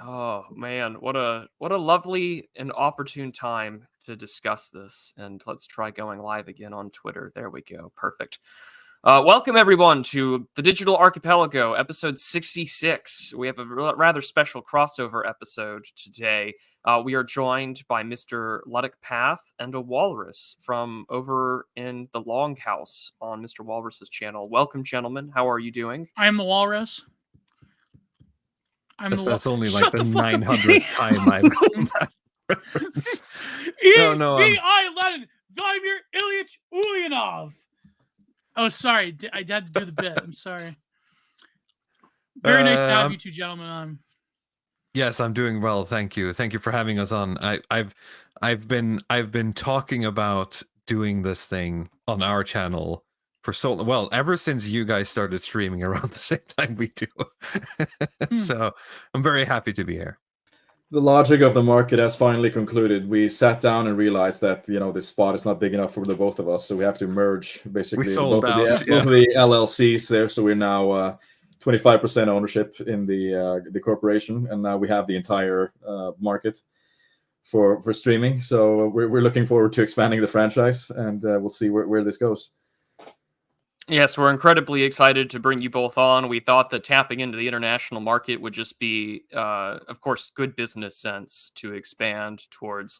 Oh man, what a lovely and opportune time to discuss this. And let's try going live again on Twitter. There we go. Perfect. Welcome everyone to the Digital Archipelago, episode 66. We have a rather special crossover episode today. We are joined by Mr. Luddic Path and a Walrus from over in the Longhouse on Mr. Walrus's channel. Welcome, gentlemen. How are you doing? I'm the Walrus. That's only like Shut the the fuck up, 900th time I've gotten that reference. No, E.I. Lenin, Vladimir Ilyich Ulyanov. Oh, sorry. I had to do the bit. I'm sorry. Very nice to have you two gentlemen on. Yes, I'm doing well. Thank you. Thank you for having us on. I've been talking about doing this thing on our channel for ever since you guys started streaming around the same time we do. So I'm very happy to be here. The logic of the market has finally concluded. We sat down and realized that this spot is not big enough for the both of us, so we have to merge basically both of the LLCs there. So we're now 25% ownership in the corporation, and now we have the entire market for streaming. So we're looking forward to expanding the franchise, and we'll see where this goes. Yes, we're incredibly excited to bring you both on. We thought that tapping into the international market would just be, of course, good business sense to expand towards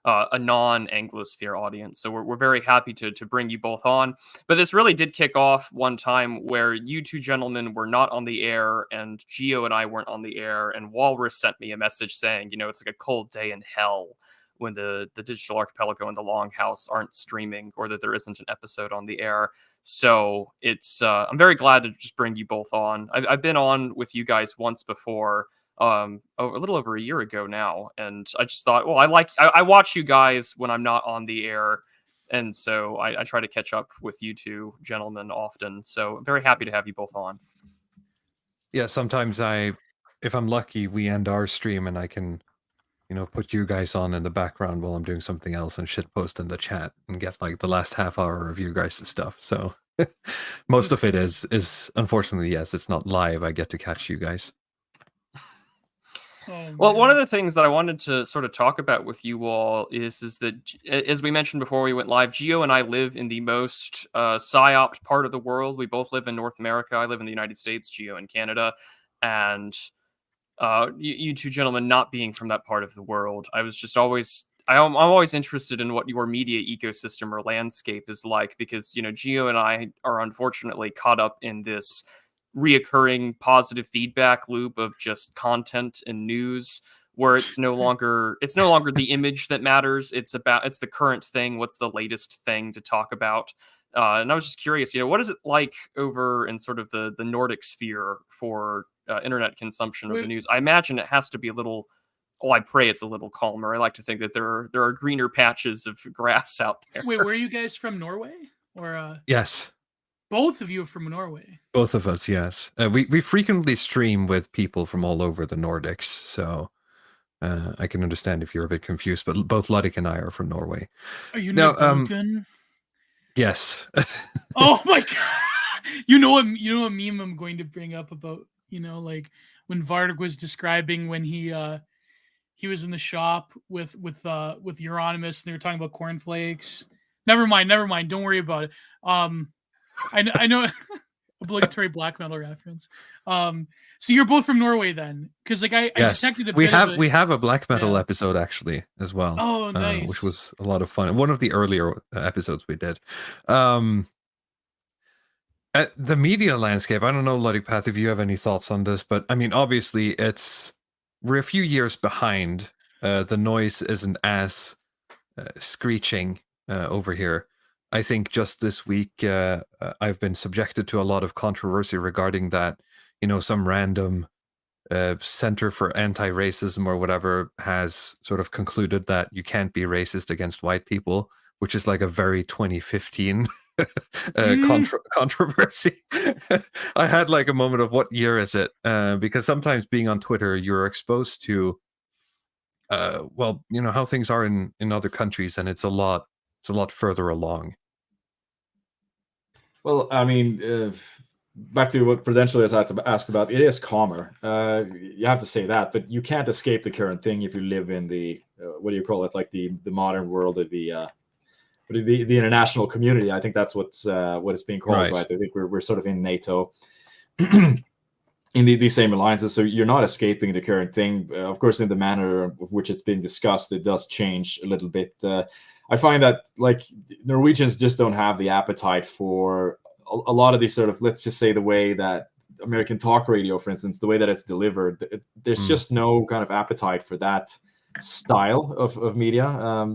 a non-Anglosphere audience. So we're very happy to bring you both on. But this really did kick off one time where you two gentlemen were not on the air and Gio and I weren't on the air. And Walrus sent me a message saying, it's like a cold day in hell when the Digital Archipelago and the Longhouse aren't streaming, or that there isn't an episode on the air. So it's I'm very glad to just bring you both on. I've been on with you guys once before, a little over a year ago now, and I just thought, well, I watch you guys when I'm not on the air, and so I try to catch up with you two gentlemen often. So I'm very happy to have you both on. Yeah, sometimes if I'm lucky, we end our stream and I can put you guys on in the background while I'm doing something else and shitpost in the chat and get like the last half hour of you guys' stuff. So most of it is unfortunately, yes, it's not live. I get to catch you guys. Well, one of the things that I wanted to sort of talk about with you all is that, as we mentioned before we went live, Gio and I live in the most psyoped part of the world. We both live in North America. I live in the United States, Gio in Canada. And you two gentlemen not being from that part of the world, I'm always interested in what your media ecosystem or landscape is like, because Gio and I are unfortunately caught up in this reoccurring positive feedback loop of just content and news where it's no longer the image that matters. It's the current thing. What's the latest thing to talk about? And I was just curious, what is it like over in sort of the Nordic sphere for internet consumption of the news? I imagine it has to be a little. Well, I pray it's a little calmer. I like to think that there are greener patches of grass out there. Wait, were you guys from Norway? Or yes, both of you are from Norway. Both of us, yes. We frequently stream with people from all over the Nordics, so I can understand if you're a bit confused. But both Luddic and I are from Norway. Are you Norwegian? Yes. Oh my god! You know a meme I'm going to bring up about like when Varg was describing when he was in the shop with Euronymous and they were talking about cornflakes. Never mind. Don't worry about it. I know obligatory black metal reference. So you're both from Norway then, because like I detected a bit. We have a black metal episode actually as well. Oh, nice. Which was a lot of fun. One of the earlier episodes we did. The media landscape. I don't know, Luddic Path, if you have any thoughts on this, but I mean, obviously, we're a few years behind. The noise isn't as screeching over here. I think just this week, I've been subjected to a lot of controversy regarding that. Some random Center for Anti-Racism or whatever has sort of concluded that you can't be racist against white people, which is like a very 2015 controversy. I had like a moment of, what year is it? Because sometimes being on Twitter, you're exposed to, how things are in other countries, and it's a lot further along. Well, I mean, back to what Prudentialist had to ask about, it is calmer. You have to say that, but you can't escape the current thing if you live in the what do you call it, like the modern world of the international community. I think that's what it's being called, right? I think we're sort of in NATO, in these same alliances, so you're not escaping the current thing. Of course, in the manner of which it's being discussed, it does change a little bit. I find that like Norwegians just don't have the appetite for a lot of these sort of, let's just say, the way that American talk radio, for instance, the way that it's delivered, there's just no kind of appetite for that style of media.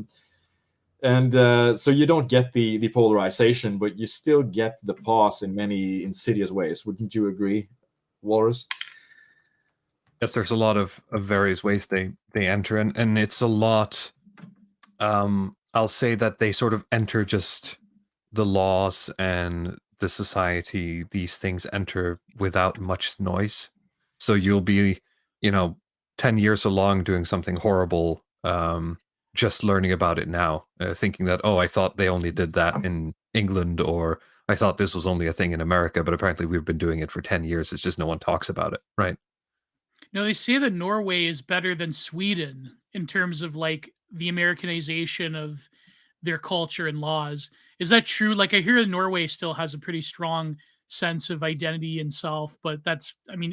So you don't get the polarization, but you still get the pause in many insidious ways. Wouldn't you agree, Walrus? Yes, there's a lot of various ways they enter, and it's a lot. I'll say that they sort of enter just the laws and the society. These things enter without much noise. So you'll be, 10 years along doing something horrible, just learning about it now, thinking that, oh, I thought they only did that in England, or I thought this was only a thing in America, but apparently we've been doing it for 10 years. It's just no one talks about it, right? Now, they say that Norway is better than Sweden in terms of like the Americanization of their culture and laws. Is that true? Like, I hear Norway still has a pretty strong sense of identity and self, but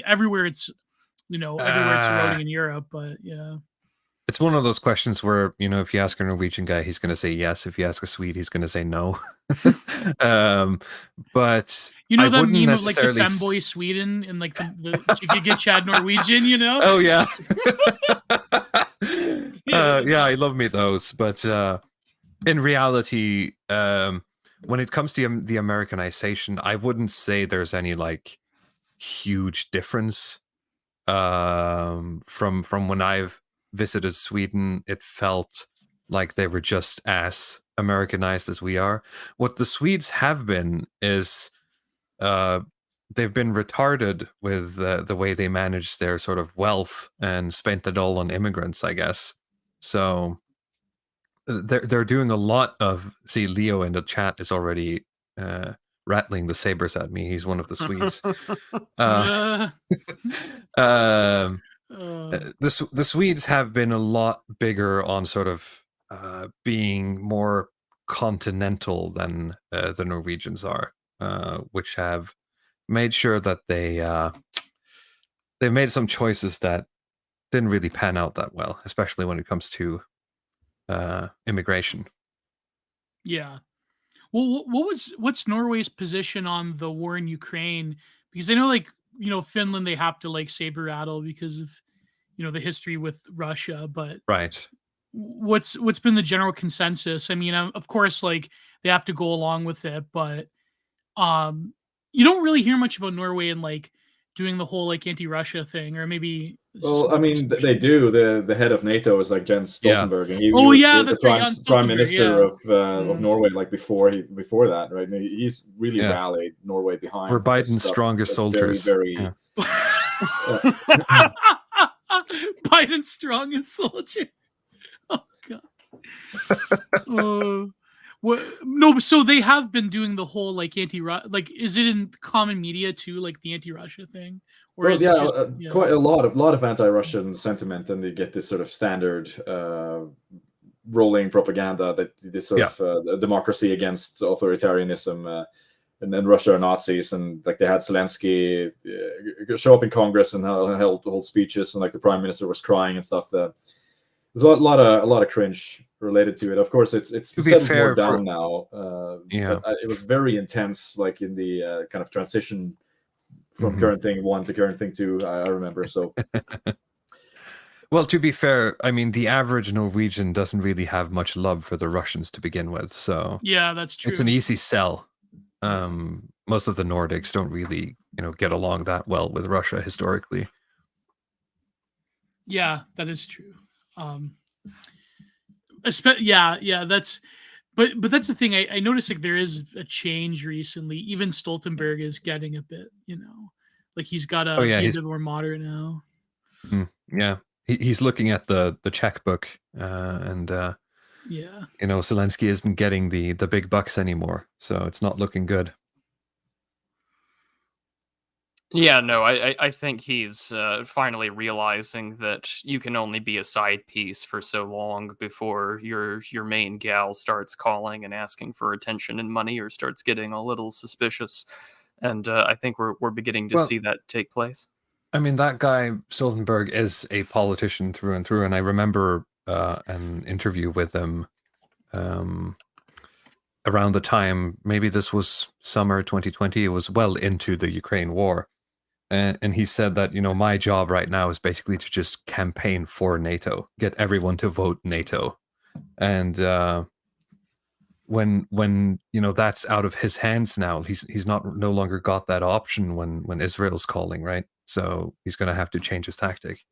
everywhere it's, everywhere it's eroding in Europe, but yeah. It's one of those questions where, if you ask a Norwegian guy, he's going to say yes. If you ask a Swede, he's going to say no. But that meme of like the femboy Sweden and like the you could get Chad Norwegian, Oh yeah. Yeah, I love me those. But in reality, when it comes to the Americanization, I wouldn't say there's any like huge difference from when I've visited Sweden. It felt like they were just as Americanized as we are. What the Swedes have been is they've been retarded with the way they manage their sort of wealth and spent it all on immigrants, I guess. So they're doing a lot of. See, Leo in the chat is already rattling the sabers at me. He's one of the Swedes. The Swedes have been a lot bigger on sort of being more continental than the Norwegians are, which have made sure that they've made some choices that didn't really pan out that well, especially when it comes to immigration. Yeah. Well, what's Norway's position on the war in Ukraine? Because I know, like, Finland, they have to like saber rattle because of the history with Russia, but right. What's been the general consensus? I mean, of course, like they have to go along with it, but you don't really hear much about Norway and like doing the whole like anti-Russia thing, or maybe. Well, I mean, they do. The head of NATO is like Jens Stoltenberg, and he was the prime minister of Norway, like before that, right? And he's really rallied Norway behind. We're Biden's strongest soldiers. Very. Biden's strongest soldier. Oh god. No, so they have been doing the whole like anti-Russia. Like, is it in common media too, like the anti-Russia thing? Or well, quite a lot of anti-Russian sentiment, and they get this sort of standard rolling propaganda that this sort of democracy against authoritarianism, and then Russia are Nazis, and like they had Zelensky show up in Congress and hold speeches, and like the prime minister was crying and stuff. There's a lot of cringe related to it. Of course, it's settled more down now. But it was very intense, like in the kind of transition from current thing 1 to current thing 2. I remember. So, well, to be fair, I mean, the average Norwegian doesn't really have much love for the Russians to begin with. So yeah, that's true. It's an easy sell. Most of the Nordics don't really, get along that well with Russia historically. Yeah, that is true. That's but that's the thing. I noticed like there is a change recently. Even Stoltenberg is getting a bit, like he's got a bit more moderate now. Yeah, he's looking at the checkbook, and Zelensky isn't getting the big bucks anymore, so it's not looking good. Yeah, no, I think he's finally realizing that you can only be a side piece for so long before your main gal starts calling and asking for attention and money, or starts getting a little suspicious. And I think we're beginning to see that take place. I mean, that guy Stoltenberg is a politician through and through, and I remember an interview with him around the time, maybe this was summer 2020. It was well into the Ukraine war. And he said that, my job right now is basically to just campaign for NATO, get everyone to vote NATO. And when that's out of his hands now, he's no longer got that option when Israel's calling, right? So he's going to have to change his tactic.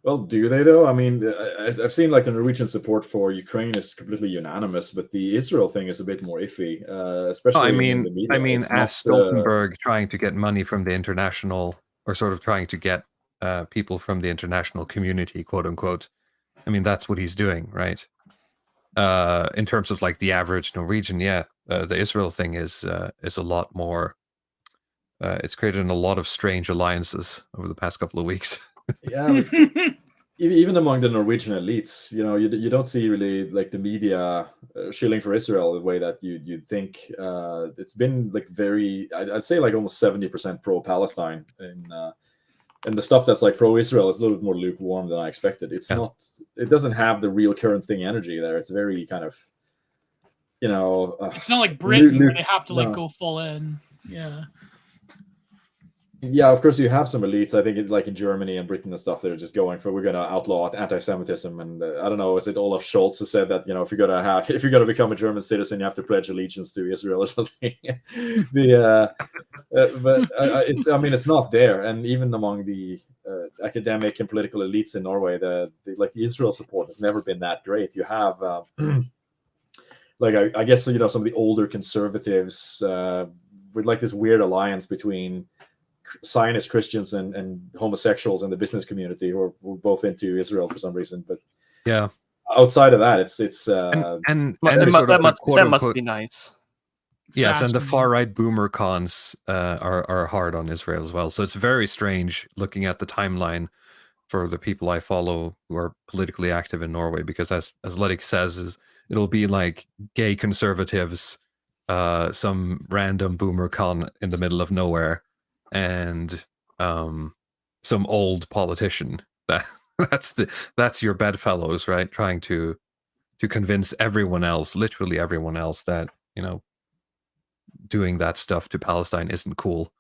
Well, do they though? I mean, I've seen like the Norwegian support for Ukraine is completely unanimous, but the Israel thing is a bit more iffy, especially in the media. As Stoltenberg trying to get money from the international, or sort of trying to get people from the international community, quote unquote. I mean, that's what he's doing, right? In terms of like the average Norwegian, the Israel thing is a lot more. It's created a lot of strange alliances over the past couple of weeks. Yeah, even among the Norwegian elites, you don't see really like the media shilling for Israel the way that you'd think. It's been like I'd say like almost 70% pro-Palestine, and the stuff that's like pro-Israel is a little bit more lukewarm than I expected. It's not. It doesn't have the real current thing energy there. It's very kind of, it's not like Britain where they have to go full in. Yeah. Yeah, of course you have some elites. I think like in Germany and Britain and stuff, they're just going for, we're going to outlaw anti-Semitism. And I don't know, is it Olaf Scholz who said that, if you're going to become a German citizen, you have to pledge allegiance to Israel or something. It's not there. And even among the academic and political elites in Norway, the Israel support has never been that great. You have I guess some of the older conservatives with like this weird alliance between Zionist Christians and homosexuals in the business community who are both into Israel for some reason. But yeah, outside of that, it's that must be nice. Yes, and the far right boomer cons are hard on Israel as well. So it's very strange looking at the timeline for the people I follow who are politically active in Norway, because as Luddic says, it'll be like gay conservatives, some random boomer con in the middle of nowhere, and some old politician. That's your bedfellows, right? Trying to convince everyone else, literally everyone else, that doing that stuff to Palestine isn't cool.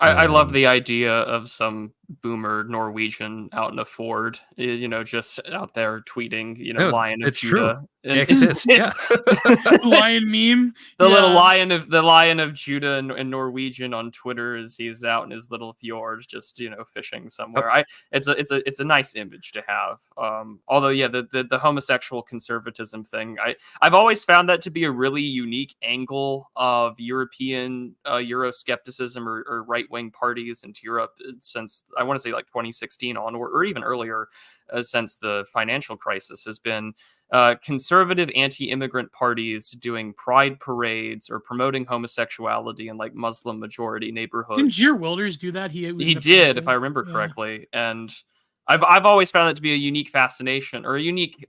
I love the idea of some boomer Norwegian out in a Ford, just out there tweeting, Lion of Judah. It exists, yeah. Lion meme. The little Lion of Judah in Norwegian on Twitter, as he's out in his little fjord, just fishing somewhere. It's a nice image to have. Although, yeah, the homosexual conservatism thing, I've always found that to be a really unique angle of European Euroscepticism or right-wing parties into Europe since, I want to say, like 2016 onward, or even earlier, since the financial crisis, has been conservative anti-immigrant parties doing pride parades or promoting homosexuality in like Muslim majority neighborhoods. Didn't Geert Wilders do that? He did, if I remember correctly. And I've always found that to be a unique fascination, or a unique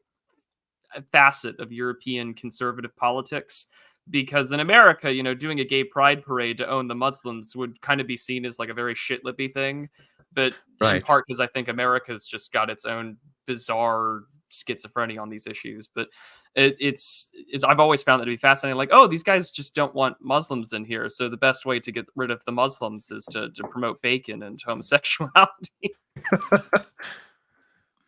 facet of European conservative politics. Because in America, doing a gay pride parade to own the Muslims would kind of be seen as like a very shit-lippy thing. But in part because I think America's just got its own bizarre schizophrenia on these issues. But it's I've always found that to be fascinating. Like, oh, these guys just don't want Muslims in here, so the best way to get rid of the Muslims is to promote bacon and homosexuality.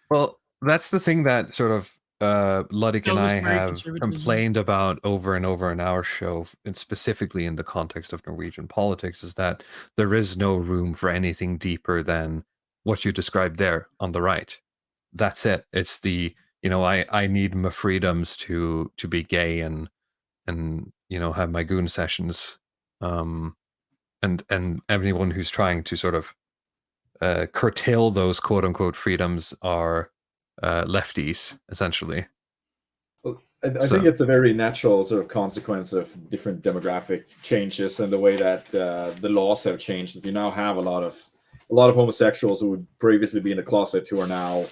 Well, that's the thing that sort of Luddic and I have complained about over and over in our show, and specifically in the context of Norwegian politics, is that there is no room for anything deeper than what you described there on the right. That's it. It's the, I need my freedoms to be gay and have my goon sessions, and everyone who's trying to sort of curtail those quote unquote freedoms are lefties, essentially. I think it's a very natural sort of consequence of different demographic changes and the way that the laws have changed. That you now have a lot of homosexuals who would previously be in the closet who are now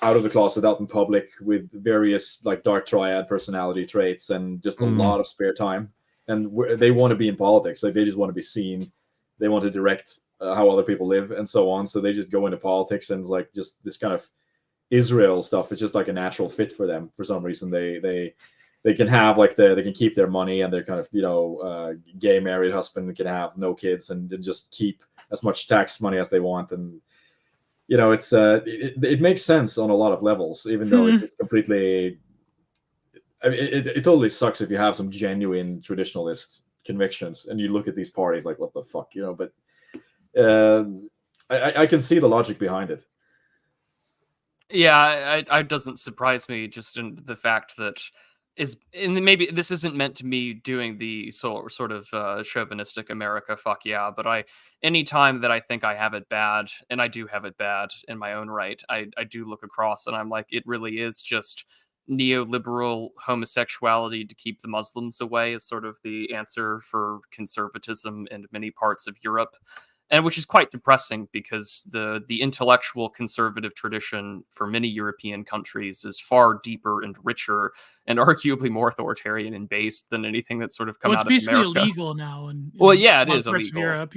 out of the closet, out in public with various like dark triad personality traits and just a lot of spare time. And they want to be in politics. Like they just want to be seen. They want to direct how other people live and so on. So they just go into politics, and it's like just this kind of Israel stuff is just like a natural fit for them. For some reason, they can have like they can keep their money, and their kind of gay married husband can have no kids and just keep as much tax money as they want. And it's it makes sense on a lot of levels, even though it's completely. I mean, it totally sucks if you have some genuine traditionalist convictions and you look at these parties like, what the fuck, But I can see the logic behind it. Yeah, it doesn't surprise me, just in the fact that maybe this isn't meant to me doing the sort of chauvinistic America fuck yeah, but any time that I think I have it bad, and I do have it bad in my own right, I do look across and I'm like, it really is just neoliberal homosexuality to keep the Muslims away is sort of the answer for conservatism in many parts of Europe. And which is quite depressing, because the intellectual conservative tradition for many European countries is far deeper and richer and arguably more authoritarian and based than anything that's sort of come out of America. It's basically illegal now. Well, yeah, it is illegal. Europe,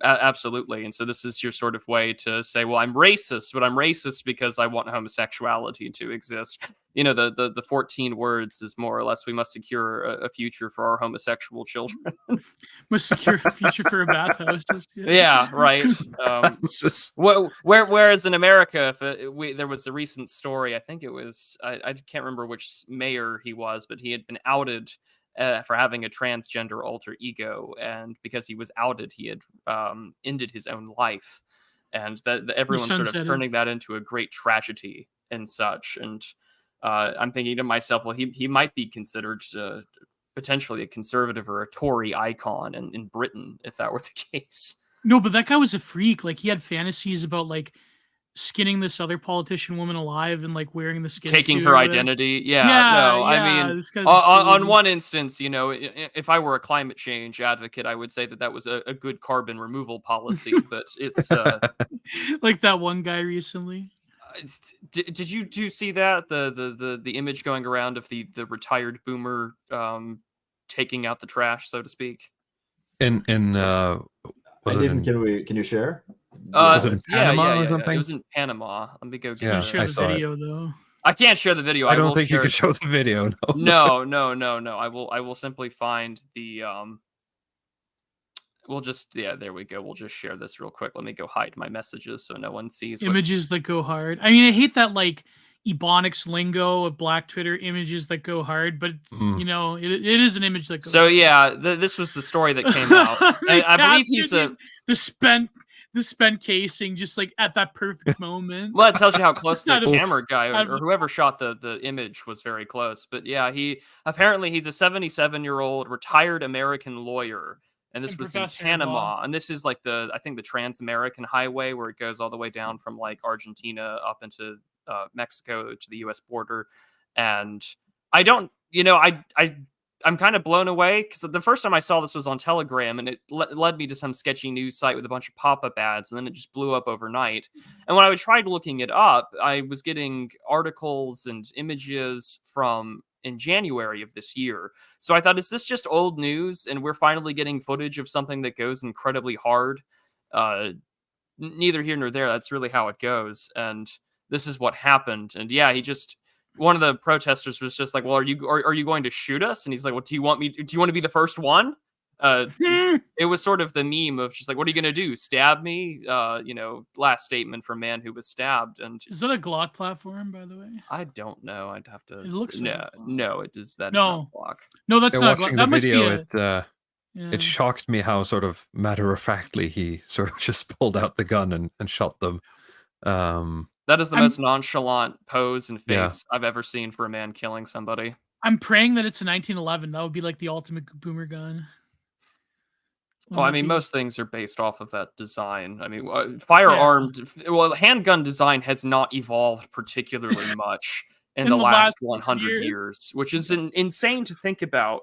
absolutely. And so this is your sort of way to say, well, I'm racist, but I'm racist because I want homosexuality to exist. The 14 words is more or less, we must secure a future for our homosexual children. Must secure a future for a bathhouse. Yeah, right. Whereas in America, there was a recent story, I think it was, I can't remember which mayor he was, but he had been outed for having a transgender alter ego, and because he was outed, he had ended his own life, and that everyone's sort of turning that into a great tragedy and such. And I'm thinking to myself, well, he might be considered potentially a conservative or a Tory icon in Britain if that were the case. No, but that guy was a freak. Like, he had fantasies about like skinning this other politician woman alive and like wearing the skin, taking her identity. I mean, on one instance, if I were a climate change advocate, I would say that was a good carbon removal policy. But it's like that one guy recently. Did you see that the image going around of the retired boomer taking out the trash, so to speak? I didn't. Can you share? Was it in Panama or something? It was in Panama. Let me go. Share the video though. I can't share the video. I don't think you can show the video. No. I will simply find the We'll just, there we go. We'll just share this real quick. Let me go hide my messages so no one sees. Images that go hard. I mean, I hate that like Ebonics lingo of Black Twitter, images that go hard, but it is an image that goes hard. This was the story that came out. I believe he's the spent casing just like at that perfect moment. Well, it tells you how close the camera guy or whoever shot the image was very close. But yeah, he's a 77-year-old retired American lawyer. And this was in Panama. And this is like I think the Trans-American Highway, where it goes all the way down from like Argentina up into Mexico to the US border. And I don't, I'm kind of blown away, because the first time I saw this was on Telegram, and it led me to some sketchy news site with a bunch of pop-up ads, and then it just blew up overnight. And when I tried looking it up, I was getting articles and images from in January of this year. So I thought, is this just old news and we're finally getting footage of something that goes incredibly hard? Neither here nor there. That's really how it goes. And this is what happened. And yeah, one of the protesters was just like, well, are you going to shoot us? And he's like, well, do you want to be the first one? It was sort of the meme of just like, what are you going to do? Stab me? Last statement from man who was stabbed. And is that a Glock platform, by the way? I don't know. I'd have to. It looks no. It is that. No, is not Glock. No, that's not Glock. That must be it shocked me how sort of matter-of-factly he sort of just pulled out the gun and shot them. That is the most nonchalant pose and face I've ever seen for a man killing somebody. I'm praying that it's a 1911. That would be like the ultimate boomer gun. Well, I mean, most things are based off of that design. I mean, handgun design has not evolved particularly much in the last 100 years. years, which is insane to think about.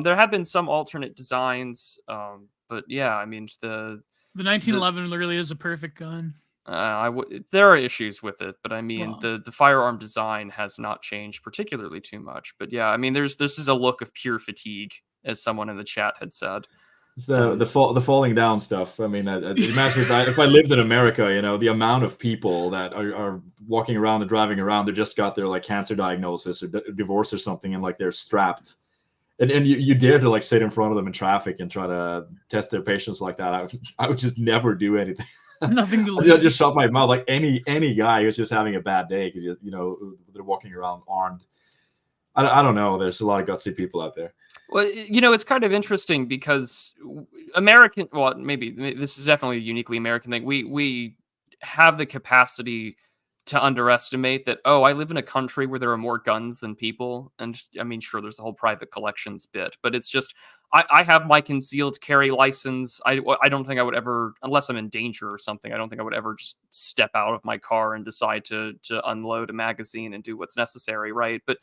There have been some alternate designs, but yeah, I mean the 1911 really is a perfect gun. There are issues with it, but I mean the firearm design has not changed particularly too much. But yeah, I mean this is a look of pure fatigue, as someone in the chat had said. It's the falling down stuff. I mean, imagine if I lived in America, you know, the amount of people that are walking around and driving around, they just got their like cancer diagnosis or divorce or something, and like they're strapped, and you dare to like sit in front of them in traffic and try to test their patience like that. I would just never do anything. Nothing to lose. I just shut my mouth. Like any guy who's just having a bad day because you know they're walking around armed. I don't know. There's a lot of gutsy people out there. Well, you know, it's kind of interesting because American. Well, maybe this is definitely a uniquely American thing. We have the capacity to underestimate that. Oh, I live in a country where there are more guns than people, and I mean, sure, there's the whole private collections bit, but it's just. I have my concealed carry license. I don't think I would ever, unless I'm in danger or something, I don't think I would ever just step out of my car and decide to unload a magazine and do what's necessary, right? But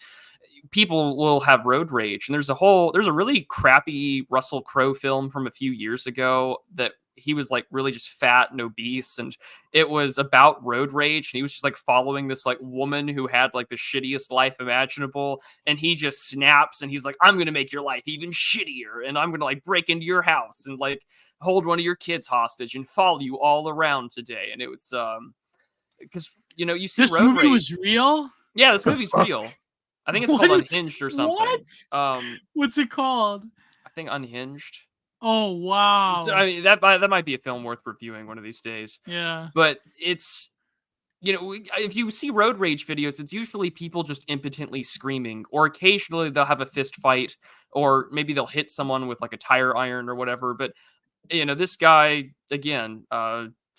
people will have road rage. And there's a really crappy Russell Crowe film from a few years ago that he was like really just fat and obese, and it was about road rage, and he was just like following this like woman who had like the shittiest life imaginable, and he just snaps and he's like, I'm gonna make your life even shittier, and I'm gonna like break into your house and like hold one of your kids hostage and follow you all around today. And it was because you know, you see this road movie rage. Was real. Yeah, this movie's real. I think it's called Unhinged or something. What? What's it called? I think Unhinged. Oh wow! So, I mean, that might be a film worth reviewing one of these days. Yeah, but it's, you know, if you see road rage videos, it's usually people just impotently screaming, or occasionally they'll have a fist fight, or maybe they'll hit someone with like a tire iron or whatever. But you know, this guy again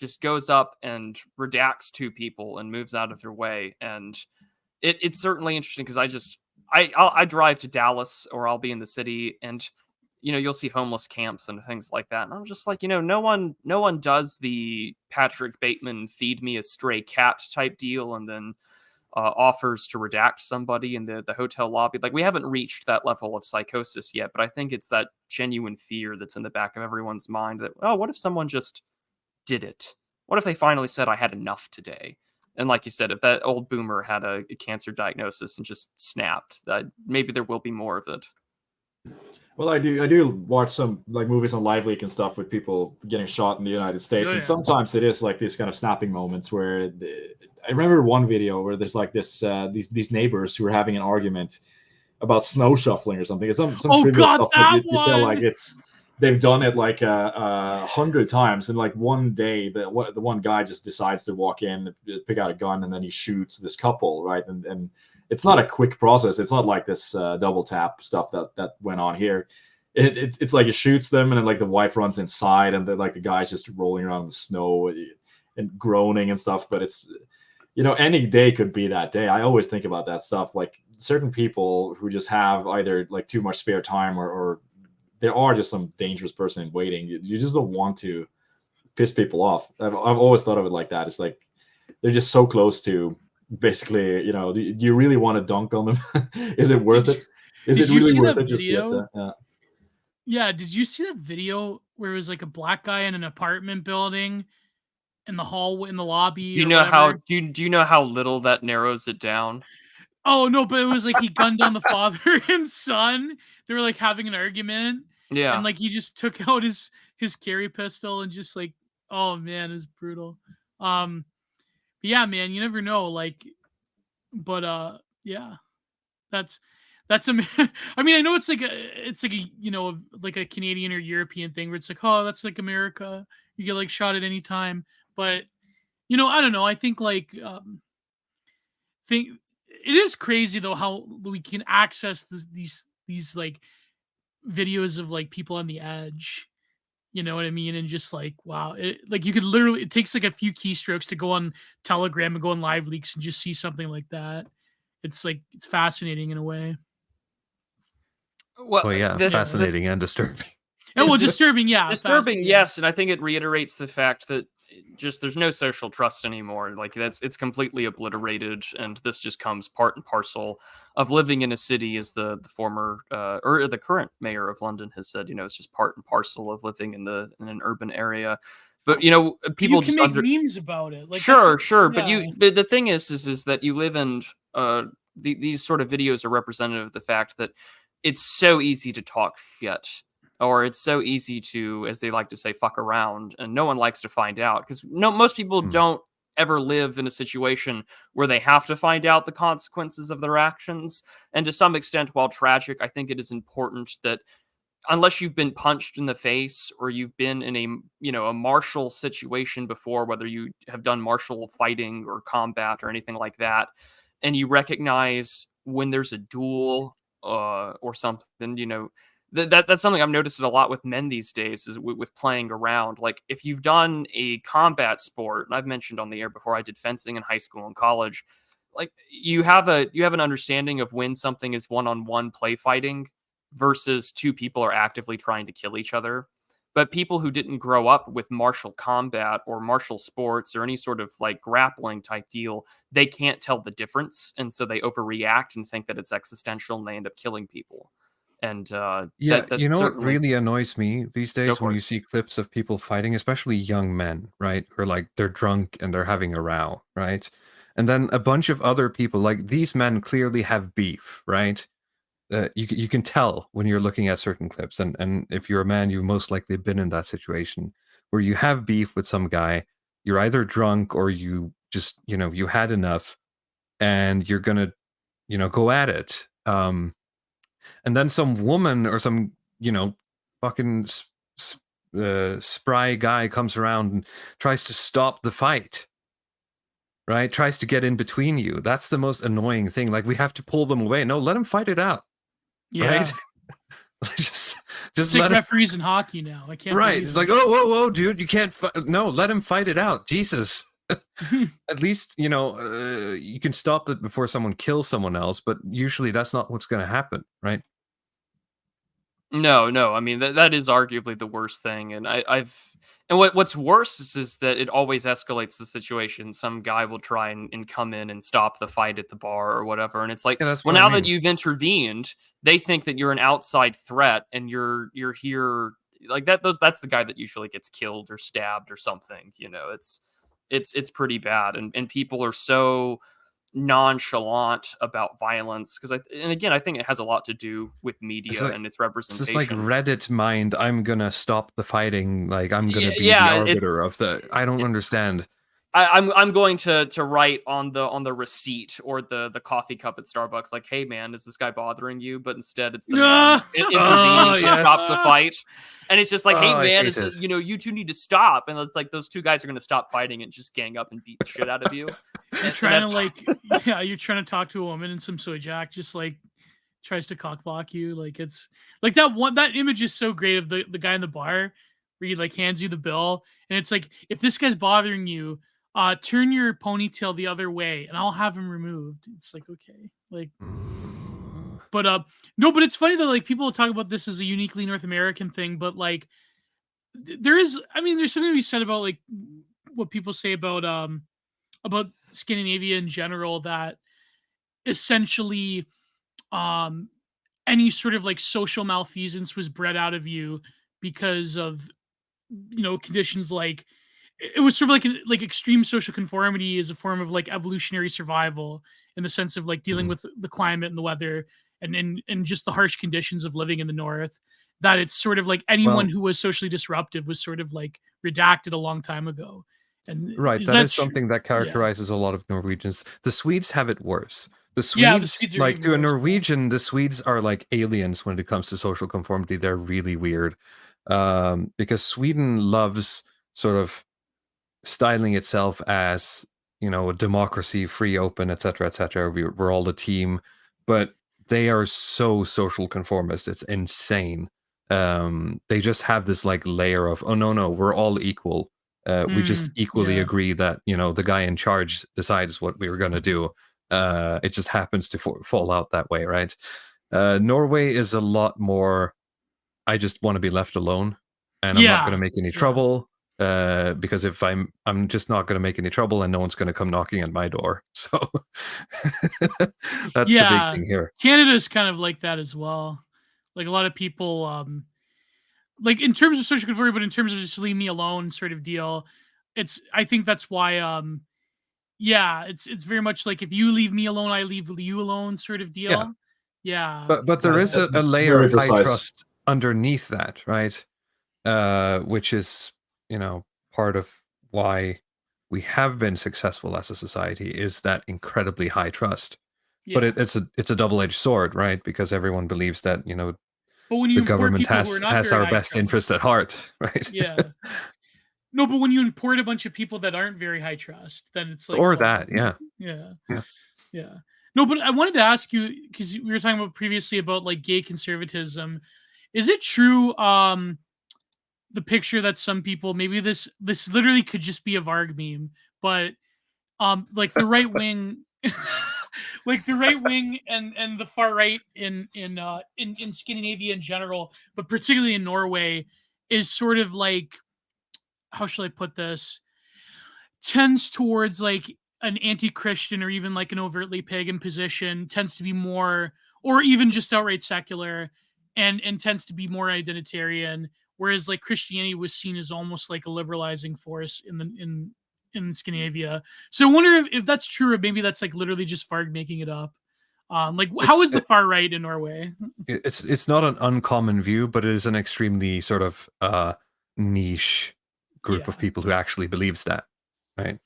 just goes up and redacts two people and moves out of their way, and it's certainly interesting because I drive to Dallas, or I'll be in the city, and you know, you'll see homeless camps and things like that. And I'm just like, you know, no one does the Patrick Bateman feed me a stray cat type deal and then offers to redact somebody in the hotel lobby. Like, we haven't reached that level of psychosis yet, but I think it's that genuine fear that's in the back of everyone's mind that, oh, what if someone just did it? What if they finally said, I had enough today? And like you said, if that old boomer had a cancer diagnosis and just snapped, that maybe there will be more of it. Well, I do watch some like movies on Live Leak and stuff with people getting shot in the United States, and sometimes it is like these kind of snapping moments where I remember one video where there's like this these neighbors who are having an argument about snow shuffling or something. It's some trivial stuff that you tell like they've done it like 100 times, and like one day the one guy just decides to walk in, pick out a gun, and then he shoots this couple, right? And it's not a quick process. It's not like this double tap stuff that went on here. It's like he shoots them, and then like the wife runs inside, and like the guy's just rolling around in the snow and groaning and stuff. But it's, you know, any day could be that day. I always think about that stuff. Like certain people who just have either like too much spare time or there are just some dangerous person in waiting. You just don't want to piss people off. I've always thought of it like that. It's like they're just so close to. Basically, you know, do you really want to dunk on them? Is it worth it? Is it really worth it? Just yeah. Did you see that video where it was like a black guy in an apartment building in the hallway, in the lobby? You know how do you know how little that narrows it down? Oh no, but it was like he gunned down the father and son. They were like having an argument. Yeah, and like he just took out his carry pistol and just like, oh man, it was brutal. Yeah, man, you never know. Like, but yeah, that's I mean, I know it's like a you know, like a Canadian or European thing where it's like, oh, that's like America. You get like shot at any time. But you know, I don't know. I think like it is crazy though how we can access these like videos of like people on the edge. You know what I mean? And just like, wow, like you could literally, it takes like a few keystrokes to go on Telegram and go on Live Leaks and just see something like that. It's like, it's fascinating in a way. Well, yeah, fascinating and disturbing. And well, disturbing, yeah. Disturbing, yes. And I think it reiterates the fact that there's no social trust anymore. Like it's completely obliterated, and this just comes part and parcel of living in a city, as the former or the current mayor of London has said. It's just part and parcel of living in an urban area. But people you can just make memes about it. Like, sure, yeah. But the thing is that you live in these sort of videos are representative of the fact that it's so easy to talk shit, or it's so easy to, as they like to say, fuck around, and no one likes to find out, because most people don't ever live in a situation where they have to find out the consequences of their actions. And to some extent, while tragic, I think it is important that unless you've been punched in the face or you've been in a martial situation before, whether you have done martial fighting or combat or anything like that, and you recognize when there's a duel or something, that's something I've noticed a lot with men these days, is with playing around. Like, if you've done a combat sport, and I've mentioned on the air before, I did fencing in high school and college, like you have an understanding of when something is one-on-one play fighting versus two people are actively trying to kill each other. But people who didn't grow up with martial combat or martial sports or any sort of like grappling type deal, they can't tell the difference. And so they overreact and think that it's existential, and they end up killing people. And what really annoys me these days when you see clips of people fighting, especially young men, right? Or like they're drunk and they're having a row, right? And then a bunch of other people, like these men clearly have beef, right? You can tell when you're looking at certain clips, and if you're a man, you've most likely been in that situation where you have beef with some guy. You're either drunk or you just you had enough, and you're gonna go at it. And then some woman or some fucking spry guy comes around and tries to stop the fight. Right? Tries to get in between you. That's the most annoying thing. Like, we have to pull them away. No, let them fight it out. Yeah. Right? just it's let like referees in hockey now. I can't. Right. It's like, whoa, dude, you can't. No, let him fight it out. Jesus. At least you can stop it before someone kills someone else. But usually that's not what's going to happen, right? No. I mean, that is arguably the worst thing, and And what's worse is that it always escalates the situation. Some guy will try and come in and stop the fight at the bar or whatever, and it's like, well, now that you've intervened, they think that you're an outside threat, and you're here like that. That's the guy that usually gets killed or stabbed or something. It's pretty bad, and people are so nonchalant about violence because I think it has a lot to do with media and its representation. It's like Reddit mind. I'm gonna stop the fighting. Like, I'm gonna be the arbiter of the. I don't understand. I'm going to write on the receipt or the coffee cup at Starbucks, like, hey man, is this guy bothering you? But instead it's the man intervening to stop the fight. And it's just like, hey man, you two need to stop. And it's like those two guys are going to stop fighting and just gang up and beat the shit out of you. You're trying to talk to a woman and some soy jack just like tries to cockblock you. Like, it's like that image is so great of the guy in the bar where he like hands you the bill and it's like, if this guy's bothering you, turn your ponytail the other way and I'll have him removed. It's like, okay, like, but no, but it's funny that like people talk about this as a uniquely North American thing, but like there's something to be said about like what people say about Scandinavia in general, that essentially any sort of like social malfeasance was bred out of you because of conditions like it was sort of like extreme social conformity is a form of like evolutionary survival in the sense of like dealing with the climate and the weather and just the harsh conditions of living in the north, that it's sort of like anyone who was socially disruptive was sort of like redacted a long time ago. And right, that is something that characterizes a lot of Norwegians. The Swedes have it worse. The Swedes like, to a Norwegian, the Swedes are like aliens when it comes to social conformity. They're really weird because Sweden loves sort of styling itself as a democracy, free, open, etc., etc. We're all a team, but they are so social conformist. It's insane. They just have this like layer of, oh no, we're all equal. We just equally agree that the guy in charge decides what we were going to do. It just happens to fall out that way, right? Norway is a lot more, I just want to be left alone and I'm not going to make any trouble. because if I'm just not going to make any trouble, and no one's going to come knocking at my door. So that's the big thing here. Canada's kind of like that as well. Like a lot of people, like in terms of social conformity, but in terms of just leave me alone sort of deal, I think that's why, it's very much like if you leave me alone, I leave you alone sort of deal. Yeah. But there is a layer of high trust underneath that, right? Which is, part of why we have been successful as a society, is that incredibly high trust. But it's a double-edged sword, right? Because everyone believes that, but when you the government has our best interest at heart, right? Yeah. No, but when you import a bunch of people that aren't very high trust, then it's like, yeah. No, but I wanted to ask you, because we were talking about previously about like gay conservatism. Is it true? The picture that some people, maybe this literally could just be a Varg meme, but like the right wing, like the right wing and the far right in Scandinavia in general, but particularly in Norway, is sort of like, how shall I put this? Tends towards like an anti-Christian or even like an overtly pagan position, tends to be more, or even just outright secular, and tends to be more identitarian. Whereas like Christianity was seen as almost like a liberalizing force in Scandinavia. So I wonder if that's true, or maybe that's like literally just Varg making it up. How is the far right in Norway? It's not an uncommon view, but it is an extremely sort of niche group of people who actually believes that, right?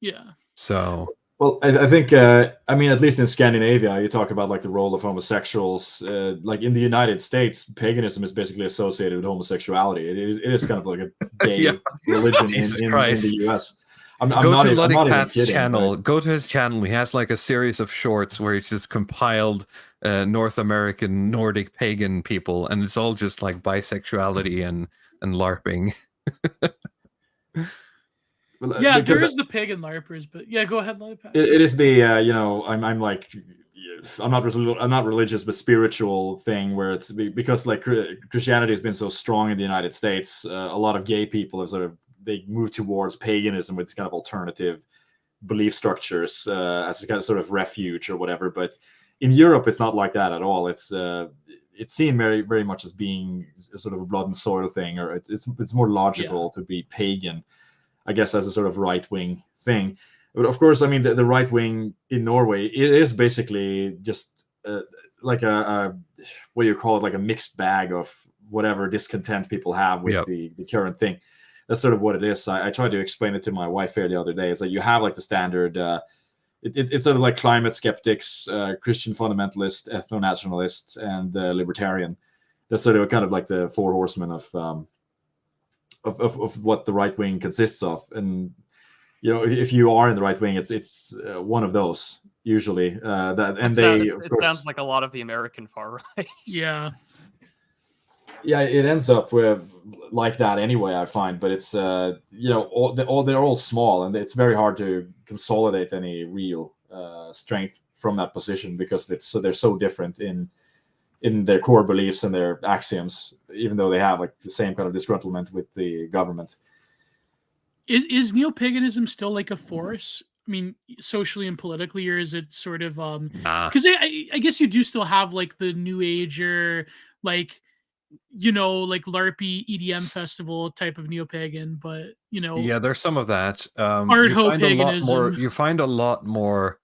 Yeah. So, well, I think I mean, at least in Scandinavia, you talk about like the role of homosexuals. Like in the United States, paganism is basically associated with homosexuality. It is kind of like a gay religion in the US. Go to Luddic Pat's channel. Right? Go to his channel. He has like a series of shorts where he's just compiled North American Nordic pagan people, and it's all just like bisexuality and LARPing. Well, yeah, there is the pagan LARPers, but yeah, go ahead, Luddic Pat. It is the I'm like, I'm not religious, but spiritual thing where it's because like Christianity has been so strong in the United States. A lot of gay people have they move towards paganism with kind of alternative belief structures as a kind of sort of refuge or whatever. But in Europe, it's not like that at all. It's seen very, very much as being sort of a blood and soil thing, or it's more logical to be pagan, I guess, as a sort of right-wing thing. But of course, I mean, the right wing in Norway, it is basically just like a what do you call it, like a mixed bag of whatever discontent people have with the current thing. That's sort of what it is. I tried to explain it to my wife here the other day. Is that you have like the standard, it's sort of like climate skeptics, Christian fundamentalists, ethno-nationalists, and libertarian. That's sort of kind of like the four horsemen of what the right wing consists of. And if you are in the right wing, it's one of those usually. It sounds like a lot of the American far right. Yeah, it ends up with like that anyway, I find. But it's they're all small, and it's very hard to consolidate any real strength from that position because they're so different in their core beliefs and their axioms, even though they have like the same kind of disgruntlement with the government. Is neo-paganism still like a force? I mean, socially and politically, or is it sort of because I guess you do still have like the New Ager, like like LARPy EDM festival type of neo-pagan, but there's some of that. Paganism. You find a lot more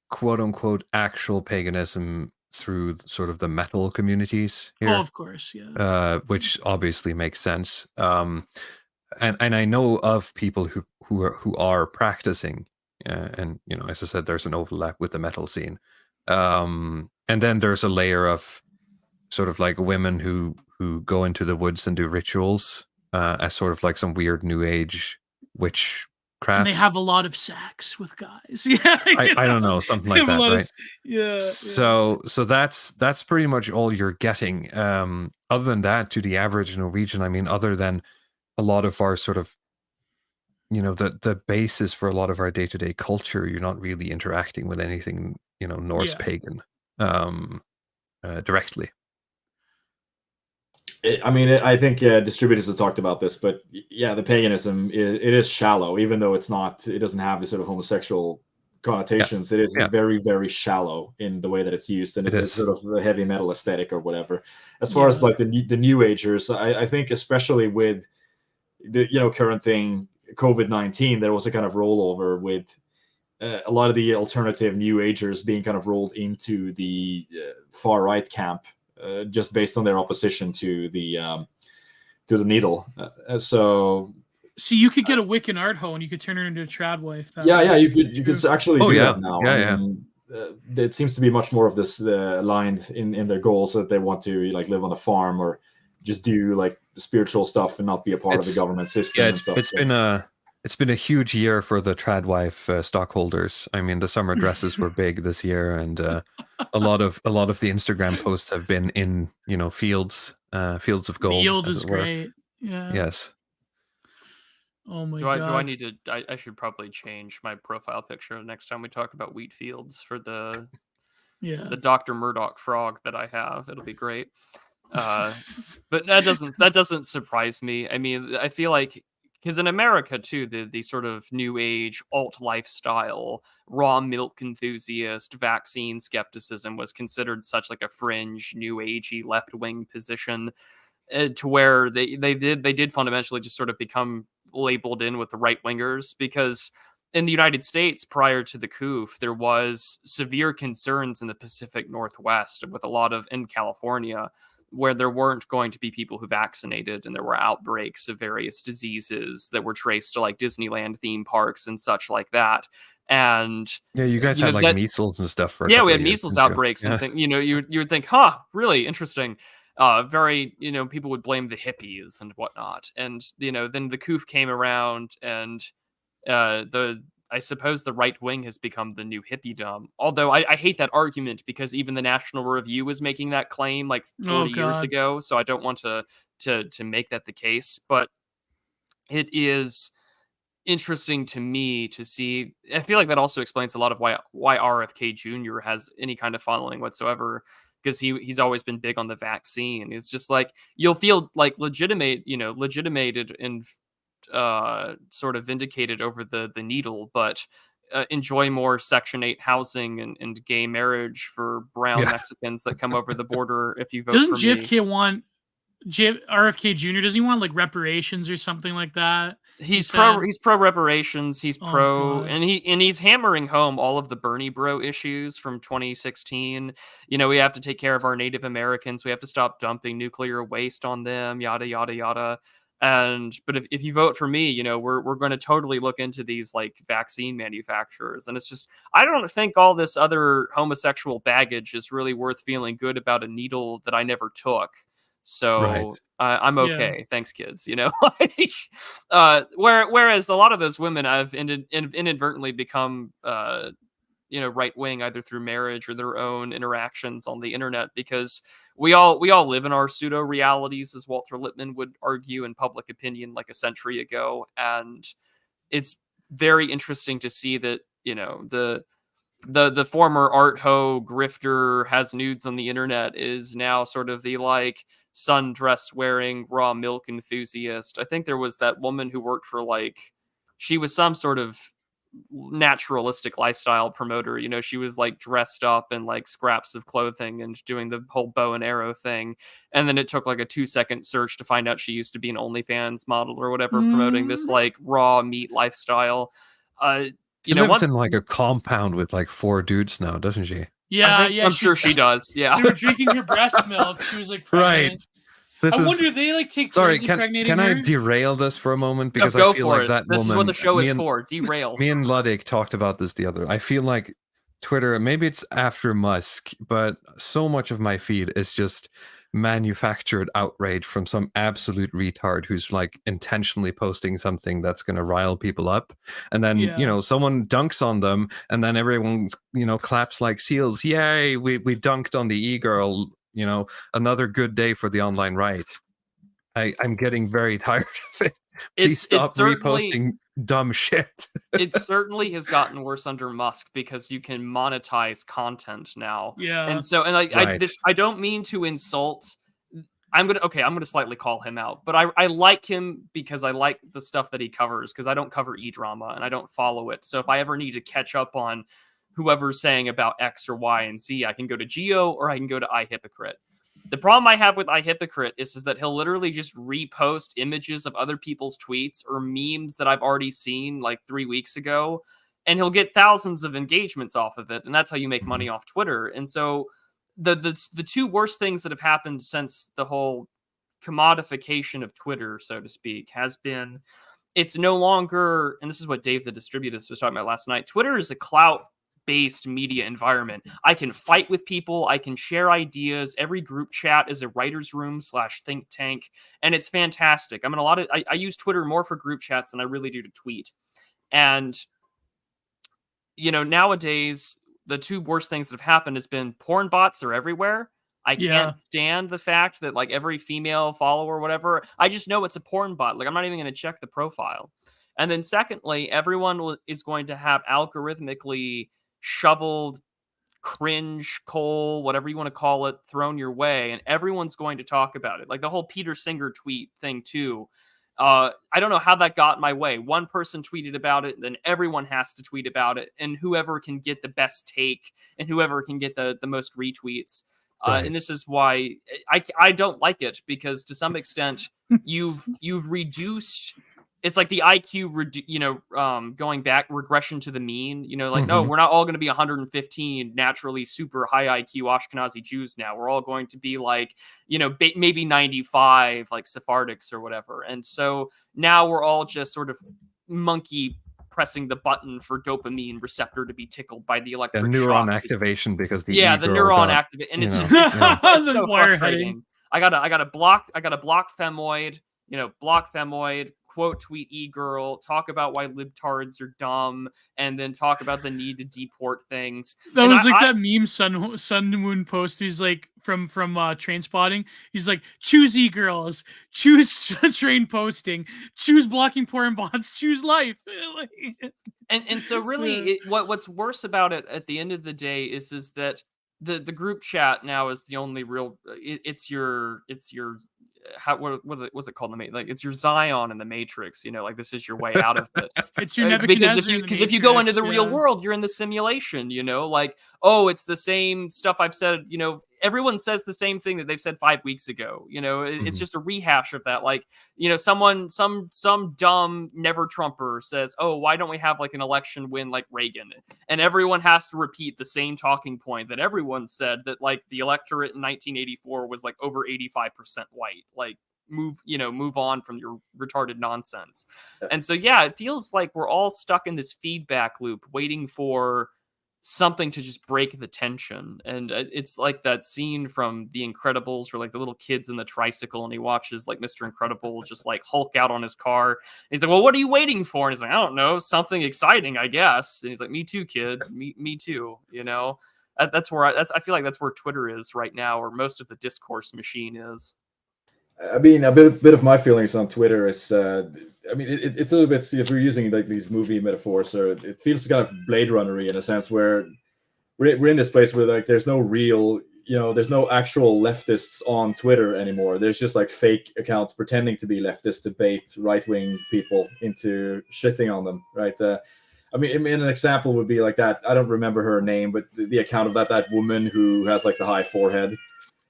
quote unquote actual paganism through sort of the metal communities here. Oh, of course, yeah. Which obviously makes sense. And I know of people who are practicing, and as I said, there's an overlap with the metal scene. And then there's a layer of sort of like women who go into the woods and do rituals as sort of like some weird new age witchcraft. And they have a lot of sex with guys. I don't know, something like that, right? Yeah. So that's pretty much all you're getting. Other than that, to the average Norwegian, I mean, other than a lot of our sort of, the basis for a lot of our day-to-day culture, you're not really interacting with anything, Norse pagan directly. I think distributors have talked about this, but yeah, the paganism it is shallow, even though it doesn't have the sort of homosexual connotations. It is very, very shallow in the way that it's used, and it's sort of a heavy metal aesthetic or whatever. As far as like the New Agers, I think especially with the current thing, COVID-19, there was a kind of rollover with a lot of the alternative New Agers being kind of rolled into the far right camp, just based on their opposition to the needle. So you could get a Wiccan art hoe and you could turn her into a trad wife. You could actually do that now. I mean, it seems to be much more of this aligned in their goals, that they want to like live on a farm or just do like spiritual stuff and not be a part of the government system. It's been a huge year for the tradwife stockholders. I mean, the summer dresses were big this year, and a lot of the Instagram posts have been in fields of gold. The yield is great. Yeah. Yes. Oh my god. Do I need to? I should probably change my profile picture next time we talk about wheat fields for the Dr. Murdoch frog that I have. It'll be great. But that doesn't surprise me. I mean, I feel like, because in America too, the sort of new age alt lifestyle, raw milk enthusiast, vaccine skepticism was considered such like a fringe, new agey left wing position, to where they did fundamentally just sort of become labeled in with the right wingers. Because in the United States, prior to the coup, there was severe concerns in the Pacific Northwest, with a lot of in California, where there weren't going to be people who vaccinated, and there were outbreaks of various diseases that were traced to like Disneyland theme parks and such like that. And you guys had like measles and stuff for we had measles outbreaks and things. You would think, really interesting. Very, people would blame the hippies and whatnot. And then the coup came around, and I suppose the right wing has become the new hippiedom. Although I hate that argument, because even the National Review was making that claim like 40 years ago. So I don't want to make that the case. But it is interesting to me to see. I feel like that also explains a lot of why RFK Jr. has any kind of following whatsoever, because he's always been big on the vaccine. It's just like, you'll feel like legitimated and sort of vindicated over the needle, but enjoy more Section 8 housing and gay marriage for brown Mexicans that come over the border if you vote Doesn't for me. JFK want RFK Jr.? Does he want like reparations or something like that? He's pro reparations. He's pro, and he's hammering home all of the Bernie bro issues from 2016. We have to take care of our Native Americans. We have to stop dumping nuclear waste on them. Yada yada yada. But if you vote for me, we're going to totally look into these like vaccine manufacturers. And it's just, I don't think all this other homosexual baggage is really worth feeling good about a needle that I never took. So I'm okay. Yeah. Thanks, kids. Whereas a lot of those women have inadvertently become, right wing, either through marriage or their own interactions on the internet, because we all live in our pseudo realities, as Walter Lippmann would argue in Public Opinion like a century ago. And it's very interesting to see that, the former art hoe grifter has nudes on the internet is now sort of the like sundress wearing raw milk enthusiast. I think there was that woman who worked for she was some sort of naturalistic lifestyle promoter. She was like dressed up in like scraps of clothing and doing the whole bow and arrow thing. And then it took like a 2-second search to find out she used to be an OnlyFans model or whatever, promoting this like raw meat lifestyle. She lives in like a compound with like 4 dudes now, doesn't she? Yeah, I'm sure she does. Yeah, they were drinking her breast milk. She was like pregnant. Right. I wonder, they like take turns impregnating her? Can I derail this for a moment, because I feel like that this woman. This is what the show is for. Derail. Me and Luddic talked about this the other. I feel like Twitter, maybe it's after Musk, but so much of my feed is just manufactured outrage from some absolute retard who's like intentionally posting something that's going to rile people up, and then someone dunks on them, and then everyone claps like seals. Yay, we dunked on the e-girl. Another good day for the online right. I'm getting very tired of it. Please stop reposting dumb shit. It certainly has gotten worse under Musk, because you can monetize content now. Yeah. And so, I don't mean to insult I'm gonna slightly call him out, but I like him because I like the stuff that he covers, because I don't cover e-drama and I don't follow it. So if I ever need to catch up on whoever's saying about X or Y and Z, I can go to Geo or I can go to iHypocrite. The problem I have with iHypocrite is that he'll literally just repost images of other people's tweets or memes that I've already seen like 3 weeks ago, and he'll get thousands of engagements off of it, and that's how you make money off Twitter. And so the two worst things that have happened since the whole commodification of Twitter, so to speak, has been it's no longer, and this is what Dave the Distributist was talking about last night, Twitter is a clout-based media environment. I can fight with people, I can share ideas, every group chat is a writer's room / think tank, and it's fantastic. I use Twitter more for group chats than I really do to tweet. And, nowadays, the two worst things that have happened has been porn bots are everywhere. I can't stand the fact that like every female follower or whatever, I just know it's a porn bot. Like I'm not even going to check the profile. And then secondly, everyone is going to have algorithmically shoveled cringe, coal, whatever you want to call it, thrown your way. And everyone's going to talk about it. Like the whole Peter Singer tweet thing too. I don't know how that got my way. One person tweeted about it, then everyone has to tweet about it, and whoever can get the best take and whoever can get the most retweets. Right. And this is why I don't like it, because to some extent you've reduced. It's like the IQ, going back, regression to the mean. No, we're not all going to be 115 naturally super high IQ Ashkenazi Jews now. We're all going to be like, maybe 95 like Sephardics or whatever. And so now we're all just sort of monkey pressing the button for dopamine receptor to be tickled by the electric neuron shock. activation, because the neuron activate, and it's just it's so frustrating. I gotta block femoid, block femoid, quote tweet e-girl, talk about why libtards are dumb, and then talk about the need to deport things. That was that meme Sun Moon post. He's like from Trainspotting. He's like, choose e-girls, choose train posting, choose blocking porn bots, choose life. and so really, what's worse about it at the end of the day is that the group chat now is the only real. It's your what was it called? Like it's your Zion in the Matrix. Like this is your way out of it. It's your Nebuchadnezzar because if you go into the real world, you're in the simulation. Like, oh, it's the same stuff I've said. Everyone says the same thing that they've said 5 weeks ago. It's just a rehash of that. Like, some dumb never Trumper says, oh, why don't we have like an election win like Reagan? And everyone has to repeat the same talking point that everyone said, that like the electorate in 1984 was like over 85% white. Like, move on from your retarded nonsense. And so, it feels like we're all stuck in this feedback loop waiting for something to just break the tension. And it's like that scene from The Incredibles where like the little kid's in the tricycle and he watches like Mr. Incredible just like Hulk out on his car. And he's like, well, what are you waiting for? And he's like, I don't know, something exciting, I guess. And he's like, me too, kid. Me too. That's where I feel like that's where Twitter is right now, or most of the discourse machine is. I mean, a bit of my feelings on Twitter is, it's a little bit, if we're using like these movie metaphors, or it feels kind of Blade Runner-y in a sense, where we're in this place where like there's no real, there's no actual leftists on Twitter anymore. There's just like fake accounts pretending to be leftists to bait right-wing people into shitting on them, right? An example would be like that. I don't remember her name, but the account of that woman who has like the high forehead,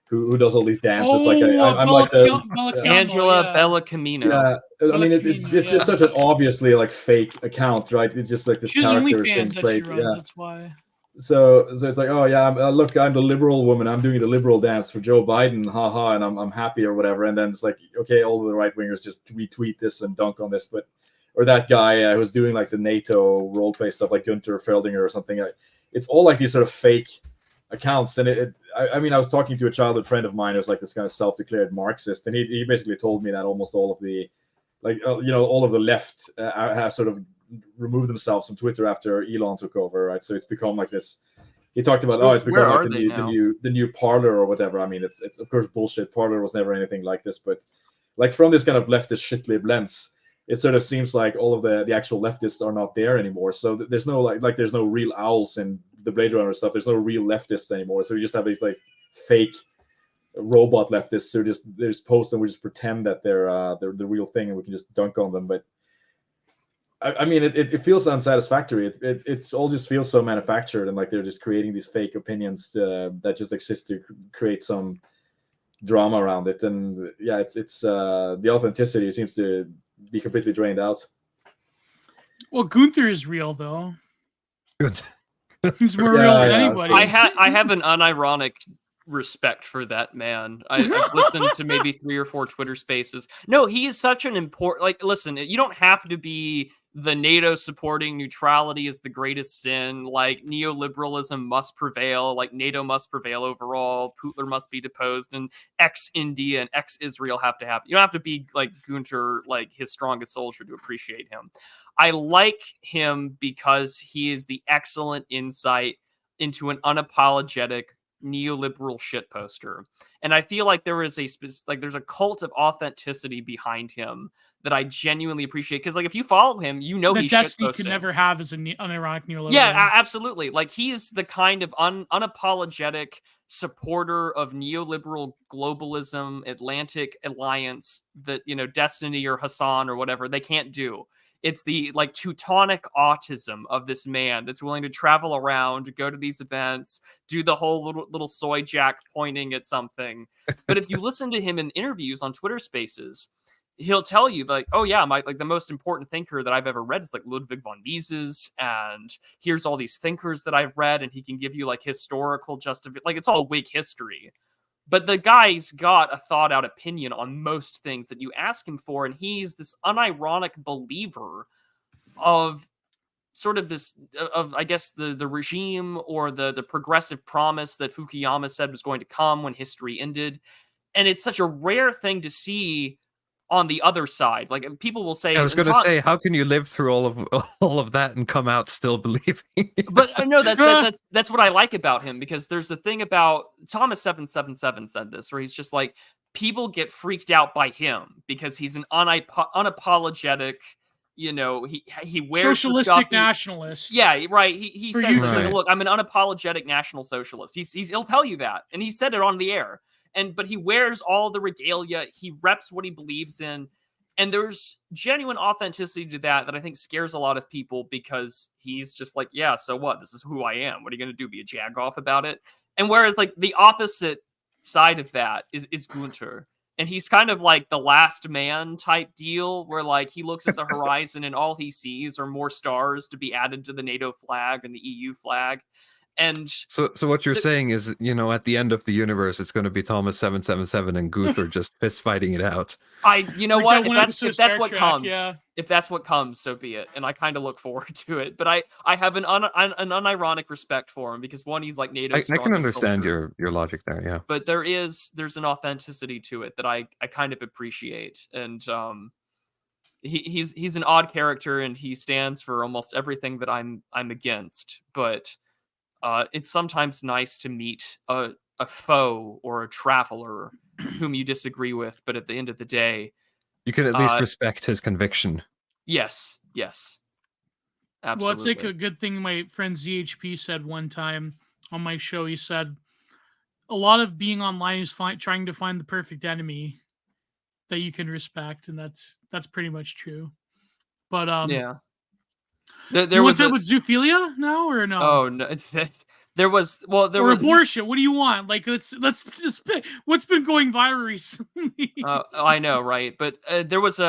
who does all these dances. I'm like the Angela Bella Camino. Yeah, it's just such an obviously like fake account, right? It's just like this character being played. That's why. So it's like, oh yeah, look, I'm the liberal woman. I'm doing the liberal dance for Joe Biden, haha, and I'm happy or whatever. And then it's like, okay, all of the right wingers just retweet this and dunk on this, or that guy who's doing like the NATO role play stuff, like Gunter Feldinger or something. It's all like these sort of fake accounts, and I was talking to a childhood friend of mine who's like this kind of self-declared Marxist, and he basically told me that almost all of the all of the left have sort of removed themselves from Twitter after Elon took over, right? So it's become like this. He talked about it's become like the new Parler or whatever. I mean, it's of course bullshit. Parler was never anything like this, but like from this kind of leftist shitlib lens, it sort of seems like all of the actual leftists are not there anymore. So there's no like there's no real owls in the Blade Runner stuff. There's no real leftists anymore. So we just have these like fake robot leftists who they just post and we just pretend that they're the real thing and we can just dunk on them. But I mean, it feels unsatisfactory. It's all just feels so manufactured, and like they're just creating these fake opinions that just exist to create some drama around it. And yeah, it's the authenticity seems to be completely drained out. Well, Gunther is real though. Good. He's more real than anybody. I have an unironic respect for that man. I've listened to maybe 3 or 4 Twitter spaces. No, he is such an important, like, listen, you don't have to be the NATO supporting neutrality is the greatest sin, like neoliberalism must prevail, like NATO must prevail overall, Putler must be deposed, and ex-India and ex-Israel have to happen. You don't have to be like Gunter, like his strongest soldier to appreciate him. I like him because he is the excellent insight into an unapologetic neoliberal shitposter. And I feel like there is there's a cult of authenticity behind him that I genuinely appreciate. Because like if you follow him, you know he's Destiny shitposting. could never have as an unironic neoliberal. Yeah, absolutely. Like he's the kind of unapologetic supporter of neoliberal globalism, Atlantic alliance that, you know, Destiny or Hassan or whatever, they can't do. It's the like Teutonic autism of this man that's willing to travel around, go to these events, do the whole little soy jack pointing at something. But if you listen to him in interviews on Twitter Spaces, he'll tell you like, oh yeah, the most important thinker that I've ever read is like Ludwig von Mises, and here's all these thinkers that I've read, and he can give you like historical like it's all Whig history. But the guy's got a thought out opinion on most things that you ask him for. And he's this unironic believer of sort of this, of I guess, the regime or the progressive promise that Fukuyama said was going to come when history ended. And it's such a rare thing to see on the other side. Like people will say, I was going to say, how can you live through all of that and come out still believing? But no, that's what I like about him, because there's a thing about Thomas 777 said this, where he's just like, people get freaked out by him because he's an unapologetic, you know, he wears socialistic nationalist. Yeah, right. He says, look, I'm an unapologetic national socialist. He'll tell you that, and he said it on the air. But he wears all the regalia. He reps what he believes in. And there's genuine authenticity to that I think scares a lot of people, because he's just like, yeah, so what? This is who I am. What are you going to do? Be a jagoff about it? And whereas like the opposite side of that is Gunter. And he's kind of like the last man type deal, where like he looks at the horizon and all he sees are more stars to be added to the NATO flag and the EU flag. And so what you're saying is, you know, at the end of the universe, it's going to be Thomas 777 and Gunther just fist fighting it out. You know what? If that's what comes, yeah. If that's what comes, so be it. And I kind of look forward to it. But I have an unironic respect for him, because one, he's like NATO's I can understand soldier. your logic there, yeah. But there's an authenticity to it that I kind of appreciate. And he's an odd character, and he stands for almost everything that I'm against. But it's sometimes nice to meet a foe or a traveler whom you disagree with, but at the end of the day, you can at least respect his conviction. Yes. Absolutely. Well, it's like a good thing my friend ZHP said one time on my show. He said, a lot of being online is trying to find the perfect enemy that you can respect, and that's pretty much true. But yeah. There was with zoophilia now or no? Oh no, there was abortion. What do you want? Like let's just what's been going viral recently. I know, right? But there was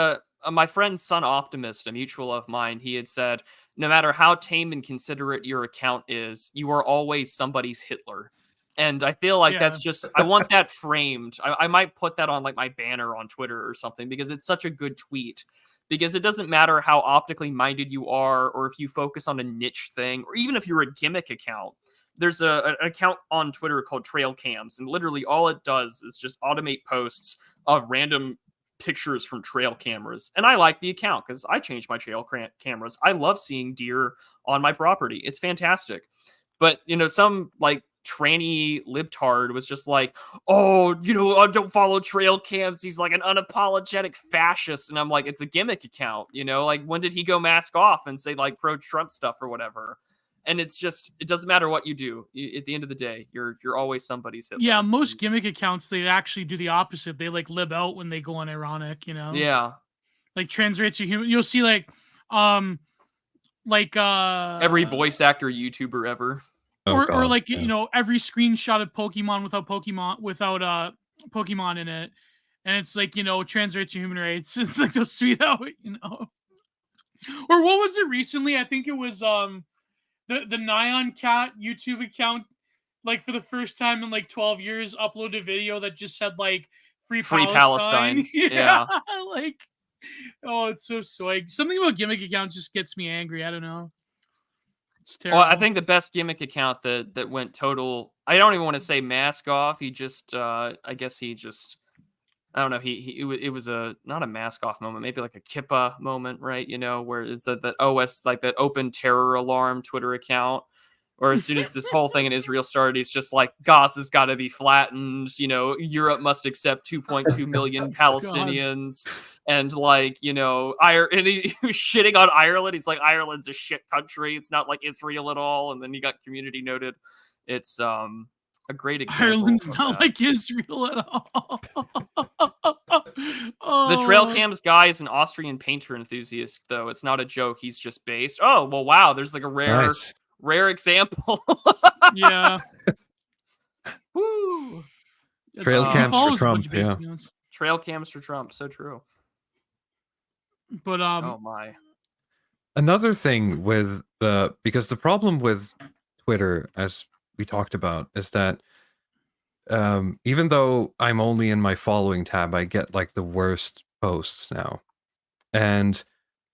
my friend Son Optimist, a mutual of mine. He had said, no matter how tame and considerate your account is, you are always somebody's Hitler. And I feel like that's just, I want that framed. I might put that on like my banner on Twitter or something, because it's such a good tweet. Because it doesn't matter how optically minded you are, or if you focus on a niche thing, or even if you're a gimmick account. There's an account on Twitter called Trail Cams, and literally all it does is just automate posts of random pictures from trail cameras. And I like the account because I change my trail cameras. I love seeing deer on my property. It's fantastic. But, you know, some like tranny libtard was just like, oh, you know, don't follow trail cams. He's like an unapologetic fascist. And I'm like, it's a gimmick account, you know, like when did he go mask off and say like pro-Trump stuff or whatever? And it's just, it doesn't matter what you do. At the end of the day, you're always somebody's Hitler. Yeah, most gimmick accounts, they actually do the opposite. They like lib out when they go on ironic, you know? Yeah. Like trans rates are human. You'll see like every voice actor YouTuber ever. Or like, you know, every screenshot of Pokemon without Pokemon in it. And it's like, you know, trans rates are human rights. It's like they'll tweet out, you know. Or what was it recently? I think it was the Nyan Cat YouTube account, like for the first time in like 12 years, uploaded a video that just said like free Palestine. Yeah. Like, oh, it's so soy. Something about gimmick accounts just gets me angry. I don't know. It's terrible. Well, I think the best gimmick account that went total, I don't even want to say mask off. He just, I guess he just, I don't know. It was not a mask off moment, maybe like a Kippa moment, right? You know, where is that OS, like that open terror alarm Twitter account, or as soon as this whole thing in Israel started, he's just like, Gaza's got to be flattened. You know, Europe must accept 2.2 million Palestinians. And like, you know, and he was shitting on Ireland. He's like, Ireland's a shit country. It's not like Israel at all. And then he got community noted. It's a great example. Ireland's not like Israel at all. The trail cams guy is an Austrian painter enthusiast, though. It's not a joke. He's just based. Oh, well, wow. There's like a rare example. Yeah. Woo. Trail cams for Trump. Yeah. Trail cams for Trump. So true. But oh my. Another thing with because the problem with Twitter, as we talked about, is that even though I'm only in my following tab, I get like the worst posts now. And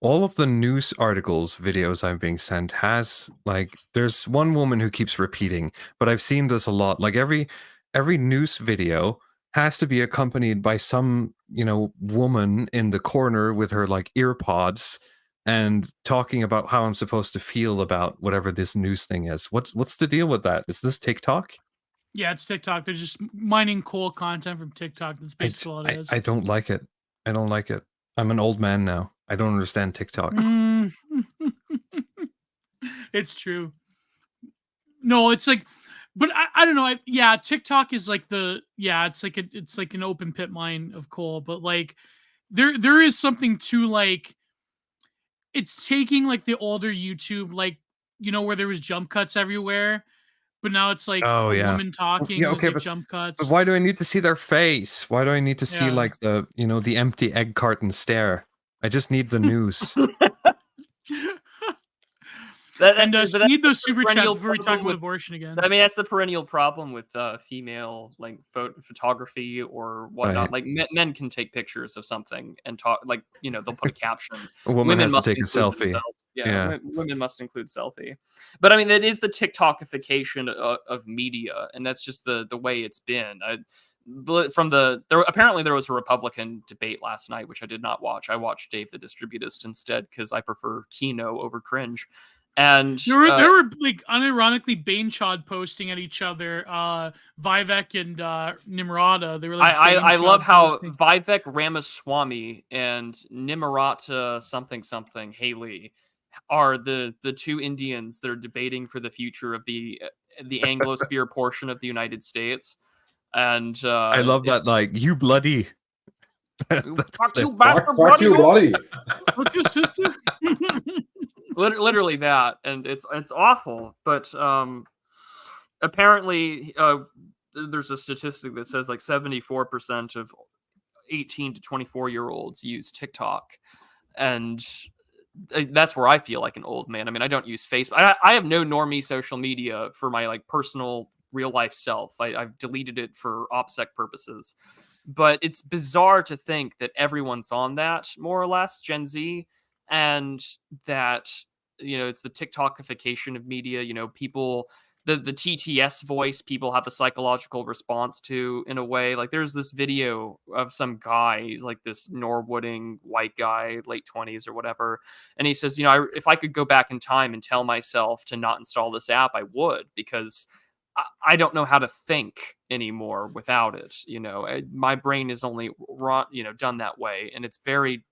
all of the news articles, videos I'm being sent has like, there's one woman who keeps repeating, but I've seen this a lot. Like every news video has to be accompanied by some, you know, woman in the corner with her like ear pods and talking about how I'm supposed to feel about whatever this news thing is. What's the deal with that? Is this TikTok? Yeah, it's TikTok. They're just mining cool content from TikTok. That's basically all it is. I don't like it. I don't like it. I'm an old man now. I don't understand TikTok. It's true. No, it's like, but I don't know. Yeah, TikTok is like it's like an open pit mine of coal. But like, there is something to like, it's taking like the older YouTube, like, you know, where there was jump cuts everywhere, but now it's like a woman talking. Yeah, okay, like jump cuts. But why do I need to see their face? Why do I need to see like the, you know, the empty egg carton stare? I just need the news. Need those super chats before we talk about abortion again. I mean, that's the perennial problem with female like photography or whatnot. Right. Like men can take pictures of something and talk, like, you know, they'll put a caption. A woman has to take a selfie. Yeah, women must include selfie. But I mean, that is the TikTokification of media, and that's just the way it's been. Apparently there was a Republican debate last night, which I did not watch. I watched Dave the Distributist instead because I prefer Kino over cringe. And they were like unironically Bainchod posting at each other, Vivek and Nimrata. They were like, I love how Vivek Ramaswamy and Nimrata something Haley are the two Indians that are debating for the future of the Anglosphere portion of the United States. And I love that, like, you bloody. Fuck you, bastard, bloody. What's your sister? Literally that, and it's awful. But apparently, there's a statistic that says like 74% of 18 to 24-year-olds use TikTok, and that's where I feel like an old man. I mean, I don't use Facebook. I have no normie social media for my like personal real life self. I've deleted it for OPSEC purposes. But it's bizarre to think that everyone's on that, more or less, Gen Z, and that, you know, it's the TikTokification of media. You know, people, the TTS voice, people have a psychological response to, in a way. Like, there's this video of some guy, he's like this Norwooding white guy, late 20s or whatever, and he says, you know, if I could go back in time and tell myself to not install this app, I would, because I don't know how to think anymore without it. You know, my brain is only, you know, done that way. And it's very,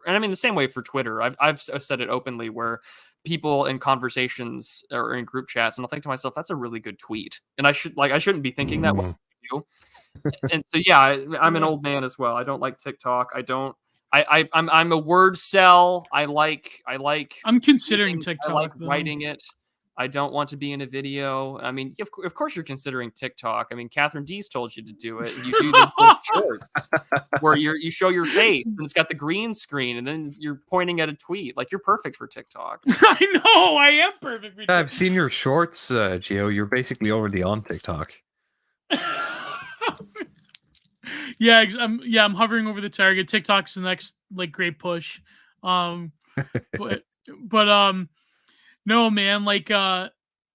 and I mean, the same way for Twitter. I've said it openly, where people in conversations or in group chats, and I'll think to myself, that's a really good tweet. And I shouldn't be thinking that way. And so, yeah, I'm an old man as well. I don't like TikTok. I'm a word cell. I'm considering TikTok. I like writing it. I don't want to be in a video. I mean, of course you're considering TikTok. I mean, Catherine Dees told you to do it. You do these little shorts where you show your face and it's got the green screen and then you're pointing at a tweet. Like, you're perfect for TikTok. I know, I am perfect for TikTok. I've seen your shorts, Gio. You're basically already on TikTok. Yeah, I'm hovering over the target. TikTok's the next like great push. But no, man, like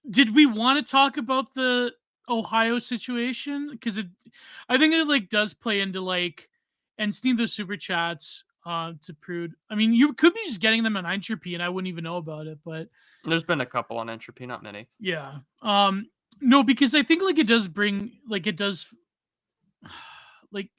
did we want to talk about the Ohio situation? Because I think it like does play into like, and seeing those super chats to Prude. I mean, you could be just getting them on Entropy and I wouldn't even know about it, but there's been a couple on Entropy, not many. Yeah. No, because I think like it does bring like it does like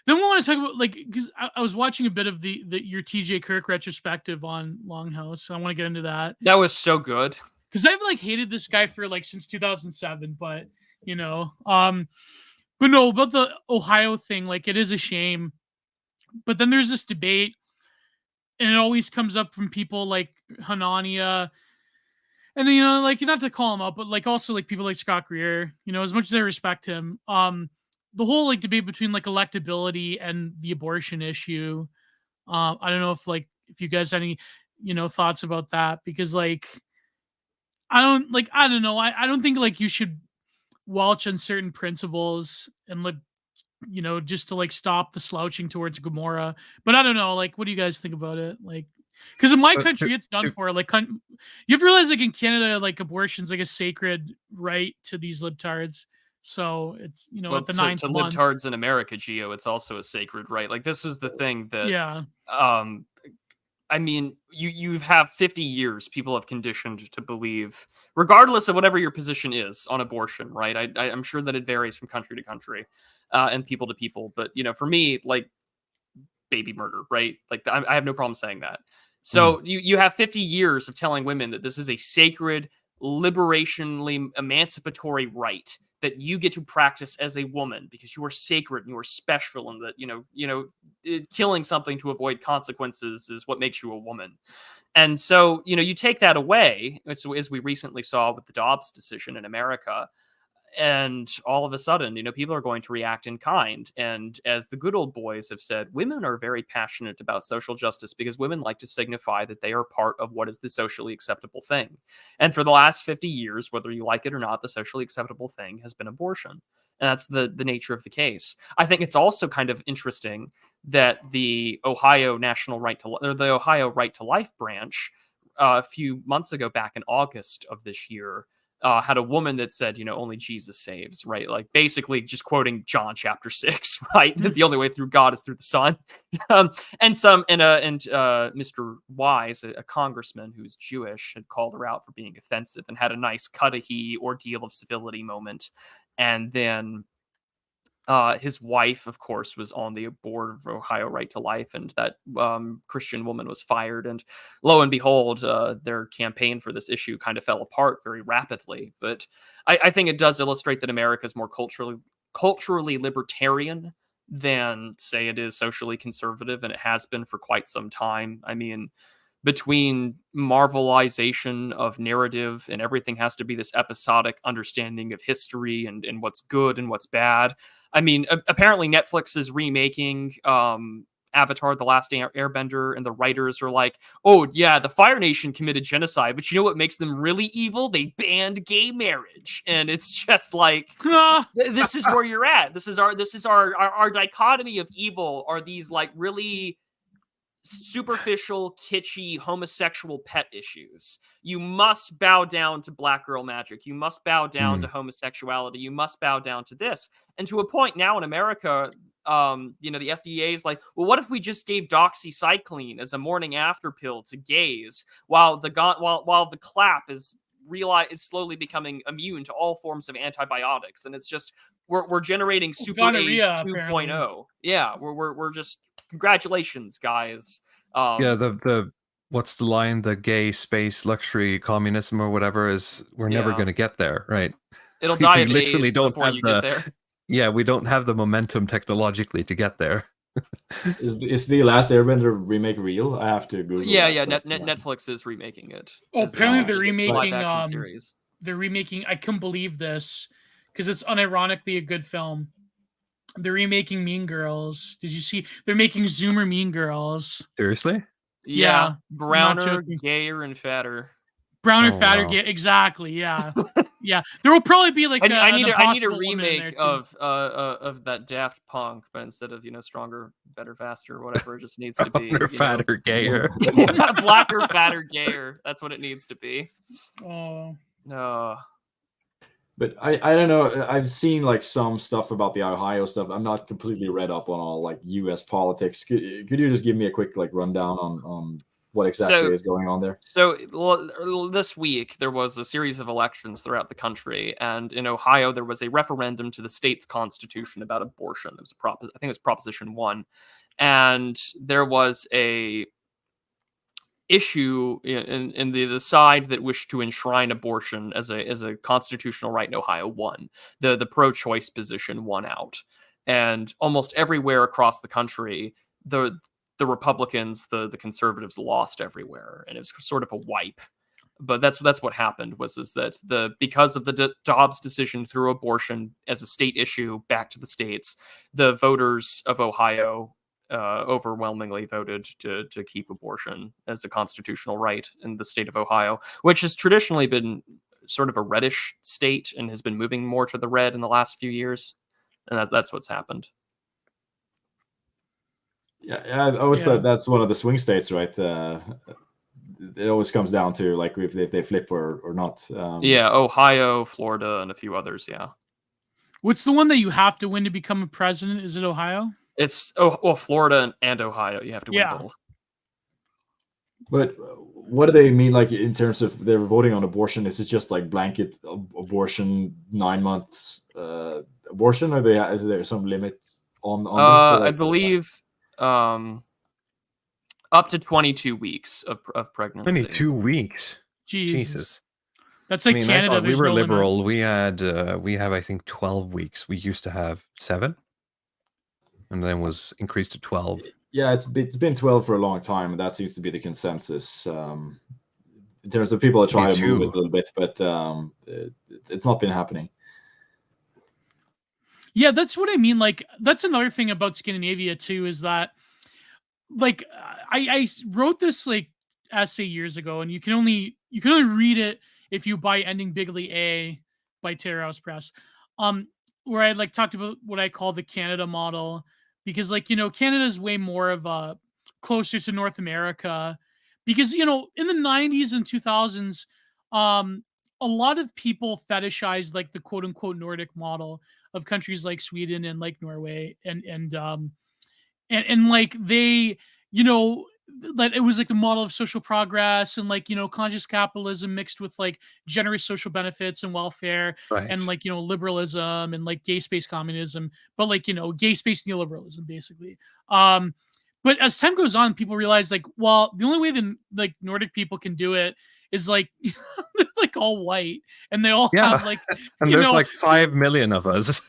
then we want to talk about like because I was watching a bit of your TJ Kirk retrospective on Longhouse, so I want to get into that. That was so good because I've like hated this guy for like since 2007, but but no, about the Ohio thing, like it is a shame. But then there's this debate, and it always comes up from people like Hanania. And like you don't have to call him out, but like also like people like Scott Greer, as much as I respect him, the whole like debate between like electability and the abortion issue. I don't know if you guys have any, thoughts about that, because like, I don't know. I don't think like you should welch on certain principles and like, just to like stop the slouching towards Gomorrah. But I don't know, like, what do you guys think about it? Like, because in my country, it's done for. Like, you have to realize, like, in Canada, like, abortion's like a sacred right to these libtards. So it's at the ninth to month. Libtards in America, Gio, it's also a sacred right. Like, this is the thing that I mean, you have 50 years people have conditioned to believe, regardless of whatever your position is on abortion, right? I'm sure that it varies from country to country and people to people, but for me, like, baby murder, right? Like, I have no problem saying that. So you have 50 years of telling women that this is a sacred, liberationally emancipatory right that you get to practice as a woman because you are sacred and you are special, and that killing something to avoid consequences is what makes you a woman. And so you take that away, as we recently saw with the Dobbs decision in America. And all of a sudden, people are going to react in kind. And as the good old boys have said, women are very passionate about social justice because women like to signify that they are part of what is the socially acceptable thing. And for the last 50 years, whether you like it or not, the socially acceptable thing has been abortion. And that's the nature of the case. I think it's also kind of interesting that the Ohio Right to Life branch a few months ago, back in August of this year, had a woman that said, only Jesus saves, right? Like, basically just quoting John chapter 6, right? That the only way through God is through the Son. And Mr. Wise, a congressman who's Jewish, had called her out for being offensive and had a nice Cudahy ordeal of civility moment. And then his wife, of course, was on the board of Ohio Right to Life, and that Christian woman was fired. And lo and behold, their campaign for this issue kind of fell apart very rapidly. But I think it does illustrate that America is more culturally libertarian than, say, it is socially conservative, and it has been for quite some time. I mean, between Marvelization of narrative and everything has to be this episodic understanding of history and what's good and what's bad. I mean, apparently Netflix is remaking Avatar: The Last Airbender, and the writers are like, oh, yeah, the Fire Nation committed genocide, but you know what makes them really evil? They banned gay marriage. And it's just like, this is where you're at. This is our dichotomy of evil, are these like really superficial, kitschy, homosexual pet issues. You must bow down to black girl magic. You must bow down to homosexuality. You must bow down to this. And to a point now in America, the FDA is like, well, what if we just gave doxycycline as a morning after pill to gays while the clap is slowly becoming immune to all forms of antibiotics? And it's just we're generating super gonorrhea, 2.0. Yeah, we're just, congratulations, guys. The what's the line? The gay space luxury communism or whatever is we're never going to get there, right? It'll die of literally AIDS don't before have you get there. Yeah, we don't have the momentum technologically to get there. Is the Last Airbender remake real? I have to Google. Yeah, that yeah. Netflix is remaking it. Oh, apparently they're remaking live-action series. They're remaking. I couldn't believe this because it's unironically a good film. They're remaking Mean Girls. Did you see? They're making Zoomer Mean Girls. Seriously? Yeah, browner, gayer, and fatter. Browner, fatter, gay. Exactly. Yeah, yeah. There will probably be like I need a remake of that Daft Punk, but instead of stronger, better, faster, whatever, it just needs to be fatter, gayer. Blacker, fatter, gayer. That's what it needs to be. Oh no. But I don't know. I've seen like some stuff about the Ohio stuff. I'm not completely read up on all like U.S. politics. Could you just give me a quick like rundown on what exactly is going on there? So this week there was a series of elections throughout the country, and in Ohio there was a referendum to the state's constitution about abortion. It was I think it was Proposition 1, and there was a issue in the side that wished to enshrine abortion as a constitutional right in Ohio won. The pro-choice position won out, and almost everywhere across the country the Republicans, the conservatives lost everywhere, and it was sort of a wipe. But that's what happened is that because of the Dobbs decision through abortion as a state issue back to the states, the voters of Ohio overwhelmingly voted to keep abortion as a constitutional right in the state of Ohio, which has traditionally been sort of a reddish state and has been moving more to the red in the last few years, and that's what's happened. Yeah, I always thought that's one of the swing states, right? It always comes down to like if they flip or not. Yeah, Ohio, Florida, and a few others. Yeah. What's the one that you have to win to become a president? Is it Ohio? It's Florida and Ohio. You have to win both. But what do they mean, like in terms of they're voting on abortion? Is it just like blanket abortion, 9 months abortion, or is there some limit on this? I believe up to 22 weeks of pregnancy. 22 weeks. Jesus. That's like Canada. I thought we were liberal. We have I think 12 weeks. We used to have 7. And then was increased to 12. Yeah, it's been 12 for a long time, and that seems to be the consensus. In terms of people are trying to move it a little bit, but it's not been happening. Yeah, that's what I mean. Like, that's another thing about Scandinavia too, is that, like, I wrote this like essay years ago, and you can only read it if you buy Ending Bigly A by Terror House Press. Where I like talked about what I call the Canada model, because like, Canada is way more of a closer to North America, because, in the 90s and 2000s, a lot of people fetishized like the quote unquote Nordic model of countries like Sweden and like Norway and like they, that it was like the model of social progress and like, conscious capitalism mixed with like generous social benefits and welfare, right, and like, liberalism and like gay space communism, but like, gay space neoliberalism basically. But as time goes on, people realize like, well, the only way that like Nordic people can do it is like they're like all white and they all have like, and there's like 5 million of us.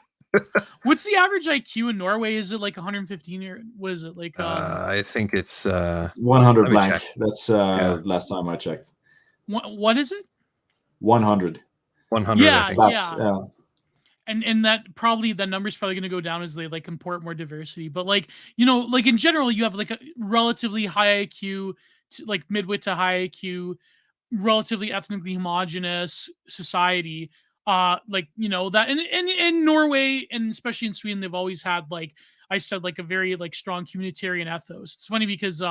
What's the average IQ in Norway? Is it like 115 or what is it like? I think it's 100 blank. Check. That's last time I checked. What is it? 100. 100. Yeah. And that probably the number's probably going to go down as they like import more diversity. But like, like in general, you have like a relatively high IQ, like midwit to high IQ, relatively ethnically homogenous society. Like, that in Norway and especially in Sweden, they've always had, like I said, like a very like strong communitarian ethos. It's funny because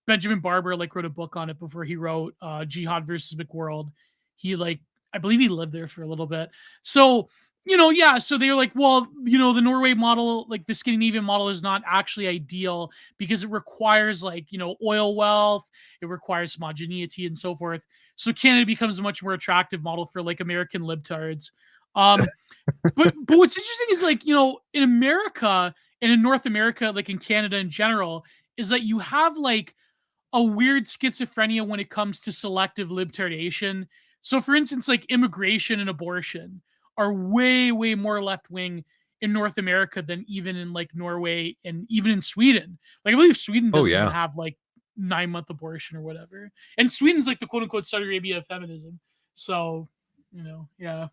Benjamin Barber like wrote a book on it before he wrote Jihad versus McWorld. He like, I believe he lived there for a little bit. So, so they're like, well, the Norway model, like the Scandinavian model is not actually ideal because it requires like, oil wealth, it requires homogeneity and so forth. So Canada becomes a much more attractive model for like American libtards. But what's interesting is like, in America and in North America, like in Canada in general, is that you have like a weird schizophrenia when it comes to selective libtardation. So, for instance, like immigration and abortion are way, way more left wing in North America than even in like Norway and even in Sweden. Like I believe Sweden doesn't even have like 9-month abortion or whatever. And Sweden's like the quote unquote Saudi Arabia of feminism. So, yeah.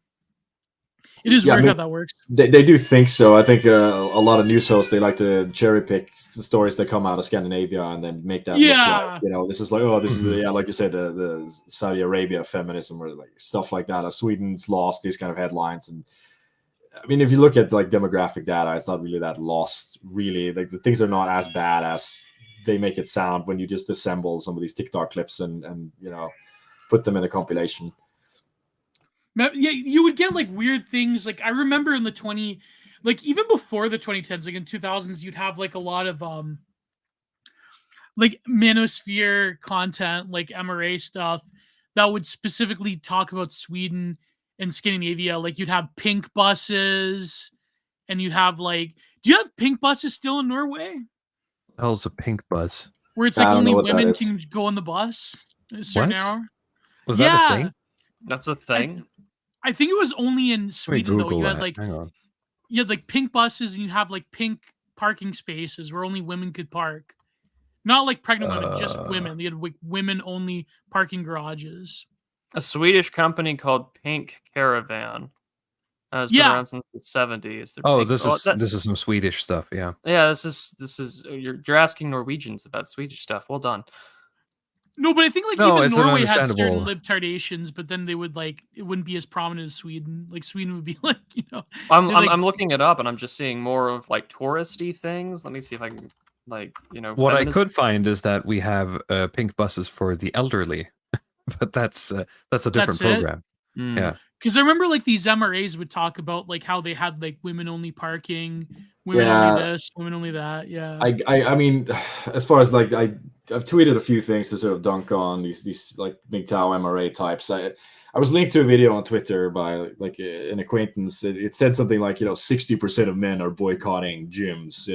It is weird how that works. They do think so. I think a lot of news hosts, they like to cherry pick the stories that come out of Scandinavia and then make that look like, this is like, this is like you said, the Saudi Arabia feminism or like stuff like that. Sweden's lost, these kind of headlines. And I mean, if you look at like demographic data, it's not really that lost. Really, like the things are not as bad as they make it sound when you just assemble some of these TikTok clips and put them in a compilation. Yeah, you would get like weird things. Like I remember in the even before the 2010s, like in 2000s, you'd have like a lot of like manosphere content, like MRA stuff that would specifically talk about Sweden and Scandinavia. Like you'd have pink buses, and you'd have like, do you have pink buses still in Norway? What the hell's a pink bus? Where it's like only women can go on the bus a certain hour. Was that a thing? That's a thing. I think it was only in Sweden though. You had like pink buses, and you have like pink parking spaces where only women could park. Not like pregnant women, just women. They had like women only parking garages. A Swedish company called Pink Caravan has been around since the 70s. This is some Swedish stuff. Yeah. Yeah, this is you're asking Norwegians about Swedish stuff. Well done. No, but I think like even Norway had certain libtardations, but then they would like it wouldn't be as prominent as Sweden. Like Sweden would be like, I'm looking it up and I'm just seeing more of like touristy things. Let me see if I can What I could find is that we have pink buses for the elderly, but that's a different program. Yeah. Because I remember like these MRAs would talk about like how they had like women only parking, women only this, women only that. Yeah. I mean, as far as like I've tweeted a few things to sort of dunk on these like MGTOW MRA types. I was linked to a video on Twitter by like an acquaintance. It said something like 60% of men are boycotting gyms.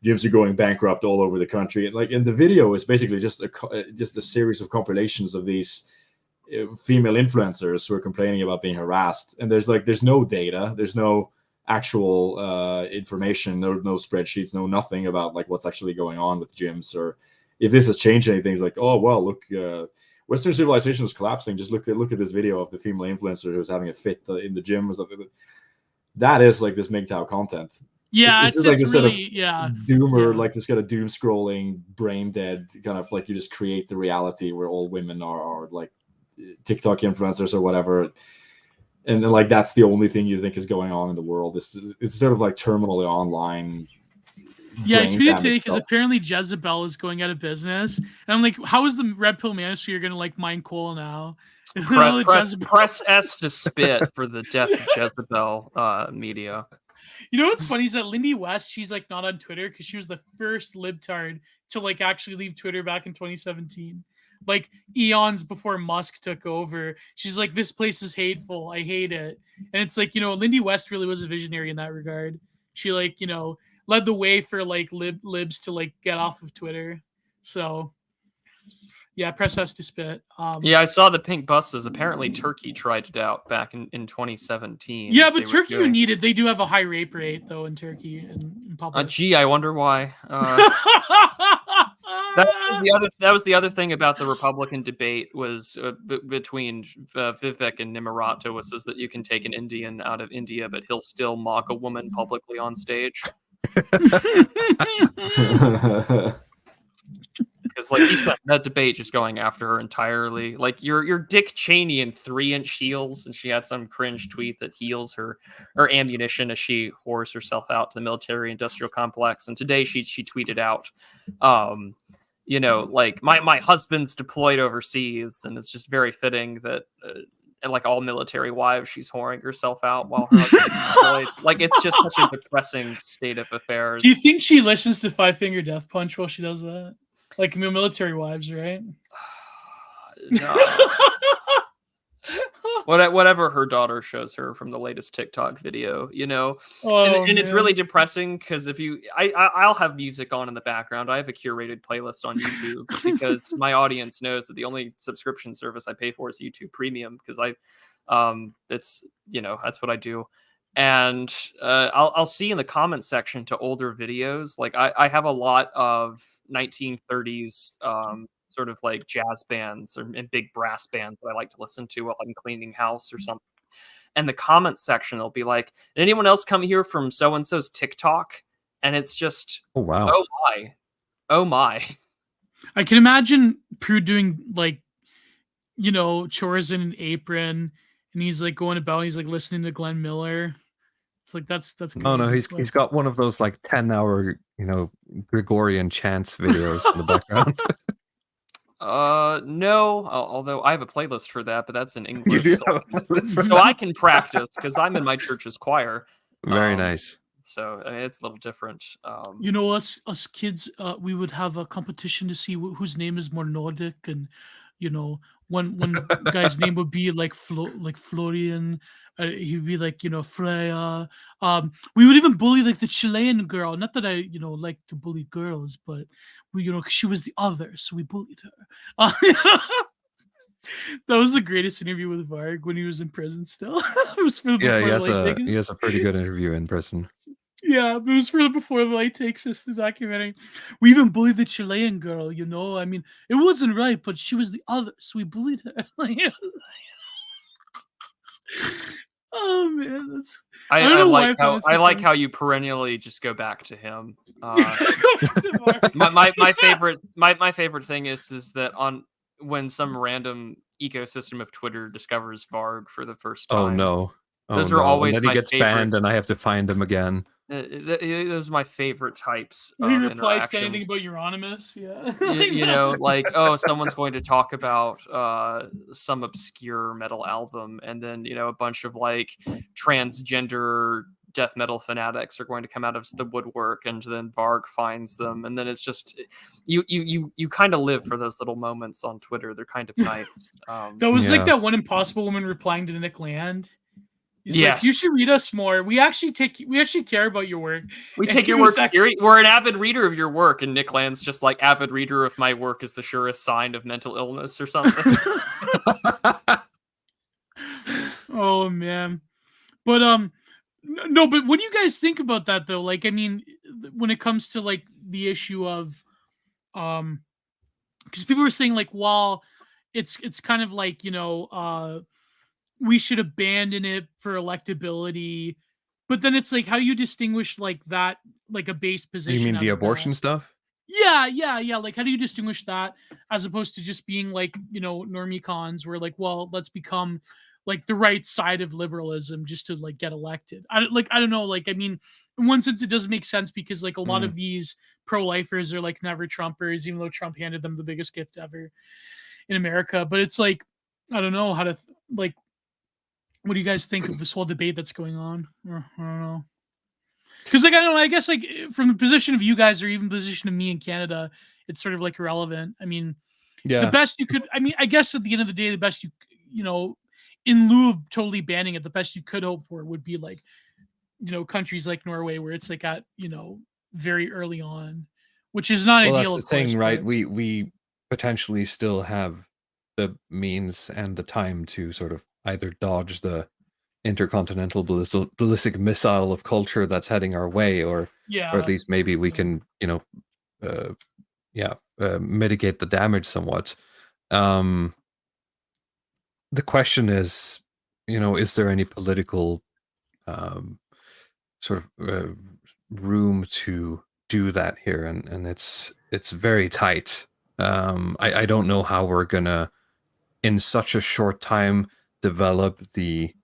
Gyms are going bankrupt all over the country. And the video is basically just a series of compilations of these female influencers who are complaining about being harassed, and there's no data, there's no actual information, no spreadsheets, no nothing about like what's actually going on with gyms or if this has changed anything. It's like, oh well, look, Western civilization is collapsing. Just look at this video of the female influencer who's having a fit in the gym or something. That is like this MGTOW content. Yeah, it's just like this really, kind of doomer, like this kind of doom scrolling, brain dead kind of like you just create the reality where all women are like TikTok influencers or whatever, and then, like that's the only thing you think is going on in the world. It's sort of like terminally online. Yeah, I tweeted today because apparently Jezebel is going out of business, and I'm like, how is the Red Pill Manosphere going to like mine coal now? Press S to spit for the death of Jezebel media. You know what's funny is that Lindy West, she's like not on Twitter because she was the first libtard to like actually leave Twitter back in 2017. Like eons before Musk took over. She's like, this place is hateful. I hate it. And it's like, Lindy West really was a visionary in that regard. She like, led the way for like libs to like get off of Twitter. So yeah, press us to spit. Yeah, I saw the pink buses. Apparently Turkey tried it out back in 2017. Yeah, but Turkey they do have a high rape rate though in Turkey in public. Gee, I wonder why. That was the other thing about the Republican debate was between Vivek and Nimarato was that you can take an Indian out of India, but he'll still mock a woman publicly on stage. Because like he spent that debate just going after her entirely. Like you're Dick Cheney in 3-inch heels, and she had some cringe tweet that heals her ammunition as she whores herself out to the military-industrial complex. And today she tweeted out, like my husband's deployed overseas, and it's just very fitting that like all military wives, she's whoring herself out while her husband's deployed. Like it's just such a depressing state of affairs. Do you think she listens to Five Finger Death Punch while she does that? Like military wives, right? No. Whatever her daughter shows her from the latest TikTok video, you know, and it's really depressing because if you, I'll have music on in the background. I have a curated playlist on YouTube because my audience knows that the only subscription service I pay for is YouTube Premium because it's, you know, that's what I do. And I'll see in the comment section to older videos, like I have a lot of 1930s sort of like jazz bands and big brass bands that I like to listen to while I'm cleaning house or something. And the comment section, they'll be like, "Did anyone else come here from so and so's TikTok?" And it's just, oh wow, oh my. I can imagine Prue doing like, you know, chores in an apron, and he's like going about, he's like listening to Glenn Miller. It's like that's crazy. Oh no, he's got one of those like 10-hour, you know, Gregorian chants videos in the background. No, although I have a playlist for that, but that's in English, so I can practice because I'm in my church's choir. Very nice. So I mean, it's a little different. You know, us kids, we would have a competition to see whose name is more Nordic, and you know, one guy's name would be like Florian. He'd be like, you know, Freya. We would even bully like the Chilean girl. Not that I, you know, like to bully girls, but we, you know, she was the other, so we bullied her. That was the greatest interview with Varg when he was in prison. Still, it was for the he has a pretty good interview in prison. Yeah, it was for before the light takes us, the documentary. We even bullied the Chilean girl, you know. I mean, it wasn't right, but she was the other, so we bullied her. Oh man, that's. I like how you perennially just go back to him. My favorite thing is that when some random ecosystem of Twitter discovers Varg for the first time. Oh no. Those are always and then he gets banned, and I have to find him again. Those are my favorite types. He replies to anything about Euronymous, yeah. You know, like, oh, someone's going to talk about some obscure metal album, and then, you know, a bunch of like transgender death metal fanatics are going to come out of the woodwork, and then Varg finds them, and then it's just you kind of live for those little moments on Twitter. They're kind of nice. That was like that one Impossible Woman replying to Nick Land. Yes, like, you should read us more. We actually care about your work. We take your work seriously. We're an avid reader of your work, and Nick Land's just like, avid reader of my work is the surest sign of mental illness or something. Oh man, but no, but what do you guys think about that though? Like, I mean, when it comes to like the issue of because people were saying like, well, it's kind of like, you know, we should abandon it for electability, but then it's like, how do you distinguish like that, like a base position? You mean the abortion stuff? Yeah. Like, how do you distinguish that as opposed to just being like, you know, normie cons where like, well, let's become like the right side of liberalism just to like get elected. I don't know. Like, I mean, in one sense, it does make sense because like a lot of these pro-lifers are like never Trumpers, even though Trump handed them the biggest gift ever in America. But it's like, I don't know how to like. What do you guys think of this whole debate that's going on? I don't know. Because like, I don't know, I guess like from the position of you guys or even position of me in Canada, it's sort of like irrelevant. I mean, the best you could, I mean, I guess at the end of the day, the best you know, in lieu of totally banning it, the best you could hope for would be like, you know, countries like Norway where it's like at, you know, very early on, which is not ideal. That's the thing, right? We potentially still have the means and the time to sort of either dodge the intercontinental ballistic missile of culture that's heading our way, or at least maybe we can, you know, mitigate the damage somewhat. The question is, you know, is there any political sort of room to do that here? And it's very tight. I don't know how we're gonna, in such a short time, develop the,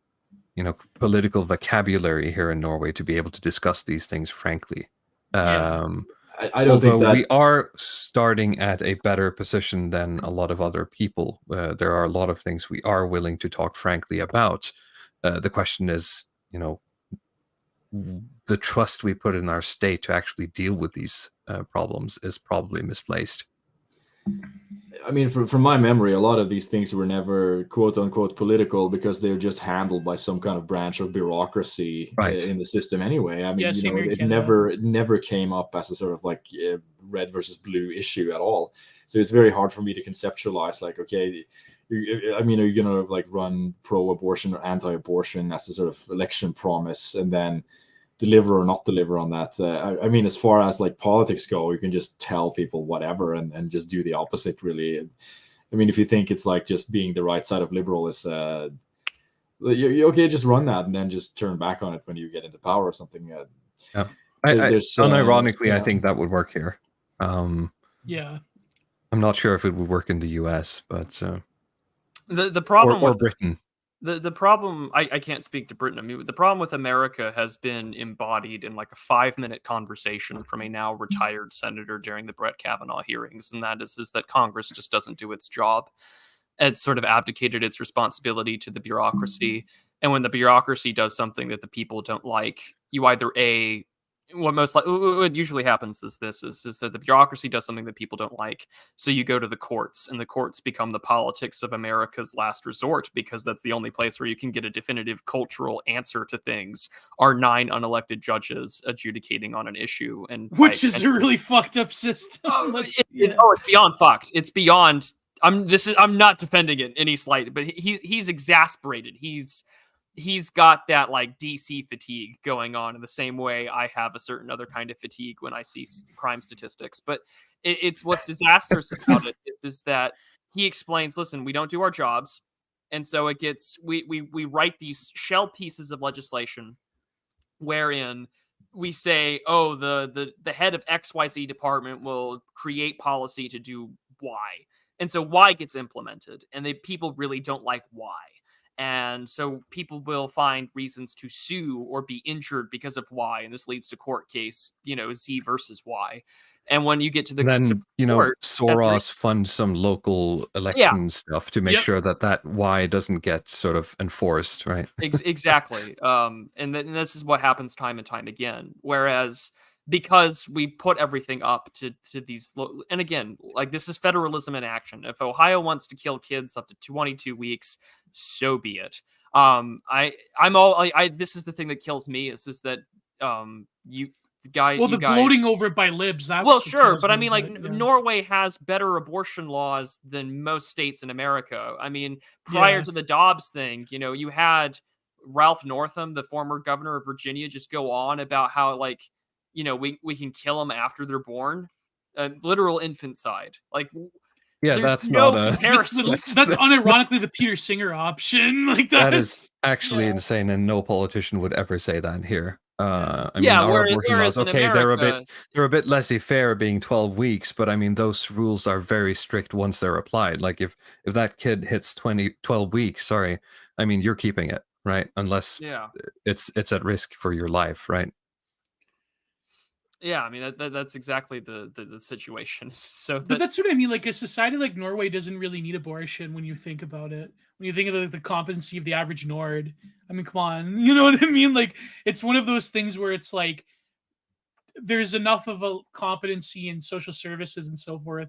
you know, political vocabulary here in Norway to be able to discuss these things frankly. I don't think that... we are starting at a better position than a lot of other people. There are a lot of things we are willing to talk frankly about. The question is, you know, the trust we put in our state to actually deal with these problems is probably misplaced. I mean, from my memory, a lot of these things were never quote unquote political because they're just handled by some kind of branch of bureaucracy in the system anyway. I mean, it never came up as a sort of like red versus blue issue at all. So it's very hard for me to conceptualize like, okay, I mean, are you going to like run pro-abortion or anti-abortion as a sort of election promise and then deliver or not deliver on that? I mean, as far as like politics go, you can just tell people whatever and just do the opposite, really. I mean, if you think it's like just being the right side of liberal is, you okay, just run that and then just turn back on it when you get into power or something. Yeah. Unironically, I think that would work here. Yeah. I'm not sure if it would work in the US, but the problem or with Britain. The problem, I can't speak to Britain. I mean, the problem with America has been embodied in like a 5-minute conversation from a now retired senator during the Brett Kavanaugh hearings, and that is that Congress just doesn't do its job. It's sort of abdicated its responsibility to the bureaucracy, and when the bureaucracy does something that the people don't like, you either what usually happens is that the bureaucracy does something that people don't like, so you go to the courts, and the courts become the politics of America's last resort, because that's the only place where you can get a definitive cultural answer to things, are 9 unelected judges adjudicating on an issue. And which is a really fucked up system. It's beyond fucked. It's beyond. I'm not defending it any slight, but he's exasperated. He's got that like DC fatigue going on in the same way I have a certain other kind of fatigue when I see crime statistics. But it's what's disastrous about it is that he explains, listen, we don't do our jobs. And so it gets, we write these shell pieces of legislation wherein we say, oh, the head of XYZ department will create policy to do Y. And so Y gets implemented, and people really don't like Y. And so people will find reasons to sue or be injured because of Y, and this leads to court case, Z versus Y. And when you get to the court, Soros funds some local election stuff to make sure that Y doesn't get sort of enforced, right? Exactly. And this is what happens time and time again. Whereas because we put everything up to these, and again, like this is federalism in action. If Ohio wants to kill kids up to 22 weeks, so be it. This is the thing that kills me is that the gloating over it by libs. Sure, but I mean, Norway has better abortion laws than most states in America. I mean, prior to the Dobbs thing, you had Ralph Northam, the former governor of Virginia, just go on about how we can kill them after they're born, literal infanticide. That's no not comparison. That's unironically the Peter Singer option. That is actually insane, and no politician would ever say that here. Our abortion laws, America, they're a bit laissez-faire being 12 weeks, but I mean those rules are very strict once they're applied. Like if that kid hits 12 weeks, I mean you're keeping it, right? Unless it's at risk for your life, right? Yeah, I mean that's exactly the situation. But that's what I mean. Like a society like Norway doesn't really need abortion when you think about it. When you think of the competency of the average Nord, I mean, come on, you know what I mean? Like it's one of those things where it's like there's enough of a competency in social services and so forth.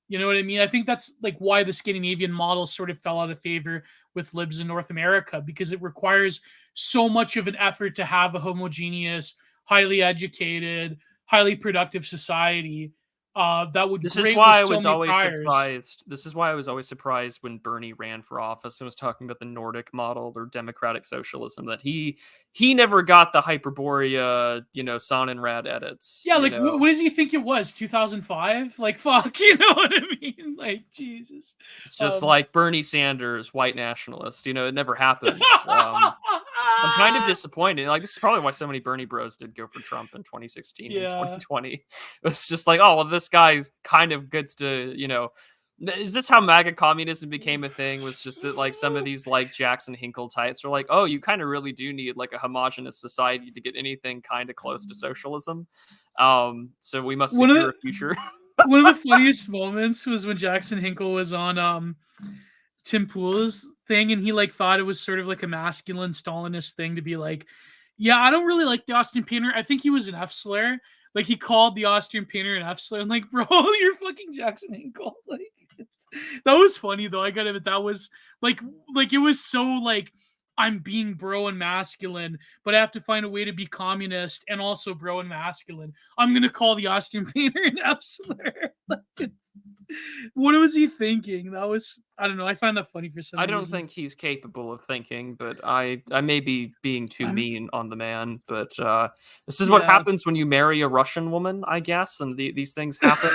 You know what I mean? I think that's like why the Scandinavian model sort of fell out of favor with libs in North America, because it requires so much of an effort to have a homogeneous, highly educated, highly productive society that would. This is why I was always surprised. This is why I was always surprised when Bernie ran for office and was talking about the Nordic model or democratic socialism, that he never got the Hyperborea, Sonnenrad edits. Yeah, like what does he think it was? 2005? Like fuck, you know what I mean? Like Jesus. It's just like Bernie Sanders, white nationalist. It never happened. I'm kind of disappointed. Like this is probably why so many Bernie bros did go for Trump in 2016 and 2020. It's just like, oh well, this guy kind of gets to, is this how MAGA communism became a thing? Was just that like some of these like Jackson Hinkle types are like, oh, you kind of really do need like a homogenous society to get anything kind of close to socialism. So we must secure a future. One of the funniest moments was when Jackson Hinkle was on Tim Pool's thing, and he like thought it was sort of like a masculine Stalinist thing to be like, yeah, I don't really like the Austin Painter. I think he was an F slur. Like he called the Austrian painter an F-slur. I'm like, bro, you're fucking Jackson Hinkle. Like that was funny though. I gotta admit that was like it was so like I'm being bro and masculine, but I have to find a way to be communist and also bro and masculine. I'm gonna call the Austrian painter an F-slur. What was he thinking? That was, I don't know. I find that funny for some reason. I don't think he's capable of thinking, but I may be being too mean on the man. But this is what happens when you marry a Russian woman, I guess, and these things happen.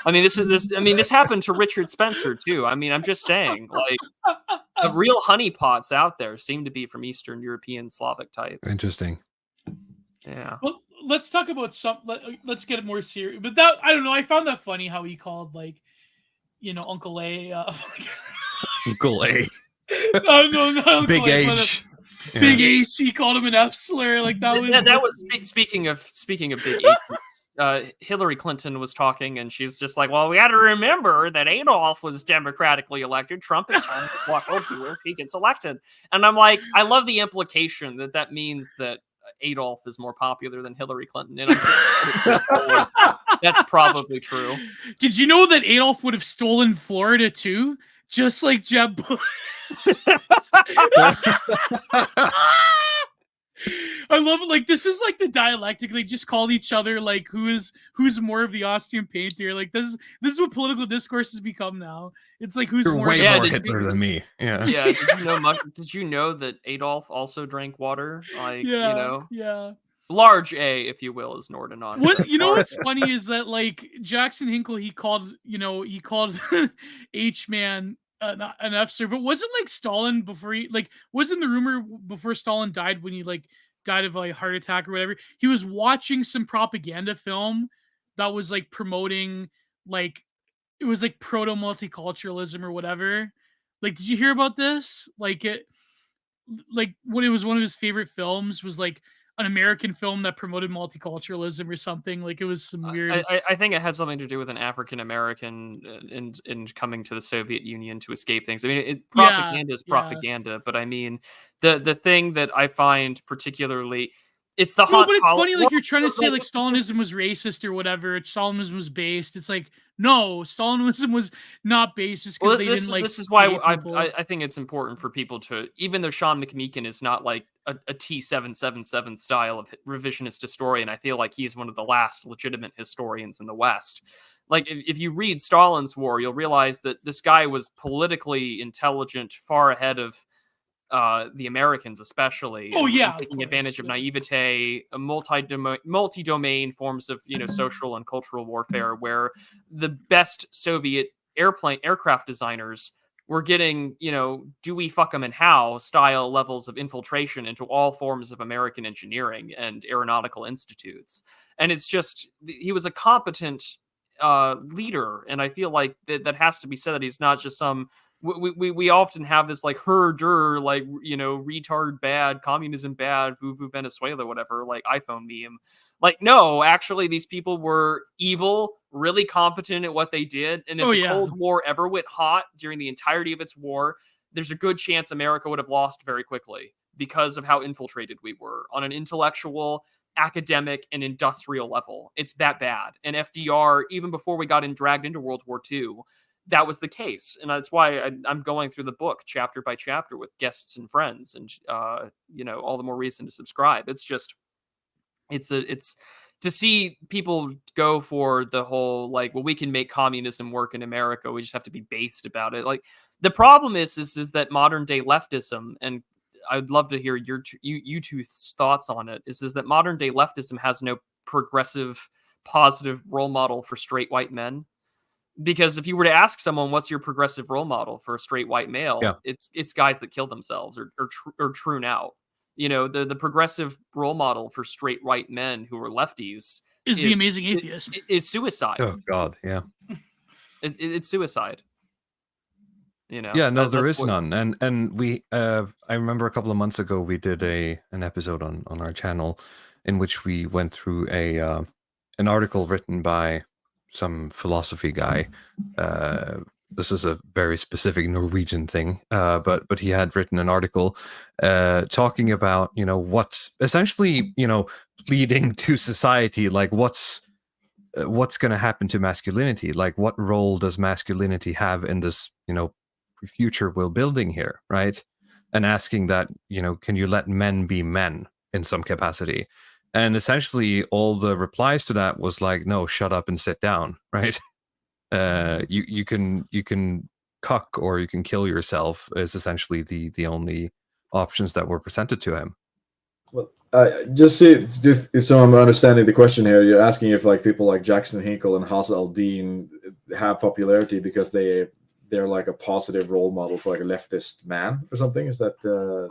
I mean, this happened to Richard Spencer too. I mean, I'm just saying, like, the real honeypots out there seem to be from Eastern European Slavic types. Interesting. Yeah. Well, let's talk about let's get it more serious. But that, I don't know. I found that funny how he called, like, you know, Uncle A. Uncle A. No, not Uncle Big A, H. Big H. He called him an F-slur. Like that was. Speaking of Big H. Hillary Clinton was talking, and she's just like, well, we got to remember that Adolf was democratically elected. Trump is trying to walk over if he gets elected. And I'm like, I love the implication that means that Adolf is more popular than Hillary Clinton. And that's probably true. Did you know that Adolf would have stolen Florida too? Just like Jeb Bush. I love it. Like, this is like the dialectic. They just call each other like who's more of the Austrian painter. Like this is what political discourse has become now. It's like who's You're more way more Hitler than me. Yeah. Yeah. Did you know that Adolf also drank water? Like, yeah, you know. Yeah. Large A, if you will, is Nordinon. What, you know what's funny is that, like, Jackson Hinkle, he called H-Man an F-slur, but wasn't like Stalin before wasn't the rumor before Stalin died, when he like died of a heart attack or whatever, he was watching some propaganda film that was like promoting, like, it was like proto multiculturalism or whatever. Like, did you hear about this? Like, when it was one of his favorite films was like an American film that promoted multiculturalism or something. Like, it was some weird. I think it had something to do with an African American in coming to the Soviet Union to escape things. I mean, propaganda is propaganda, but I mean, the thing that I find particularly, it's the hot. But it's funny, like, you're trying to say like Stalinism was racist or whatever. Stalinism was based. It's like, no, Stalinism was not based just because they didn't like. This is why I think it's important for people to, even though Sean McMeekin is not like a T777 style of revisionist historian, I feel like he's one of the last legitimate historians in the West. Like, if you read Stalin's War, you'll realize that this guy was politically intelligent, far ahead of the Americans, especially. Oh yeah, taking advantage of naivete, multi-domain forms of social and cultural warfare, where the best Soviet aircraft designers were getting do we fuck them and how style levels of infiltration into all forms of American engineering and aeronautical institutes. And it's just, he was a competent leader, and I feel like that has to be said, that he's not just some. We often have this like herder, like, retard bad, communism bad, voo Venezuela, whatever, like iPhone meme. Like, no, actually these people were evil, really competent at what they did. And if the Cold War ever went hot during the entirety of its war, there's a good chance America would have lost very quickly because of how infiltrated we were on an intellectual, academic, and industrial level. It's that bad. And FDR, even before we got dragged into World War II, that was the case. And that's why I'm going through the book chapter by chapter with guests and friends, and all the more reason to subscribe. It's just, it's to see people go for the whole, like, well, we can make communism work in America, we just have to be based about it. Like, the problem is that modern day leftism, and I'd love to hear you two's thoughts on it, is that modern day leftism has no progressive, positive role model for straight white men. Because if you were to ask someone, what's your progressive role model for a straight white male, it's guys that kill themselves or troon out. The progressive role model for straight white men who are lefties is the Amazing Atheist. Is suicide. Oh God, yeah. It's suicide. Yeah, no, there is none. And we I remember a couple of months ago we did an episode on our channel in which we went through an article written by some philosophy guy this is a very specific Norwegian thing, but he had written an article talking about, what's essentially, pleading to society, like what's going to happen to masculinity, like what role does masculinity have in this, future we're building here, right? And asking that, can you let men be men in some capacity? And essentially all the replies to that was like, no, shut up and sit down, right? You can cuck or you can kill yourself is essentially the only options that were presented to him. Well, just so I'm understanding the question here, you're asking if like people like Jackson Hinkle and Haas Aldin have popularity because they're like a positive role model for like a leftist man or something. Is that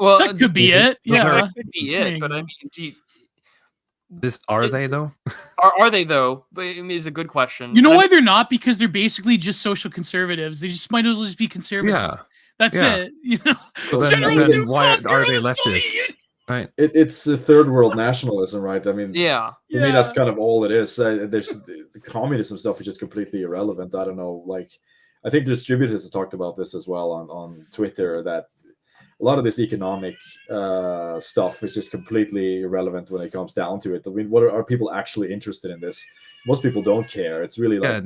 well, that could be it? Yeah, that could be it. But I mean, are they though? Are they though? But I mean, it's a good question. You know why they're not? Because they're basically just social conservatives. They just might as well just be conservatives. Yeah, that's it. But then why are they leftists? Right. It's a third world nationalism, right? I mean, to me, that's kind of all it is. There's the communism stuff is just completely irrelevant. I don't know. Like, I think the distributors have talked about this as well on Twitter, that a lot of this economic stuff is just completely irrelevant when it comes down to it. I mean, what are people actually interested in this? Most people don't care. It's really like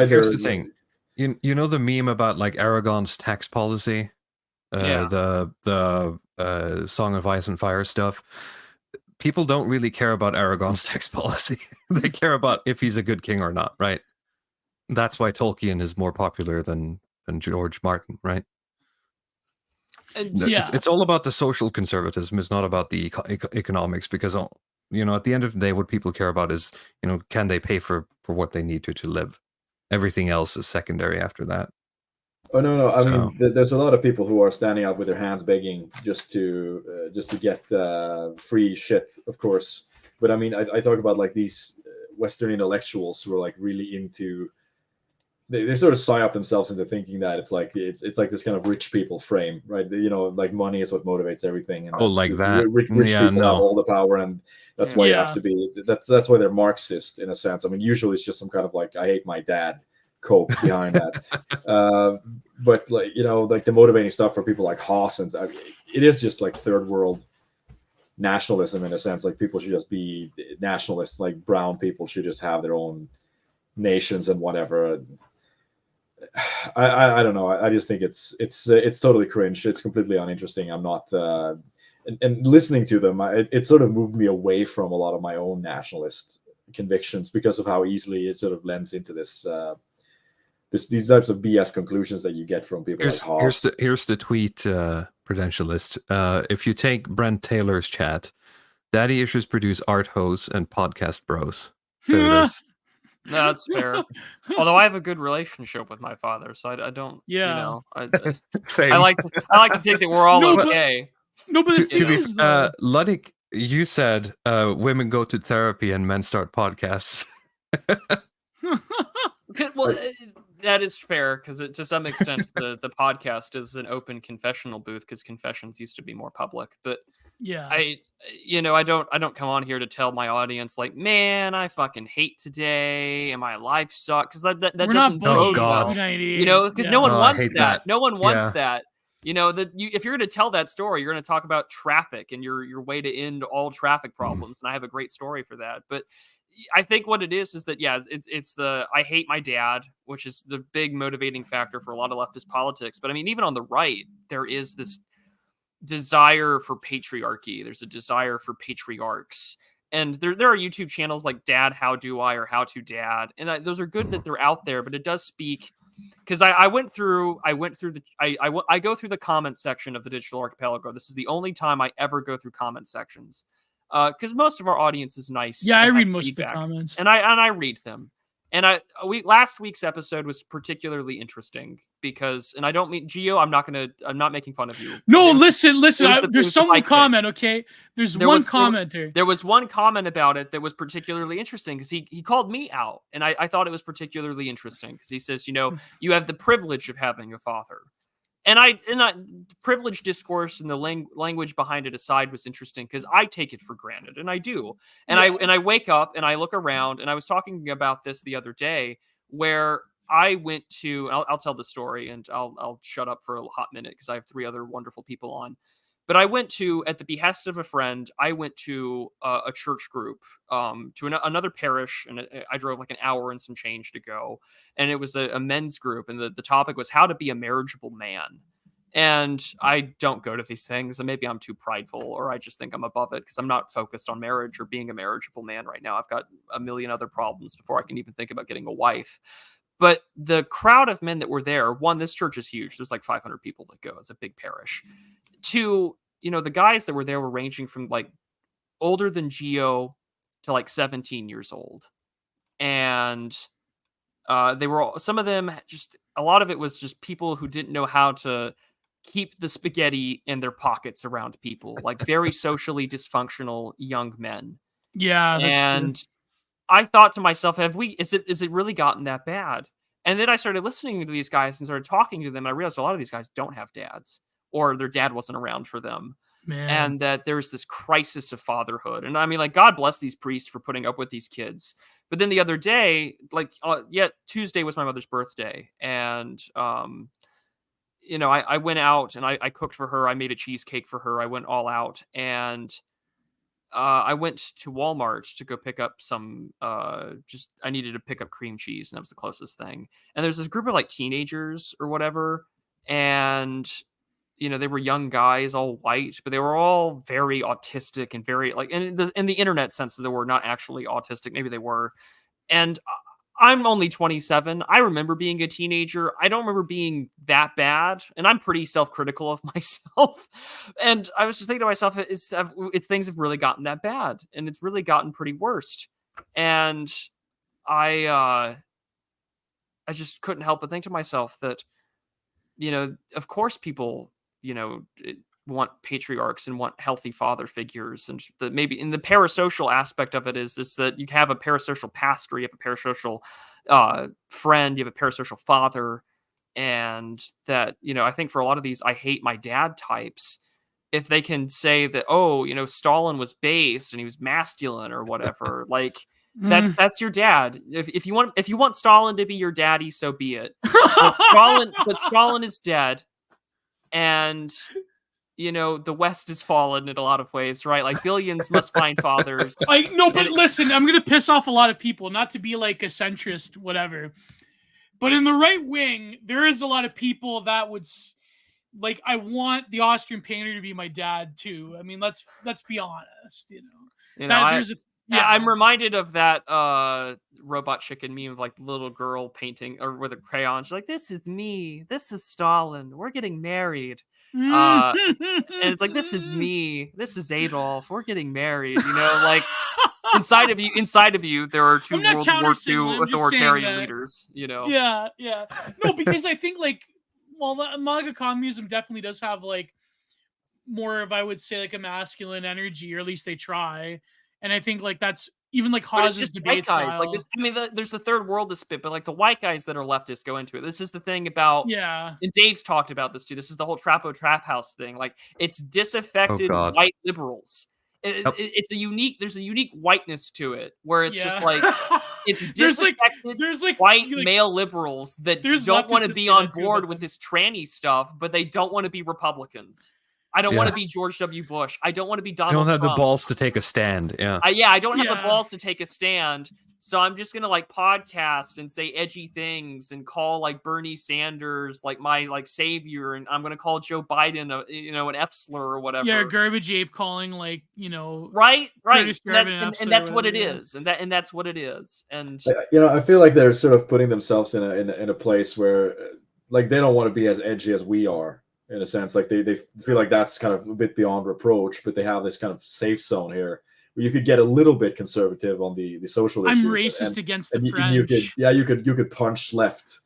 here's the thing. You know the meme about like Aragon's tax policy, the Song of Ice and Fire stuff. People don't really care about Aragon's tax policy. They care about if he's a good king or not, right? That's why Tolkien is more popular than George Martin, right? It's all about the social conservatism. It's not about the economics, because at the end of the day, what people care about is, can they pay for what they need to live? Everything else is secondary after that. Oh no! I mean, there's a lot of people who are standing out with their hands begging just to get free shit, of course. But I mean, I talk about like these Western intellectuals who are like really into. They sort of psyop themselves into thinking that it's like this kind of rich people frame, right? Like money is what motivates everything. And like that. Rich people have all the power, and that's why you have to be. That's why they're Marxist in a sense. I mean, usually it's just some kind of like I hate my dad cope behind that. But like like the motivating stuff for people like Haas, and it is just like third world nationalism in a sense. Like people should just be nationalists. Like brown people should just have their own nations and whatever. I don't know. I just think it's totally cringe. It's completely uninteresting. I'm not and listening to them, it sort of moved me away from a lot of my own nationalist convictions because of how easily it sort of lends into this these types of BS conclusions that you get from people like Haas. Here's the tweet, Prudentialist. If you take Brent Taylor's chat, Daddy Issues produce art hoes and podcast bros. There it is. No, that's fair. Although I have a good relationship with my father, so I don't. Yeah. I like to think that we're all okay. No, but to be Luddic, you said women go to therapy and men start podcasts. Well, that is fair, because to some extent the podcast is an open confessional booth, because confessions used to be more public. But yeah, I don't come on here to tell my audience like, man, I fucking hate today and my life sucks, because that doesn't go well. Because no one wants that. No one wants that. If you're going to tell that story, you're going to talk about traffic and your way to end all traffic problems. And I have a great story for that. But I think what it is that, it's the I hate my dad, which is the big motivating factor for a lot of leftist politics. But I mean, even on the right, there is this desire for patriarchy. There's a desire for patriarchs. And there are YouTube channels like Dad, How Do I, or How to Dad. And those are good that they're out there, but it does speak, because I go through the comment section of the Digital Archipelago. This is the only time I ever go through comment sections, because most of our audience is nice. Yeah, I read most of the comments, and I read them. And last week's episode was particularly interesting because, and I don't mean Gio, I'm not making fun of you. No, listen. There's someone comment, okay? There's one commenter. There was one comment about it that was particularly interesting, because he called me out, and I thought it was particularly interesting because he says, you have the privilege of having a father. And privilege discourse and the language behind it aside was interesting, because I take it for granted, and I do. And I wake up and I look around, and I was talking about this the other day, where I went to, I'll tell the story and I'll shut up for a hot minute because I have 3 other wonderful people on. But I went to, at the behest of a friend, I went to a church group, to another parish, and I drove like an hour and some change to go. And it was a men's group, and the topic was how to be a marriageable man. And I don't go to these things, and maybe I'm too prideful, or I just think I'm above it because I'm not focused on marriage or being a marriageable man right now. I've got a million other problems before I can even think about getting a wife. But the crowd of men that were there, one, this church is huge. There's like 500 people that go. It's a big parish. 2, the guys that were there were ranging from like older than Geo to like 17 years old. And they were all, some of them just, a lot of it was just people who didn't know how to keep the spaghetti in their pockets around people, like very socially dysfunctional young men. Yeah. And I thought to myself, is it really gotten that bad? And then I started listening to these guys and started talking to them. And I realized a lot of these guys don't have dads, or their dad wasn't around for them. Man. And that there's this crisis of fatherhood. And I mean, like, God bless these priests for putting up with these kids. But then the other day, like, Tuesday was my mother's birthday. And, I went out and I cooked for her. I made a cheesecake for her. I went all out. And I went to Walmart to go pick up some, I needed to pick up cream cheese, and that was the closest thing. And there's this group of like teenagers or whatever. And, they were young guys, all white, but they were all very autistic and very like, in the internet sense of the word, not actually autistic. Maybe they were. And I'm only 27. I remember being a teenager. I don't remember being that bad. And I'm pretty self-critical of myself. And I was just thinking to myself, it's things have really gotten that bad, and it's really gotten pretty worst. And I just couldn't help but think to myself that, of course people, want patriarchs and want healthy father figures, and that maybe in the parasocial aspect of it is that you have a parasocial pastor, you have a parasocial friend, you have a parasocial father, and that, I think for a lot of these I hate my dad types, if they can say that, Stalin was base and he was masculine or whatever, like that's your dad. If you want Stalin to be your daddy, so be it. But Stalin is dead. And, the West has fallen in a lot of ways, right? Like billions must find fathers. Listen, I'm going to piss off a lot of people, not to be like a centrist, whatever. But in the right wing, there is a lot of people that would, like, I want the Austrian painter to be my dad too. I mean, let's be honest, I'm reminded of that Robot Chicken meme of like little girl painting or with a crayon. She's like, "This is me. This is Stalin. We're getting married." And it's like, "This is me. This is Adolf. We're getting married." Like inside of you, there are 2 World War II authoritarian leaders. Yeah. No, because I think like, the MAGA communism definitely does have like more of, I would say, like a masculine energy, or at least they try. And I think like that's even like Haas's debate guys style. like this. I mean, there's the third world to spit, but like the white guys that are leftists go into it. This is the thing about, and Dave's talked about this too. This is the whole trap house thing. Like, it's disaffected white liberals. It's there's a unique whiteness to it, where it's just like it's disaffected white male liberals that don't want to be on board with this tranny stuff, but they don't want to be Republicans. I don't want to be George W. Bush. I don't want to be Donald Trump. You don't have the balls to take a stand. Yeah. I don't have the balls to take a stand. So I'm just going to like podcast and say edgy things and call like Bernie Sanders like my like savior. And I'm going to call Joe Biden an F slur or whatever. Yeah, garbage ape calling like, right. And that's what it is. And that's what it is. And I feel like they're sort of putting themselves in a place where like they don't want to be as edgy as we are. In a sense, like they feel like that's kind of a bit beyond reproach, but they have this kind of safe zone here where you could get a little bit conservative on the social issues. I'm racist against the French. You could punch left,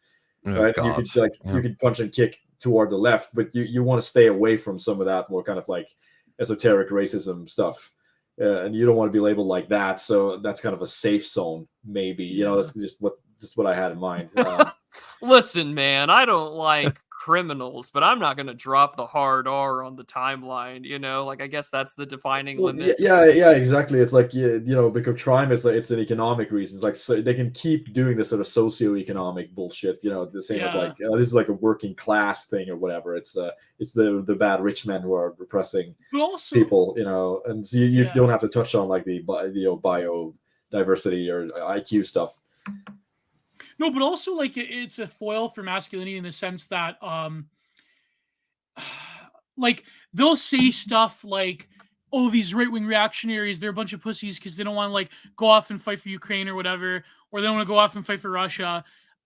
right? God. You could punch and kick toward the left, but you want to stay away from some of that more kind of like esoteric racism stuff, and you don't want to be labeled like that. So that's kind of a safe zone, maybe. That's just what I had in mind. Listen, man, I don't like criminals, but I'm not going to drop the hard R on the timeline, you know? Like, I guess that's the defining limit. Yeah, exactly. It's like, because crime is it's an economic reason. It's like, so they can keep doing this sort of socio-economic bullshit, the same as like, this is like a working class thing or whatever. It's the bad rich men who are repressing people, and so you don't have to touch on like the biodiversity or IQ stuff. No, but also like it's a foil for masculinity in the sense that like they'll say stuff like, oh, these right-wing reactionaries, they're a bunch of pussies because they don't want to like go off and fight for Ukraine or whatever, or they don't want to go off and fight for Russia,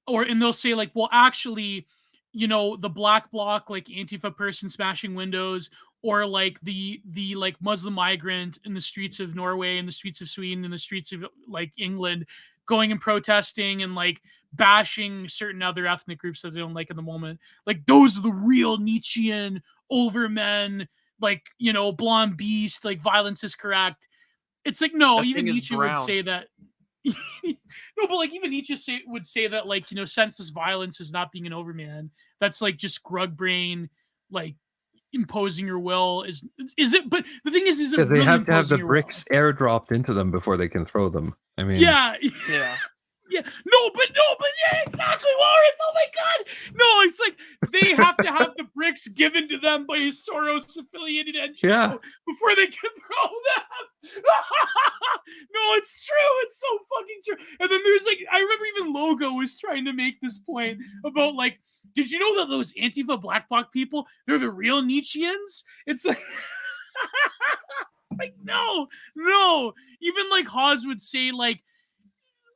and they'll say like, well, actually, the black bloc, like Antifa person smashing windows, or like the like Muslim migrant in the streets of Norway, in the streets of Sweden, in the streets of like England, going and protesting and like bashing certain other ethnic groups that they don't like in the moment. Like those are the real Nietzschean overmen, like, blonde beast, like violence is correct. It's like, no, that even Nietzsche would say that. No, but like even Nietzsche would say that like, senseless violence is not being an overman. That's like just grug brain, like imposing your will is it? But the thing is it they really have to have the imposing your bricks will? airdropped into them before they can throw them. I mean, Yeah. Yeah, no, but yeah, exactly, Walrus. Oh my God, no, it's like they have to have the bricks given to them by a Soros-affiliated NGO before they can throw them. No, it's true. It's so fucking true. And then there's like, I remember even Logo was trying to make this point about like, did you know that those Antifa Black Bloc people, they're the real Nietzscheans? It's like, like no. Even like Hawes would say like,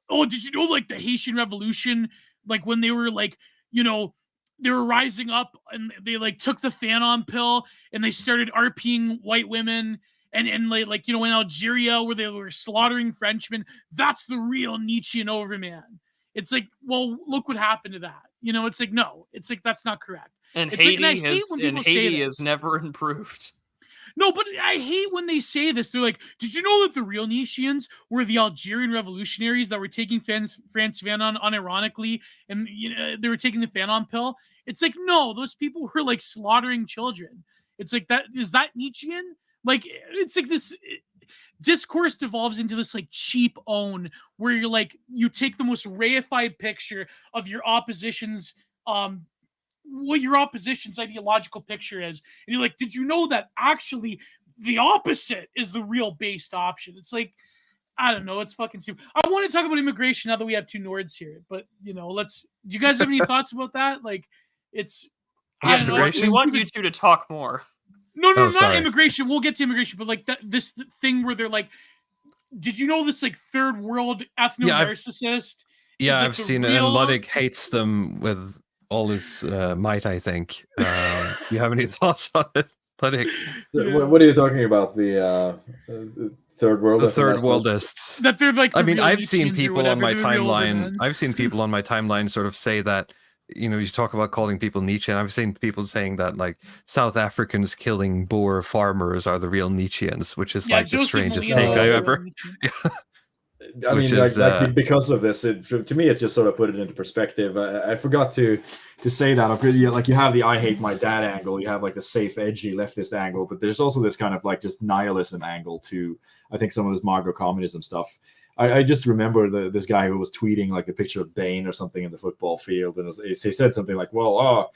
oh, did you know like the Haitian Revolution, like when they were like, they were rising up and they like took the Fanon pill and they started RPing white women and like in Algeria where they were slaughtering Frenchmen. That's the real Nietzschean overman. It's like, well, look what happened to that. It's like, no, it's like that's not correct. And it's Haiti like, Haiti has never improved. No, but I hate when they say this. They're like, did you know that the real Nietzscheans were the Algerian revolutionaries that were taking Frantz Fanon unironically, and they were taking the Fanon pill? It's like, no, those people were like slaughtering children. It's like, that is that Nietzschean? Like, it's like this discourse devolves into this like cheap own where you're like, you take the most reified picture of your opposition's what your opposition's ideological picture is, and you're like, did you know that actually the opposite is the real based option? It's like, I don't know, it's fucking stupid. I want to talk about immigration now that we have two Nords here, but do you guys have any thoughts about that? Like, it's I don't know. We want you two to talk more. No, not immigration. We'll get to immigration, but like this thing where they're like, did you know this like third world ethno-narcissist? Yeah, I've seen it, and Luddic hates them with all his might, I think. You have any thoughts on it, Luddic? What are you talking about? The third world? The third worldists. That they're like, I mean, I've seen people on my timeline. I've seen people on my timeline sort of say that, you talk about calling people Nietzsche, and I've seen people saying that like South Africans killing Boer farmers are the real Nietzscheans, which is like the strangest take I ever. I mean, like, because of this, to me, it's just sort of put it into perspective. I forgot to say that. Like, you have the I hate my dad angle, you have like the safe, edgy leftist angle, but there's also this kind of like just nihilism angle to, I think, some of this Margot communism stuff. I just remember this guy who was tweeting like the picture of Bane or something in the football field, and he said something like, "Well,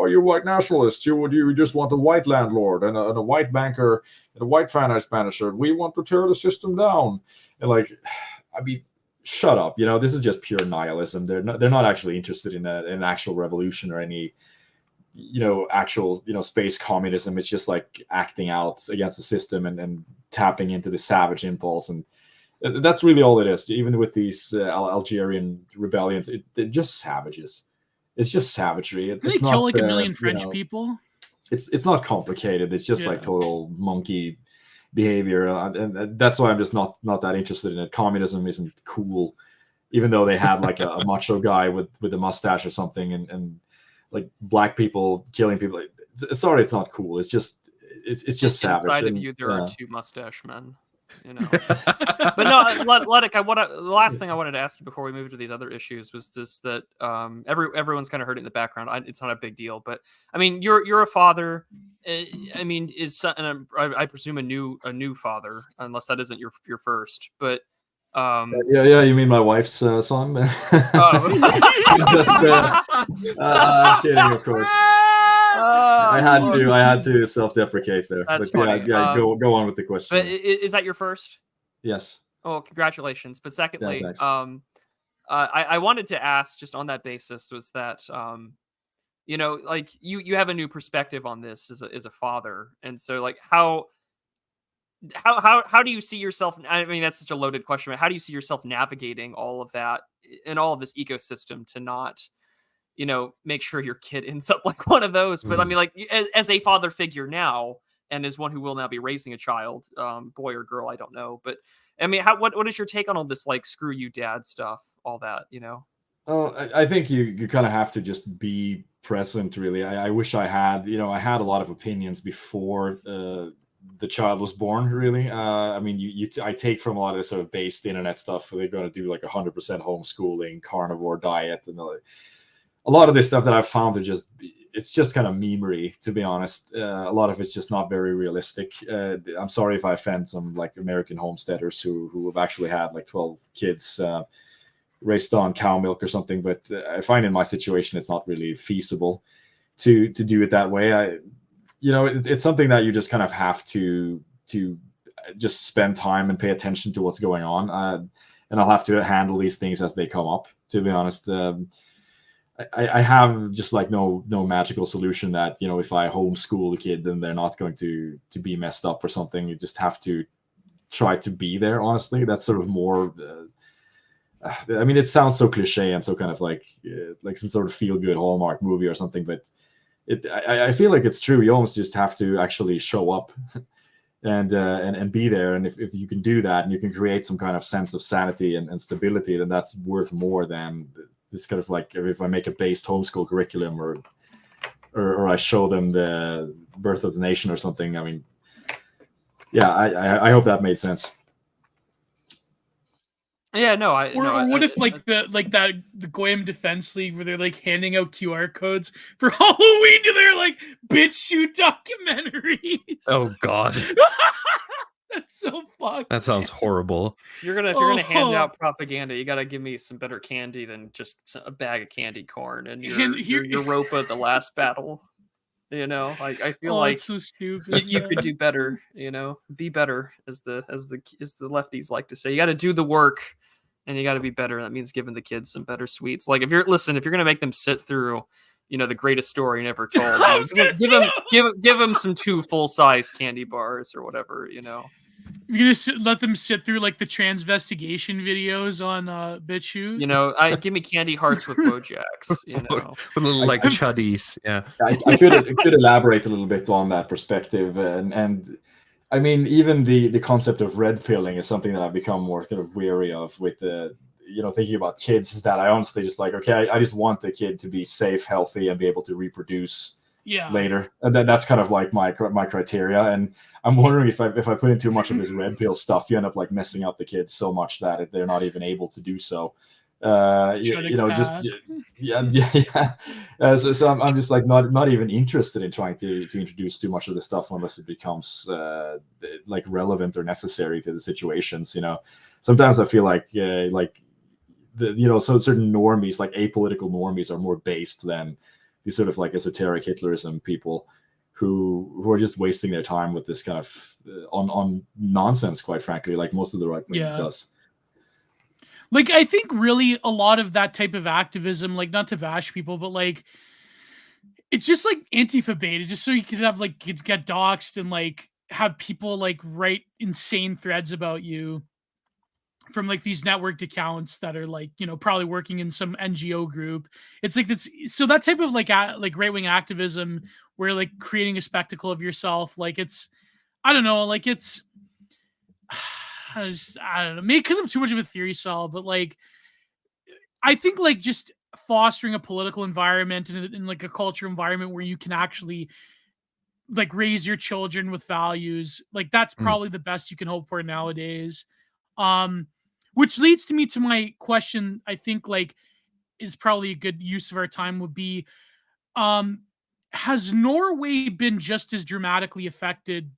you white nationalists, you just want a white landlord and a white banker and a white finance manager. We want to tear the system down." And like, I mean, shut up. This is just pure nihilism. They're not actually interested in an actual revolution or any, actual, space communism. It's just like acting out against the system and tapping into the savage impulse. And that's really all it is. Even with these Algerian rebellions, they're just savages. It's just savagery. They kill like a million French people. It's not complicated. It's just like total monkey behavior, and that's why I'm just not that interested in it. Communism isn't cool, even though they had like a macho guy with a mustache or something, and like black people killing people. Sorry, it's not cool. It's just savage. Inside of you, there are two mustache men. you know. But no, Luddic, the last thing I wanted to ask you before we move to these other issues was this: that everyone's kind of heard it in the background. It's not a big deal, but I mean, you're a father. I mean, and I presume a new father, unless that isn't your first. But yeah, you mean my wife's song there? Oh. Just kidding, of course. I had to self-deprecate there. That's but funny. Go on with the question. But is that your first? Yes. Oh, congratulations. But secondly, Yeah, I wanted to ask, just on that basis, was that you know, like you have a new perspective on this as a father, and so like how do you see yourself? I mean, that's such a loaded question, but how do you see yourself navigating all of that and all of this ecosystem to not, you know, make sure your kid ends up like one of those? But I mean, like as a father figure now, and as one who will now be raising a child, boy or girl, I don't know, but I mean, what is your take on all this, like, screw you dad stuff, all that, you know? Oh, I think you kind of have to just be present, really. I wish I had, I had a lot of opinions before the child was born, really. I mean, I take from a lot of this sort of based internet stuff. They're going to do like 100% homeschooling, carnivore diet, and a lot of this stuff that I've found it's just kind of memery, to be honest. A lot of it's just not very realistic. I'm sorry if I offend some like American homesteaders who have actually had like 12 kids raised on cow milk or something, but I find in my situation it's not really feasible to do it that way. It's something that you just kind of have to just spend time and pay attention to what's going on, and I'll have to handle these things as they come up, to be honest. I have just like no magical solution that, if I homeschool a kid, then they're not going to be messed up or something. You just have to try to be there, honestly. That's sort of more I mean, it sounds so cliche and so kind of like some sort of feel good Hallmark movie or something, but I feel like it's true. You almost just have to actually show up and be there. And if you can do that and you can create some kind of sense of sanity and stability, then that's worth more than this kind of like if I make a based homeschool curriculum or I show them the birth of the nation or something. I mean, yeah, I hope that made sense. Yeah, no, what if the Goyim Defense League, where they're like handing out QR codes for Halloween to their like bitch shoot documentaries? Oh God, that's so fucked. That sounds horrible. If you're gonna hand out propaganda, you gotta give me some better candy than just a bag of candy corn and your Europa the last battle. You know, I feel like it's so stupid. You could do better. You know, be better, as the lefties like to say. You got to do the work, and you got to be better. That means giving the kids some better sweets. Like if you're gonna make them sit through, the greatest story never told, give them some 2 full-size candy bars or whatever. You're gonna let them sit through like the transvestigation videos on BitChute. Give me candy hearts with Wojaks. With little like chuddies. Yeah, I could elaborate a little bit on that perspective, and I mean, even the concept of red pilling is something that I've become more kind of weary of with the thinking about kids. Is that I honestly just like, okay, I just want the kid to be safe, healthy, and be able to reproduce later, and that's kind of like my criteria. And I'm wondering if I put in too much of this red pill stuff, you end up like messing up the kids so much that they're not even able to do so. So I'm just like not even interested in trying to introduce too much of this stuff unless it becomes like relevant or necessary to the situations. Sometimes I feel like so certain normies, like apolitical normies, are more based than these sort of like esoteric Hitlerism people who are just wasting their time with this kind of on nonsense, quite frankly, like most of the right wing does. Like, I think really a lot of that type of activism, like, not to bash people, but like, it's just like Antifa bait. It's just so you can have like kids get doxxed and like have people like write insane threads about you from like these networked accounts that are like, probably working in some NGO group. It's like so that type of like right-wing activism where like creating a spectacle of yourself, like it's, I don't know, like it's, I don't know, maybe because I'm too much of a theory saw, but like I think like just fostering a political environment and like a culture environment where you can actually like raise your children with values. Like that's probably the best you can hope for nowadays. Which leads to me to my question, I think like is probably a good use of our time would be, has Norway been just as dramatically affected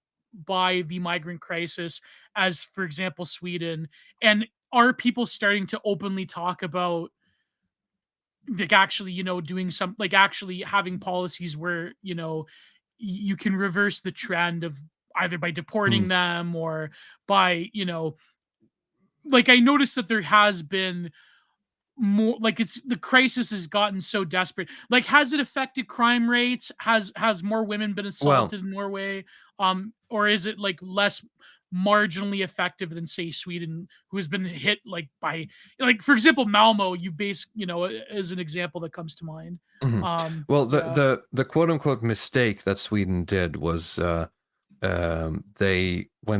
by the migrant crisis as, for example, Sweden? And are people starting to openly talk about like actually, doing some, like actually having policies where, you can reverse the trend of either by deporting them or by, like I noticed that there has been more, like it's the crisis has gotten so desperate. Like has it affected crime rates? Has more women been assaulted in Norway? Or is it like less marginally effective than say Sweden, who has been hit like by, like for example Malmo, as an example that comes to mind. Well, the quote unquote mistake that Sweden did was when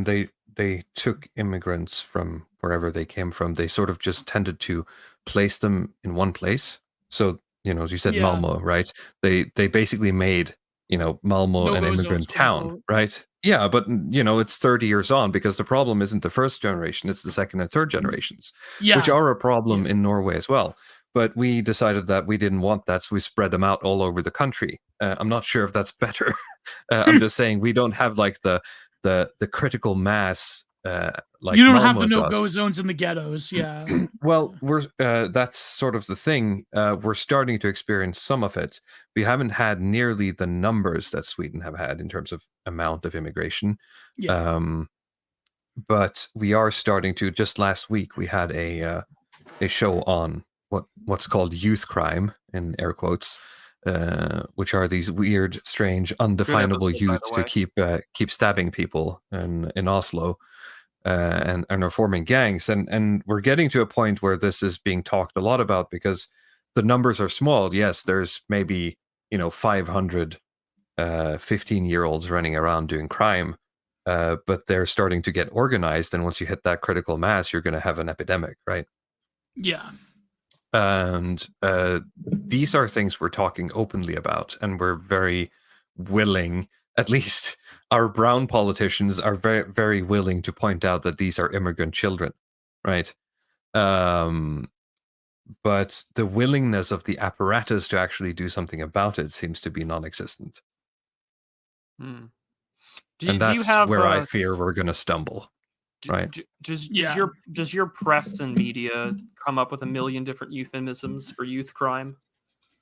they took immigrants from wherever they came from, they sort of just tended to place them in one place. So, as you said, Malmo, right? They basically made, Malmo an immigrant town, right? Yeah, but, it's 30 years on because the problem isn't the first generation, it's the second and third generations, which are a problem in Norway as well. But we decided that we didn't want that, so we spread them out all over the country. I'm not sure if that's better. I'm just saying we don't have like the critical mass like you don't Malmo have the no-go zones in the ghettos. Yeah. Well, that's sort of the thing. We're starting to experience some of it. We haven't had nearly the numbers that Sweden have had in terms of amount of immigration. Yeah. But we are starting to. Just last week, we had a show on what's called youth crime, in air quotes, which are these weird, strange, undefinable youths who keep stabbing people in Oslo. And are forming gangs, and we're getting to a point where this is being talked a lot about because the numbers are small. Yes, there's maybe 500 15-year-olds running around doing crime, but they're starting to get organized, and once you hit that critical mass, you're going to have an epidemic, right? Yeah. And these are things we're talking openly about, and we're very willing, at least our brown politicians are very, very willing to point out that these are immigrant children, right? But the willingness of the apparatus to actually do something about it seems to be non-existent. And that's where I fear we're going to stumble, right? Does your press and media come up with a million different euphemisms for youth crime?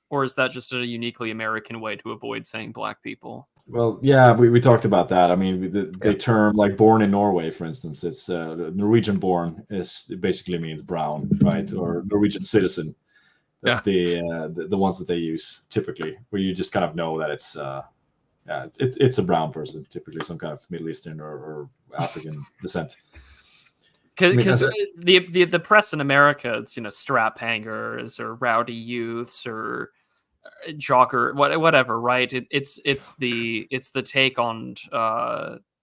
Or is that just a uniquely American way to avoid saying black people? Well, yeah, we talked about that. I mean, the term like born in Norway, for instance, it's Norwegian born it basically means brown, right? Or Norwegian citizen. That's the ones that they use typically, where you just kind of know that it's a brown person, typically some kind of Middle Eastern or African descent. Because the press in America, it's strap hangers or rowdy youths or jogger, whatever, right? It's the take on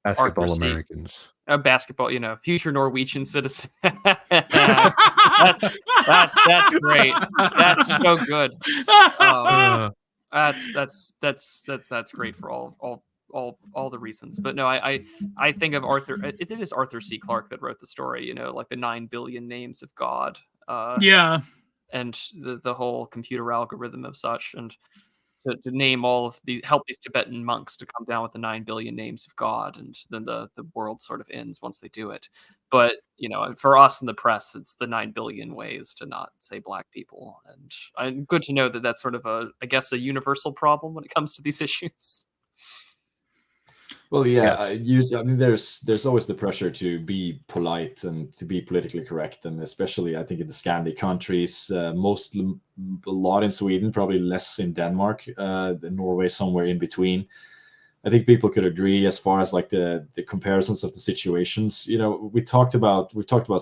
basketball Americans, basketball, future Norwegian citizen. that's great. That's so good. That's great for all the reasons. But no, I think of Arthur. It is Arthur C. Clarke that wrote the story. Like the 9 billion names of God. And the whole computer algorithm of such, and to name all of help these Tibetan monks to come down with the 9 billion names of God, and then the world sort of ends once they do it. But for us in the press, it's the 9 billion ways to not say black people, and good to know that that's sort of a universal problem when it comes to these issues. Well, yeah, yes. I mean, there's always the pressure to be polite and to be politically correct, and especially I think in the Scandi countries, a lot in Sweden, probably less in Denmark, Norway somewhere in between. I think people could agree as far as like the comparisons of the situations. We've talked about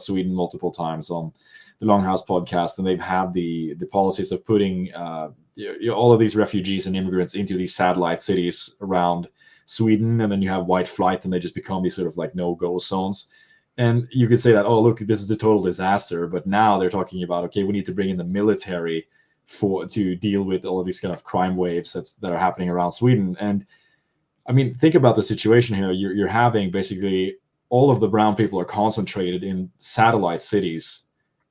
Sweden multiple times on the Longhouse podcast, and they've had the policies of putting all of these refugees and immigrants into these satellite cities around Sweden, and then you have white flight, and they just become these sort of like no-go zones. And you could say that, oh, look, this is a total disaster. But now they're talking about, okay, we need to bring in the military to deal with all of these kind of crime waves that are happening around Sweden. And I mean, think about the situation here. You're having basically all of the brown people are concentrated in satellite cities,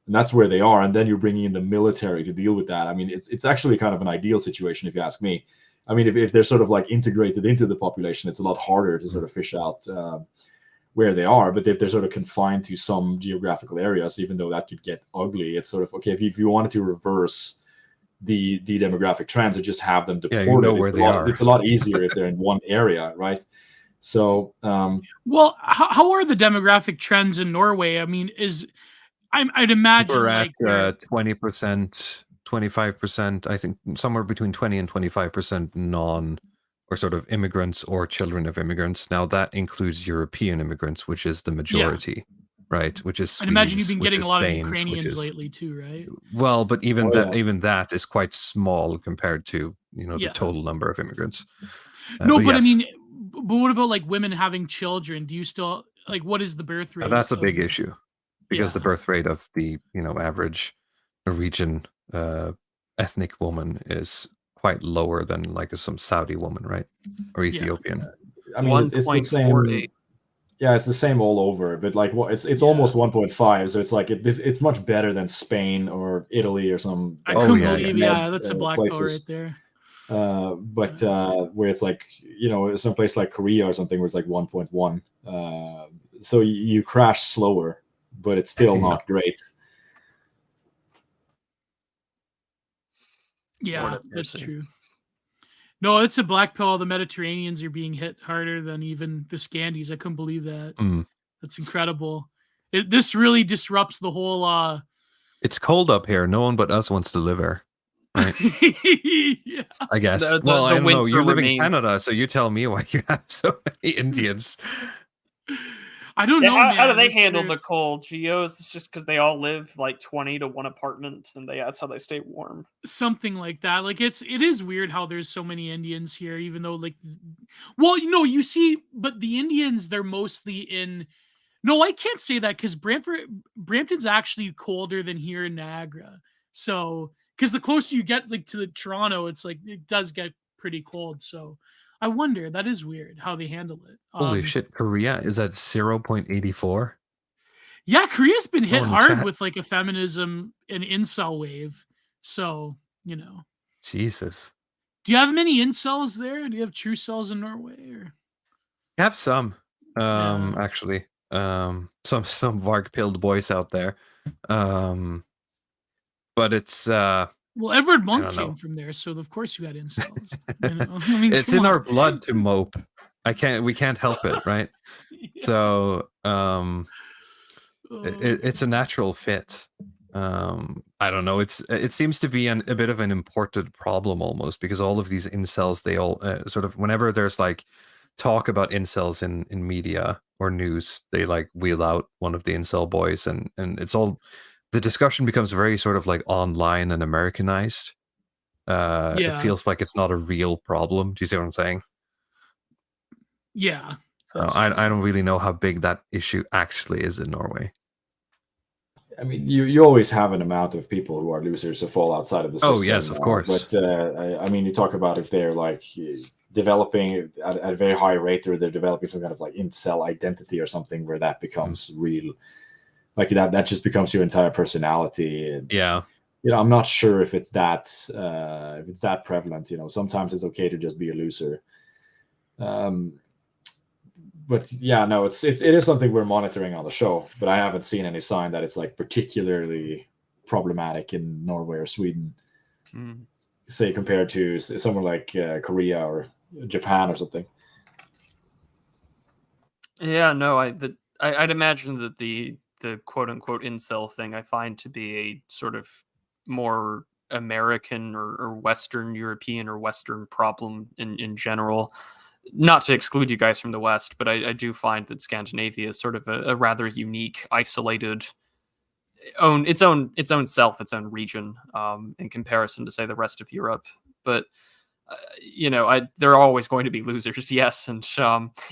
and that's where they are. And then you're bringing in the military to deal with that. I mean, it's actually kind of an ideal situation, if you ask me. I mean, if they're sort of like integrated into the population, it's a lot harder to sort of fish out where they are. But if they're sort of confined to some geographical areas, even though that could get ugly, it's sort of, okay, if you wanted to reverse the demographic trends and just have them deported, it's a lot easier if they're in one area, right? So well, how are the demographic trends in Norway? I mean, I'd imagine we're like at 20%, 25%, I think somewhere between 20 and 25% non or sort of immigrants or children of immigrants. Now that includes European immigrants, which is the majority, right? Which is I'd imagine you've been getting a lot of Ukrainians lately too, right? Well, but even even that is quite small compared to, you know, the total number of immigrants. No, but yes. I mean, but what about like women having children? Do you still like, what is the birth rate? That's a big issue, because the birth rate of the, you know, average Norwegian ethnic woman is quite lower than like some Saudi woman, right? Or Ethiopian. I mean, it's the same. Yeah, it's the same all over, but like it's almost 1.5, so it's like it's much better than Spain or Italy or some. I couldn't believe, that's a black belt right there. But where it's like, you know, some place like Korea or something where it's like 1.1. So you crash slower, but it's still not great. Yeah, that's true. No, it's a black pill. The Mediterraneans are being hit harder than even the Scandies. I couldn't believe that. That's incredible. This really disrupts the whole. It's cold up here. No one but us wants to live here, right? Yeah. I guess. I don't know. You live in Canada, so you tell me why you have so many Indians. I don't know. How do they handle the cold, Geo? Is this just because they all live like 20 to 1 apartment and that's how they stay warm? Something like that. Like it is weird how there's so many Indians here, even though like, well, you know, you see, but the Indians, they're mostly in. No, I can't say that because Brampton's actually colder than here in Niagara. So, because the closer you get like to the Toronto, it's like it does get pretty cold. So. I wonder, that is weird how they handle it. Holy shit, Korea is at 0.84? Yeah, Korea's been hit hard with like a feminism and incel wave. So, you know. Jesus. Do you have many incels there? Do you have true cells in Norway? Or? I have some, actually. Some Varg-pilled boys out there. But it's... Well, Edward Monk came from there, so of course you got incels. You know? I mean, it's in our blood to mope. We can't help it, right? Yeah. So it's a natural fit. I don't know. It seems to be a bit of an imported problem almost, because all of these incels, they all sort of, whenever there's like talk about incels in media or news, they like wheel out one of the incel boys, and it's all. The discussion becomes very sort of like online and Americanized. It feels like it's not a real problem. Do you see what I'm saying? Yeah. So I don't really know how big that issue actually is in Norway. I mean, you always have an amount of people who are losers who fall outside of the system. Oh, yes, of course. But I mean, you talk about if they're like developing at a very high rate, or they're developing some kind of like incel identity or something where that becomes real. Like that just becomes your entire personality. And, you know, I'm not sure if it's that prevalent. You know, sometimes it's okay to just be a loser. But yeah, no, it is something we're monitoring on the show. But I haven't seen any sign that it's like particularly problematic in Norway or Sweden, say compared to somewhere like Korea or Japan or something. Yeah, no, I'd imagine that the quote unquote incel thing I find to be a sort of more American or Western European or Western problem in general. Not to exclude you guys from the West, but I do find that Scandinavia is sort of a rather unique, isolated, its own self, its own region, in comparison to say the rest of Europe. But you know, there are always going to be losers, yes, and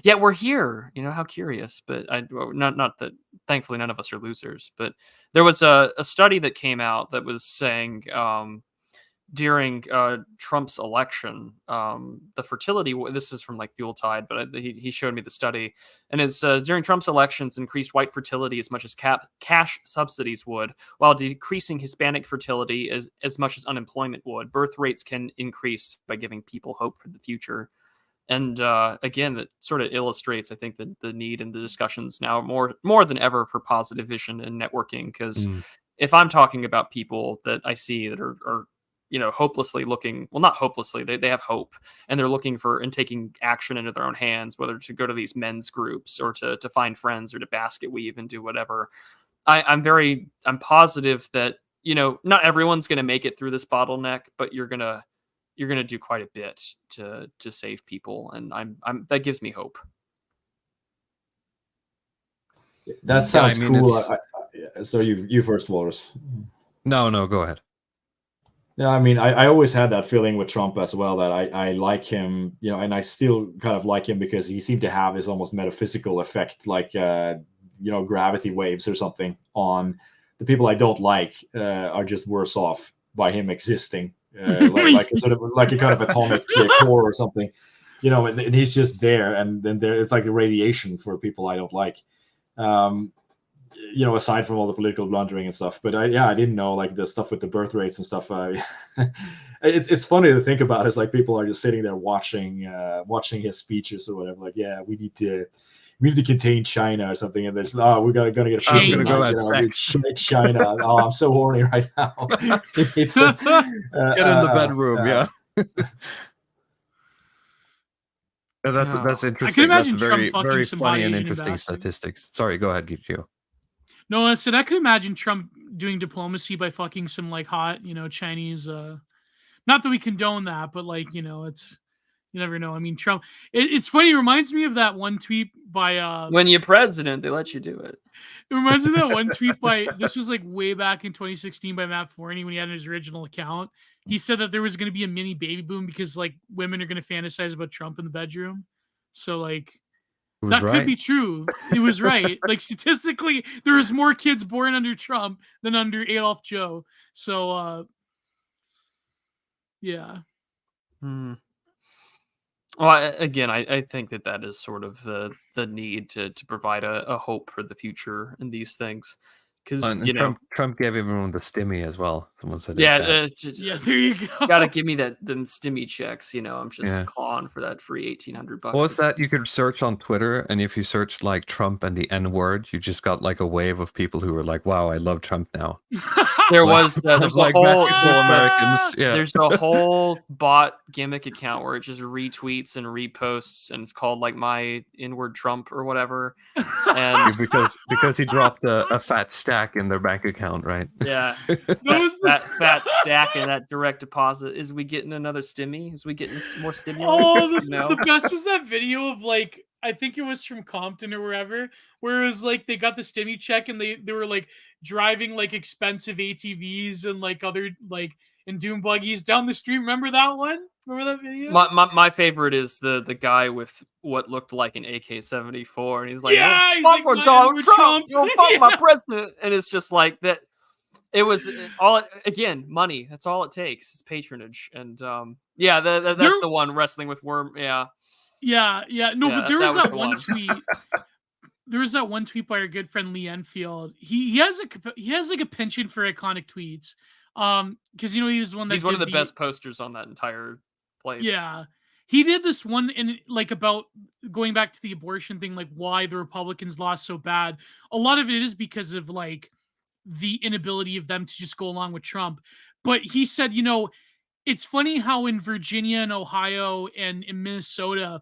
yeah, we're here. You know, how curious. But not that. Thankfully, none of us are losers. But there was a study that came out that was saying during Trump's election, the fertility, this is from like Fueltide, but he showed me the study, and it says during Trump's elections increased white fertility as much as cash subsidies would, while decreasing Hispanic fertility as much as unemployment would. Birth rates can increase by giving people hope for the future. And again, that sort of illustrates, I think, the need in the discussions now more than ever for positive vision and networking. Because if I'm talking about people that I see that are hopelessly looking, well, not hopelessly, they have hope, and they're looking for and taking action into their own hands, whether to go to these men's groups or to find friends or to basket weave and do whatever. I'm positive that, not everyone's going to make it through this bottleneck, but you're going to do quite a bit to save people. And I'm that gives me hope. That sounds cool. So you first, Walrus. No, go ahead. Yeah, I mean, I always had that feeling with Trump as well, that I like him, and I still kind of like him because he seemed to have this almost metaphysical effect, like, gravity waves or something on the people I don't like are just worse off by him existing, like a sort of like a kind of atomic core or something, and he's just there, and then it's like a radiation for people I don't like. Aside from all the political blundering and stuff, but I didn't know like the stuff with the birth rates and stuff. It's funny to think about. It's like people are just sitting there watching his speeches or whatever. Like, yeah, we need to contain China or something. And there's we're gonna get a I'm gonna go have sex. China. Oh, I'm so horny right now. Get in the bedroom, yeah. That's interesting. I can imagine that's very, Trump very some funny and Asian interesting ambassador. statistics. Sorry, go ahead, Gio. No, I said I could imagine Trump doing diplomacy by fucking some like hot, Chinese. Not that we condone that, but like, it's, you never know. I mean, Trump. It's funny. It reminds me of that one tweet by. When you're president, they let you do it. It reminds me of that one tweet by. This was like way back in 2016 by Matt Forney when he had his original account. He said that there was going to be a mini baby boom because like women are going to fantasize about Trump in the bedroom. So like. That could be true. It was right. Like statistically, there was more kids born under Trump than under Adolf Joe. So, yeah. Well, again, I think that is sort of the need to provide a hope for the future in these things. Because Trump gave everyone the stimmy as well. Someone said, yeah, there you go. Gotta give me them stimmy checks. I'm just clawing for that free $1,800. What was that? You could search on Twitter, and if you search like Trump and the N word, you just got like a wave of people who were like, "Wow, I love Trump now." There's like basketball Americans. Yeah, there's a whole bot gimmick account where it just retweets and reposts, and it's called like my N-word Trump or whatever. And because he dropped a fat stack in their bank account, right? Yeah, that fat stack and that direct deposit. Is we getting another stimmy? Is we getting more stimulus? Oh, the best was that video of like, I think it was from Compton or wherever, where it was like they got the stimmy check and they were like driving like expensive ATVs and like other like and dune buggies down the street. Remember that one? Remember that video? My favorite is the guy with what looked like an AK-74, and he's like, "Yeah, fuck like, Donald Trump, fuck my president," and it's just like that. It was all again money. That's all it takes. It's patronage, and that's the one, wrestling with worm. Yeah. No, but there was that one tweet. There was that one tweet by our good friend Lee Enfield. He has like a penchant for iconic tweets. Because he's one of the best posters on that entire place. Yeah, he did this one in like about going back to the abortion thing, like why the Republicans lost so bad. A lot of it is because of like the inability of them to just go along with Trump. But he said, it's funny how in Virginia and Ohio and in Minnesota,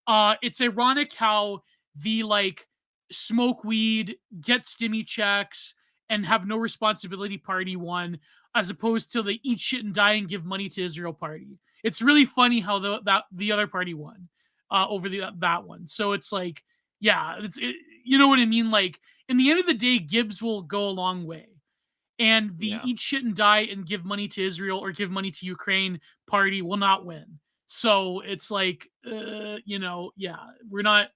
it's ironic how the like smoke weed, get stimmy checks, and have no responsibility party won, as opposed to the eat shit and die and give money to Israel party. It's really funny how the other party won over that one. So it's like, you know what I mean? Like in the end of the day, Gibbs will go a long way, and the eat shit and die and give money to Israel or give money to Ukraine party will not win. So it's like, we're not.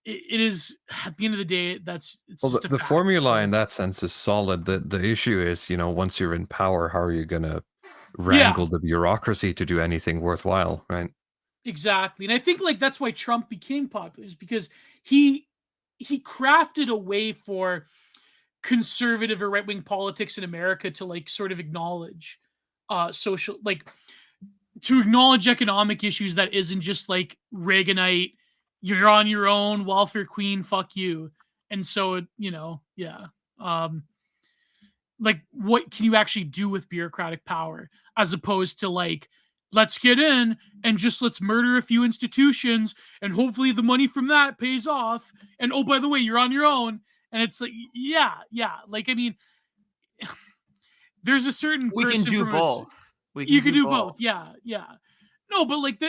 It is at the end of the day. The formula in that sense is solid. The issue is, once you're in power, how are you gonna wrangle the bureaucracy to do anything worthwhile, right? Exactly. And I think like that's why Trump became popular, is because he crafted a way for conservative or right-wing politics in America to like sort of acknowledge social, like to acknowledge economic issues that isn't just like Reaganite, you're on your own, welfare queen, fuck you. And so, you know, yeah. Like what can you actually do with bureaucratic power, as opposed to like, let's get in and just let's murder a few institutions and hopefully the money from that pays off. And oh, by the way, you're on your own. And it's like, yeah. Like, I mean, there's a certain we person can do from both. You could do both. Yeah. No, but like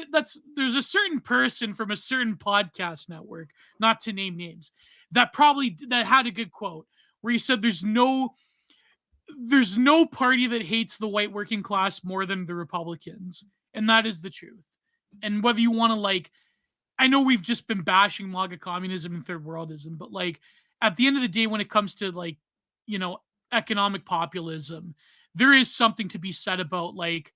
there's a certain person from a certain podcast network, not to name names, that had a good quote where he said there's no party that hates the white working class more than the Republicans. And that is the truth. And whether you want to like, I know we've just been bashing MAGA communism and third worldism, but like at the end of the day, when it comes to like, you know, economic populism, there is something to be said about like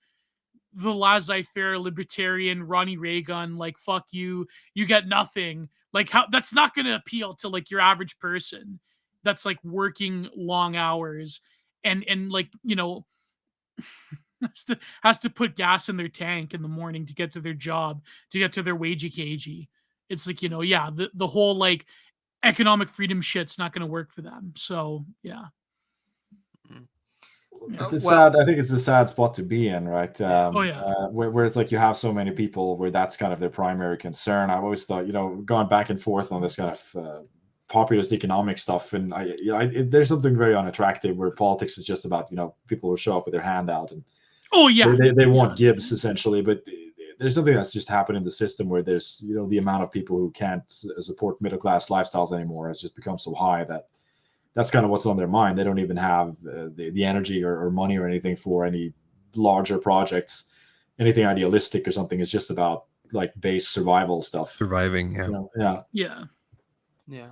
the laissez-faire libertarian Ronnie Reagan, like, fuck you, you get nothing. Like, how that's not going to appeal to like your average person that's like working long hours and like, you know, has to put gas in their tank in the morning to get to their job, to get to their wagey cagey. It's like, you know, yeah, the whole like economic freedom shit's not going to work for them. So yeah. It's a sad. I think it's a sad spot to be in, right? Where it's like you have so many people where that's kind of their primary concern. I've always thought, you know, going back and forth on this kind of populist economic stuff, and there's something very unattractive where politics is just about, you know, people who show up with their hand out and they want gibs essentially, but there's something that's just happened in the system where there's, you know, the amount of people who can't support middle class lifestyles anymore has just become so high that that's kind of what's on their mind. They don't even have the energy or money or anything for any larger projects, anything idealistic or something. It's just about like base survival stuff. Surviving, yeah. You know, yeah.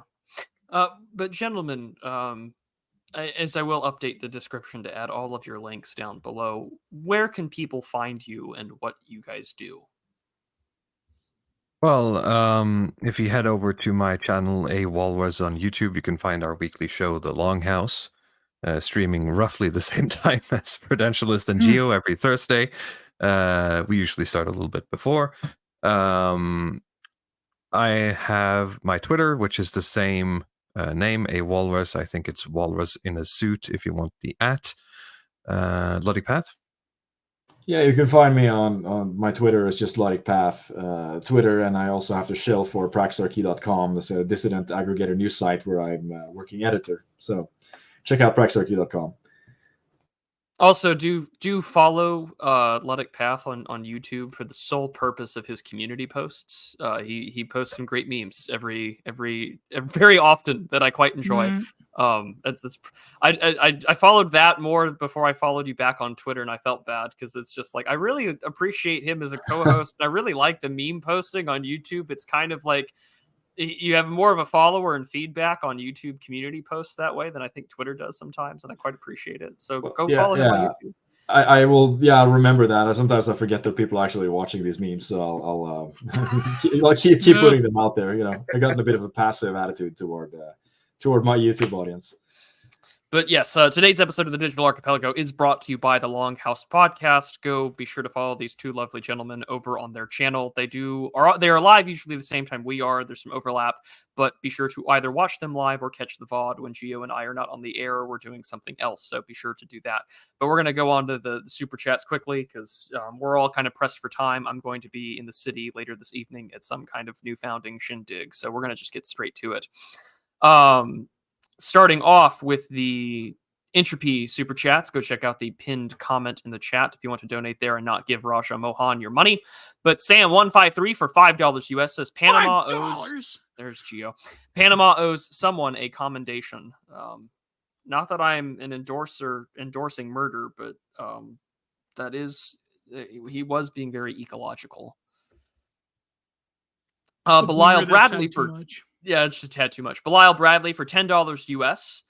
But gentlemen, as I will update the description to add all of your links down below, where can people find you and what you guys do? Well, if you head over to my channel, A Walrus on YouTube, you can find our weekly show, The Longhouse, streaming roughly the same time as Prudentialist and Geo every Thursday. We usually start a little bit before. I have my Twitter, which is the same name, A Walrus. I think it's Walrus in a suit if you want the @ Luddic Path. Yeah, you can find me on my Twitter. It's just Luddic Path Twitter, and I also have to shill for Praxarchy.com. It's a dissident aggregator news site where I'm working editor. So check out Praxarchy.com. Also, do follow Luddic Path on YouTube for the sole purpose of his community posts. He posts some great memes very often that I quite enjoy. I followed that more before I followed you back on Twitter, and I felt bad because it's just like I really appreciate him as a co-host. I really like the meme posting on YouTube. It's kind of like you have more of a follower and feedback on YouTube community posts that way than I think Twitter does sometimes, and I quite appreciate it. So go follow him on YouTube. I will, remember that. Sometimes I forget that people are actually watching these memes, so I'll keep putting them out there. You know, I got a bit of a passive attitude toward my YouTube audience. But yes, today's episode of the Digital Archipelago is brought to you by the Longhouse podcast. Go be sure to follow these two lovely gentlemen over on their channel. They are live usually the same time we are. There's some overlap, but be sure to either watch them live or catch the VOD when Gio and I are not on the air or we're doing something else. So be sure to do that. But we're going to go on to the super chats quickly because we're all kind of pressed for time. I'm going to be in the city later this evening at some kind of new founding shindig. So we're going to just get straight to it. Starting off with the Entropy super chats, go check out the pinned comment in the chat if you want to donate there and not give Raja Mohan your money. But Sam153 for $5 US says Panama owes. There's Gio. Panama owes someone a commendation. Not that I'm an endorsing murder, but that is he was being very ecological. Belial Bradley for. Yeah, it's just a tad too much. Belial Bradley for $10 US.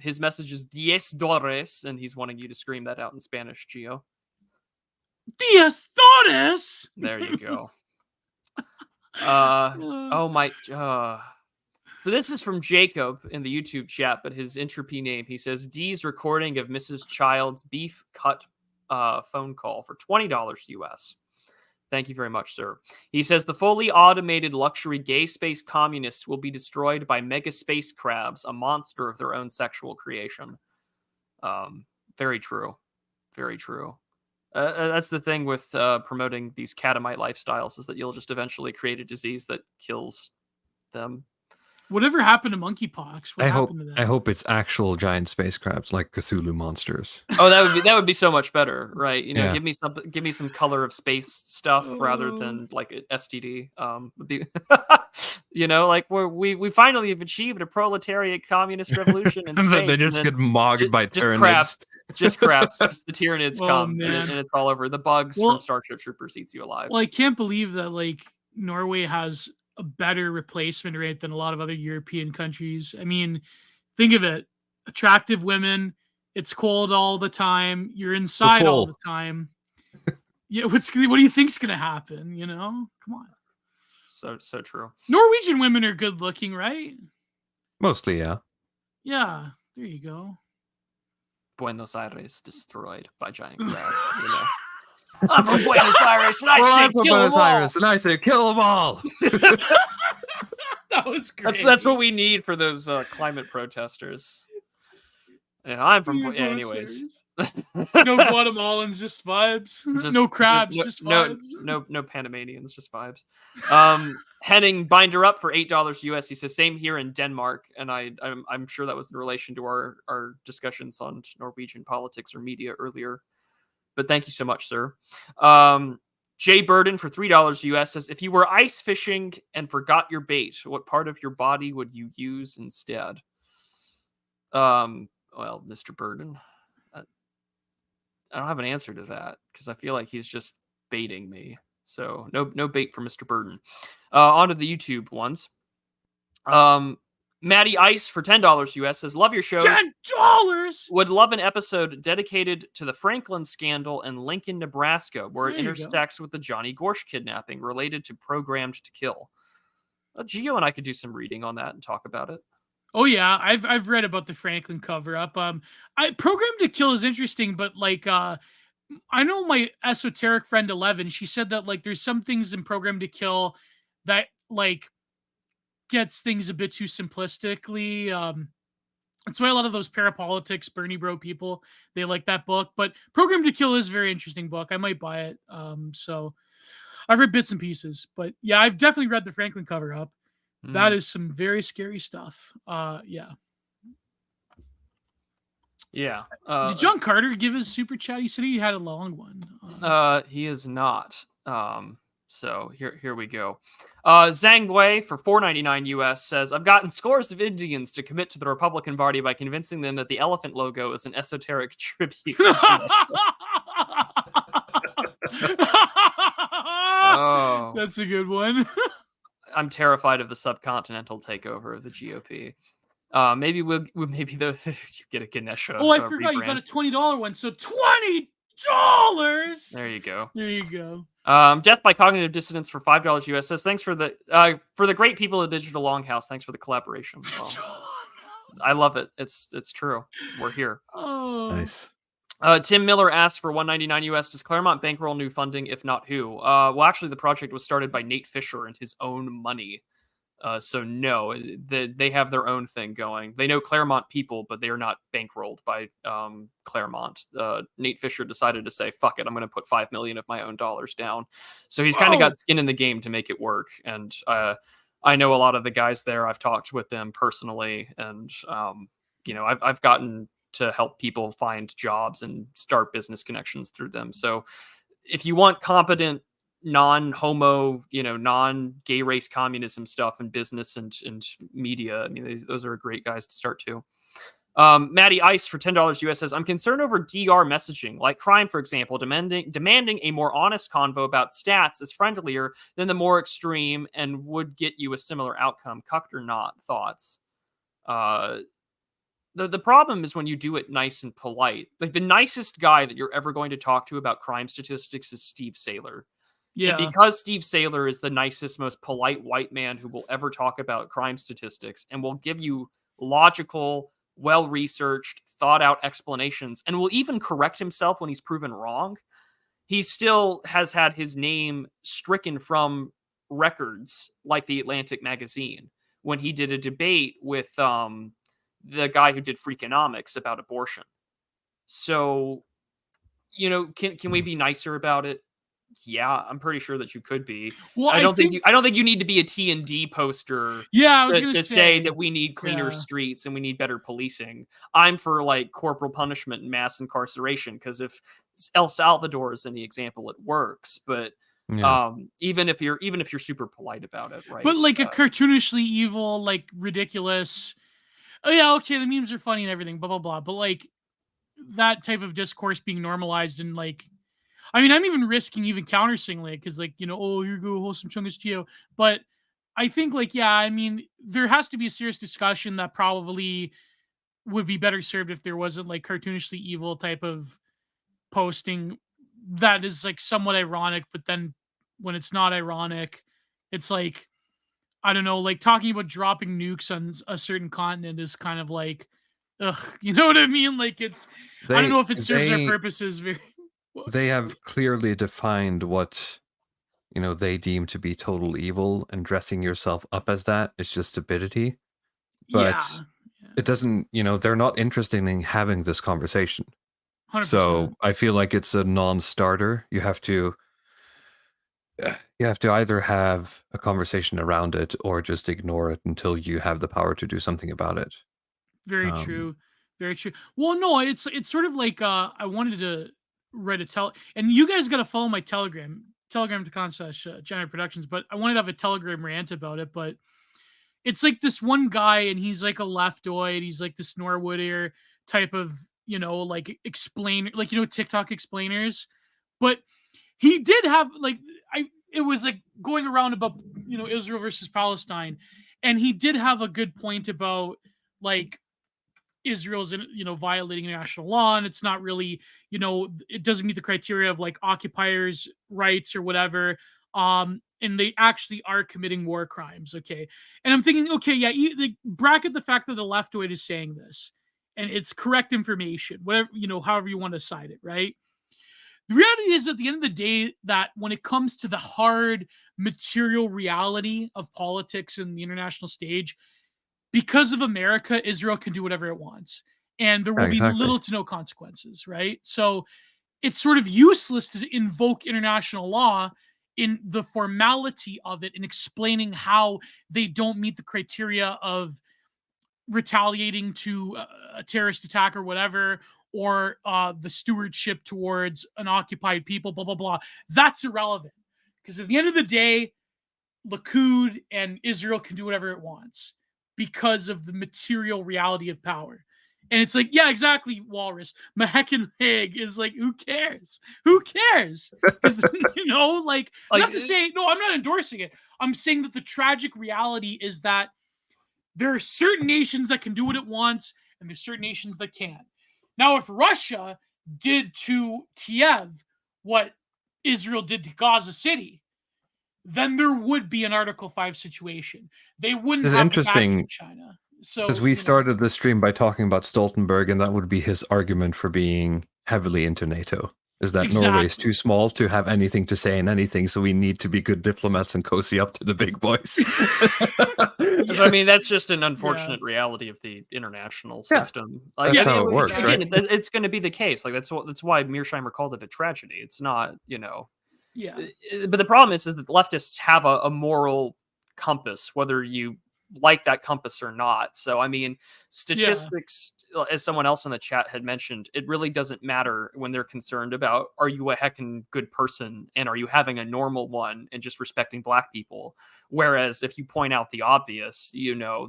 His message is $10, and he's wanting you to scream that out in Spanish, Gio. The Astores. There you go. Oh my. So this is from Jacob in the YouTube chat, but his entropy name. He says D's recording of Mrs. Child's beef cut phone call for $20 US. Thank you very much, sir. He says the fully automated luxury gay space communists will be destroyed by mega space crabs, a monster of their own sexual creation. Very true. Very true. That's the thing with promoting these catamite lifestyles, is that you'll just eventually create a disease that kills them. Whatever happened to monkeypox? What happened to that? I hope it's actual giant space crabs like Cthulhu monsters. Oh, that would be so much better, right? You know, give me some color of space stuff rather than like STD. You know, like we finally have achieved a proletariat communist revolution in space. They just get mogged by Tyranids. Just crabs. Just the Tyranids come and it's all over. The bugs from Starship Troopers eats you alive. Well, I can't believe that like Norway has a better replacement rate than a lot of other European countries. I mean, think of it. Attractive women, it's cold all the time, you're inside all the time. Yeah, what do you think's gonna happen? You know? Come on. So true. Norwegian women are good looking, right? Mostly, yeah. Yeah, there you go. Buenos Aires destroyed by giant crab, you know. I'm from Buenos Aires, and I say kill them all. That was great. That's what we need for those climate protesters. And I'm from anyways. No Guatemalans, just vibes. No crabs, just vibes. No Panamanians, just vibes. Henning Binder up for $8 US. He says same here in Denmark, and I'm sure that was in relation to our discussions on Norwegian politics or media earlier. But thank you so much, sir. Jay Burden for $3 US says, if you were ice fishing and forgot your bait, what part of your body would you use instead? Well, Mr. Burden, I don't have an answer to that because I feel like he's just baiting me. So no bait for Mr. Burden. On to the YouTube ones. Maddie Ice for $10 US says, love your shows. $10! Would love an episode dedicated to the Franklin scandal in Lincoln, Nebraska, where it intersects with the Johnny Gorsh kidnapping related to Programmed to Kill. Gio and I could do some reading on that and talk about it. Oh yeah, I've read about the Franklin cover-up. Programmed to Kill is interesting, but like I know my esoteric friend 11, she said that like there's some things in Programmed to Kill that like gets things a bit too simplistically. That's why a lot of those parapolitics, Bernie bro people, they like that book. But Programmed to Kill is a very interesting book. I might buy it. So I've read bits and pieces, but yeah, I've definitely read the Franklin cover up. That is some very scary stuff. Yeah. Did John Carter give his super chat? He said he had a long one. He is not. So here we go. Zhang Wei for $4.99 US says, I've gotten scores of Indians to commit to the Republican Party by convincing them that the elephant logo is an esoteric tribute. Oh, that's a good one. I'm terrified of the subcontinental takeover of the GOP. Maybe we'll get a Ganesha. Oh, I forgot you got a $20 one. So $20. There you go. There you go. Death by Cognitive Dissonance for $5 US says, thanks for the great people at Digital Longhouse. Thanks for the collaboration. I love it. It's true. We're here. Oh, nice. Tim Miller asks for $1.99 US. Does Claremont bankroll new funding? If not, who? Well, actually, the project was started by Nate Fisher and his own money. So no, they have their own thing going. They know Claremont people, but they are not bankrolled by Claremont. Nate Fisher decided to say, fuck it, I'm going to put $5 million of my own dollars down. So he's kind of got skin in the game to make it work. And I know a lot of the guys there. I've talked with them personally, and I've gotten to help people find jobs and start business connections through them. So if you want competent non-homo, non-gay race communism stuff in business and media, I mean, those are great guys to start too. Maddie Ice for $10 US says, I'm concerned over DR messaging, like crime, for example, demanding a more honest convo about stats is friendlier than the more extreme and would get you a similar outcome. Cucked or not? Thoughts? the problem is when you do it nice and polite. Like, the nicest guy that you're ever going to talk to about crime statistics is Steve Saylor. And because Steve Saylor is the nicest, most polite white man who will ever talk about crime statistics and will give you logical, well-researched, thought-out explanations, and will even correct himself when he's proven wrong, he still has had his name stricken from records like the Atlantic magazine when he did a debate with the guy who did Freakonomics about abortion. So, can we be nicer about it? Yeah, I'm pretty sure that you could be. Well, I don't think you need to be a T&D poster to say that we need cleaner streets and we need better policing. I'm for like corporal punishment and mass incarceration, because if El Salvador is any example, it works. But even if you're super polite about it, right? But like a cartoonishly evil, like ridiculous. Oh yeah, okay, the memes are funny and everything, blah blah blah. But like that type of discourse being normalized and like, I mean, I'm even risking even countersing it because, like, oh, here you go, wholesome chungus Geo. But I think, like, yeah, I mean, there has to be a serious discussion that probably would be better served if there wasn't like cartoonishly evil type of posting that is like somewhat ironic, but then when it's not ironic, it's like, I don't know, like talking about dropping nukes on a certain continent is kind of like, ugh, you know what I mean? Like I don't know if it serves their purposes very. They have clearly defined what, they deem to be total evil, and dressing yourself up as that is just stupidity. But it doesn't, they're not interested in having this conversation. 100%. So I feel like it's a non-starter. You have to either have a conversation around it or just ignore it until you have the power to do something about it. Very true. Very true. Well, no, it's sort of like I wanted to write and you guys got to follow my telegram.com/Giant Productions, but I wanted to have a Telegram rant about it. But it's like this one guy, and he's like a leftoid. He's like this Norwooder type of, like explainer, like, TikTok explainers. But he did have it was like going around about, Israel versus Palestine. And he did have a good point about like Israel's, violating international law, and it's not really, it doesn't meet the criteria of like occupiers' rights or whatever. And they actually are committing war crimes. Okay. And I'm thinking, okay, yeah, bracket the fact that the leftoid is saying this and it's correct information, whatever, however you want to cite it, right? The reality is, at the end of the day, that when it comes to the hard material reality of politics and the international stage, because of America, Israel can do whatever it wants, and there will be little to no consequences, right? So it's sort of useless to invoke international law in the formality of it and explaining how they don't meet the criteria of retaliating to a terrorist attack or whatever, or the stewardship towards an occupied people, blah, blah, blah. That's irrelevant. Because at the end of the day, Likud and Israel can do whatever it wants because of the material reality of power. And it's like, yeah, exactly, Walrus. Maheckin Haig is like, who cares? Who cares? Because, not to say, no, I'm not endorsing it. I'm saying that the tragic reality is that there are certain nations that can do what it wants, and there's certain nations that can't. Now, if Russia did to Kiev what Israel did to Gaza City, then there would be an Article 5 situation. They wouldn't have to back in China. So, because we started the stream by talking about Stoltenberg, and that would be his argument for being heavily into NATO, is that Norway is too small to have anything to say in anything, so we need to be good diplomats and cozy up to the big boys. I mean, that's just an unfortunate reality of the international system. That's how it works, right? It's going to be the case. Like that's why Mearsheimer called it a tragedy. It's not, Yeah. But the problem is that leftists have a moral compass, whether you like that compass or not. So, I mean, statistics, as someone else in the chat had mentioned, it really doesn't matter when they're concerned about, are you a heckin' good person and are you having a normal one and just respecting black people? Whereas if you point out the obvious,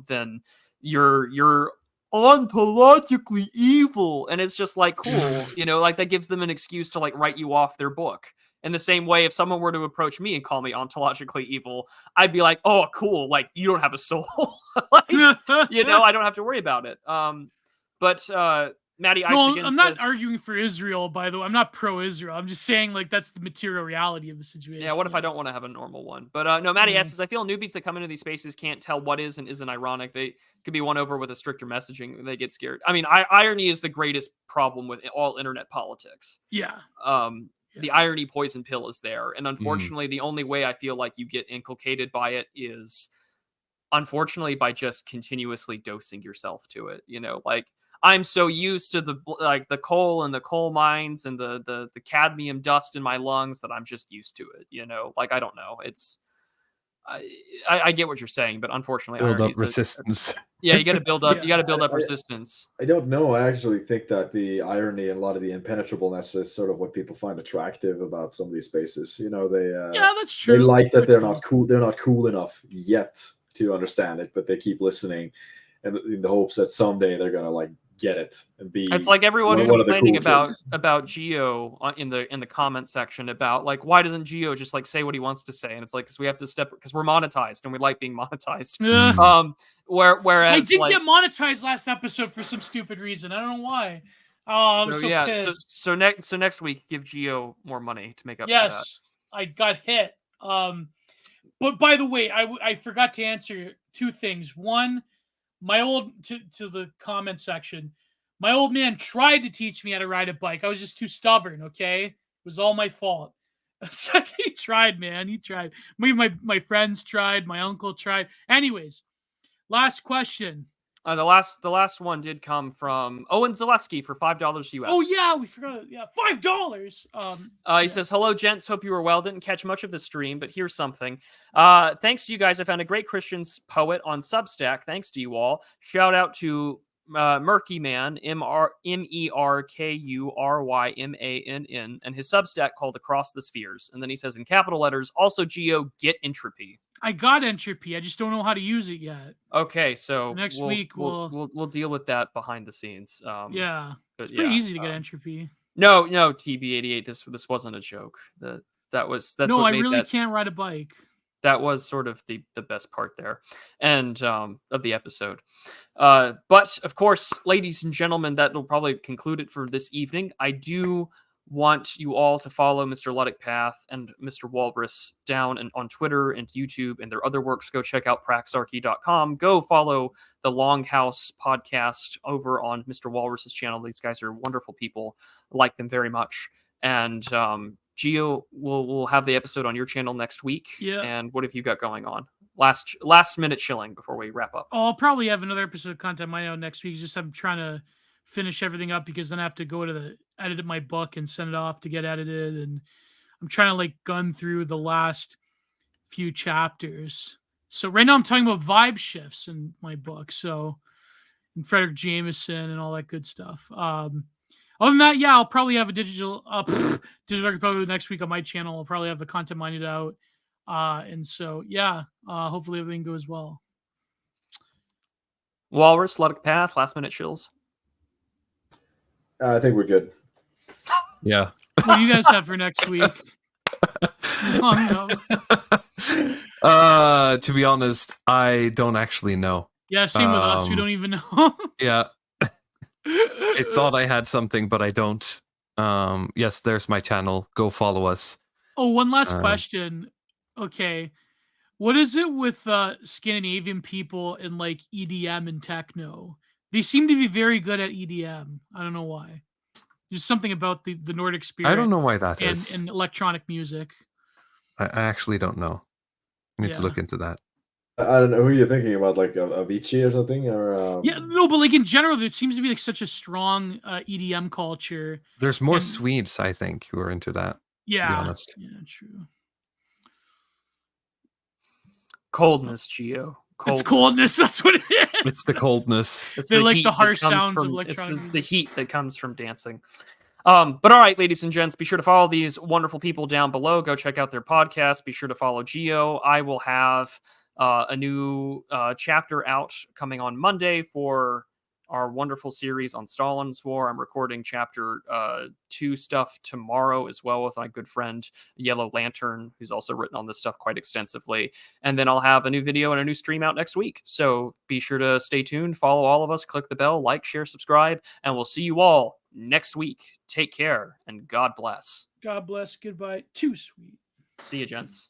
then you're ontologically evil. And it's just like, cool, like that gives them an excuse to like write you off their book. In the same way, if someone were to approach me and call me ontologically evil, I'd be like, oh, cool. Like, you don't have a soul. I don't have to worry about it. But Maddie Ice No, again I'm not says, arguing for Israel, by the way. I'm not pro-Israel. I'm just saying, like, that's the material reality of the situation. yeah, what if I don't want to have a normal one? But no, Maddie S says, I feel newbies that come into these spaces can't tell what is and isn't ironic. They could be won over with a stricter messaging. They get scared. I mean, irony is the greatest problem with all internet politics. Yeah. The irony poison pill is there. And unfortunately, the only way I feel like you get inculcated by it is, unfortunately, by just continuously dosing yourself to it. You know, like, I'm so used to the coal and the coal mines and the cadmium dust in my lungs that I'm just used to it. You know, like, I don't know. It's I get what you're saying, but unfortunately, build up resistance. Yeah, you got to build up. You got to build up resistance. I don't know. I actually think that the irony and a lot of the impenetrableness is sort of what people find attractive about some of these spaces. You know, yeah, that's true. They like that they're not cool. They're not cool enough yet to understand it, but they keep listening, and in the hopes that someday they're gonna like get it and be. It's like everyone complaining cool about Geo in the comment section about, like, why doesn't Geo just like say what he wants to say? And it's like, because we have to because we're monetized and we like being monetized. Whereas I did get monetized last episode for some stupid reation. I don't know why. Oh, I was so pissed. So next week, give Geo more money to make up. Yes, for that. I got hit. But by the way, I forgot to answer two things. One, my old to the comment section, my old man tried to teach me how to ride a bike. I was just too stubborn. Okay, it was all my fault. He tried, man. He tried. My friends tried. My uncle tried. Anyways, last question. The last one did come from Owen Zaleski for $5 US. Oh yeah, we forgot. Yeah, $5. He says, "Hello, gents. Hope you were well. Didn't catch much of the stream, but here's something. Thanks to you guys, I found a great Christian poet on Substack. Thanks to you all. Shout out to Murky Man, MERKURYMANN, and his Substack called Across the Spheres. And then he says in capital letters, also Geo, get entropy. I got entropy. I just don't know how to use it yet. Okay, so next week we'll deal with that behind the scenes. Yeah, it's pretty easy to get entropy. No, TB88. This wasn't a joke. That's no. What I really can't ride a bike. That was sort of the best part there, and of the episode. But of course, ladies and gentlemen, that will probably conclude it for this evening. I do want you all to follow Mr. Luddic Path and Mr. Walrus down and on Twitter and YouTube and their other works. Go check out Praxarchy.com. Go follow the Longhouse podcast over on Mr. Walrus's channel. These guys are wonderful people. I like them very much. And Geo will have the episode on your channel next week. Yeah. And what have you got going on? Last minute chilling before we wrap up. Oh, I'll probably have another episode of content mine out next week. I'm trying to finish everything up because then I have to go to edit my book and send it off to get edited, and I'm trying to like gun through the last few chapters. So right now I'm talking about vibe shifts in my book, so and Frederick Jameson and all that good stuff. Other than that, yeah, I'll probably have a digital Archipelago next week on my channel. I'll probably have the content mined out, and so yeah, hopefully everything goes well. Walrus, Luddic Path, last minute chills. I think we're good. Yeah. What do you guys have for next week? Oh, no. To be honest, I don't actually know. Yeah, same with us. We don't even know. Yeah. I thought I had something, but I don't. Yes, there's my channel. Go follow us. Oh, one last question. Okay. What is it with Scandinavian people in like EDM and techno? They seem to be very good at EDM. I don't know why. There's something about the Nordic spirit. I don't know why that is. And electronic music. I actually don't know. I need to look into that. I don't know who you're thinking about, like Avicii or something, or yeah, no, but like in general, there seems to be like such a strong EDM culture. There's more Swedes, I think, who are into that. Yeah, to be honest. Yeah, true. Coldness, Geo. It's coldness. That's what it is. It's the coldness. They're like the harsh sounds of electronic. It's the heat that comes from dancing. But all right, ladies and gents, be sure to follow these wonderful people down below. Go check out their podcast. Be sure to follow Geo. I will have a new chapter out coming on Monday for our wonderful series on Stalin's War. I'm recording chapter 2 stuff tomorrow as well with my good friend Yellow Lantern, who's also written on this stuff quite extensively. And then I'll have a new video and a new stream out next week. So be sure to stay tuned, follow all of us, click the bell, like, share, subscribe, and we'll see you all next week. Take care and God bless. God bless. Goodbye. Too sweet. See you, gents.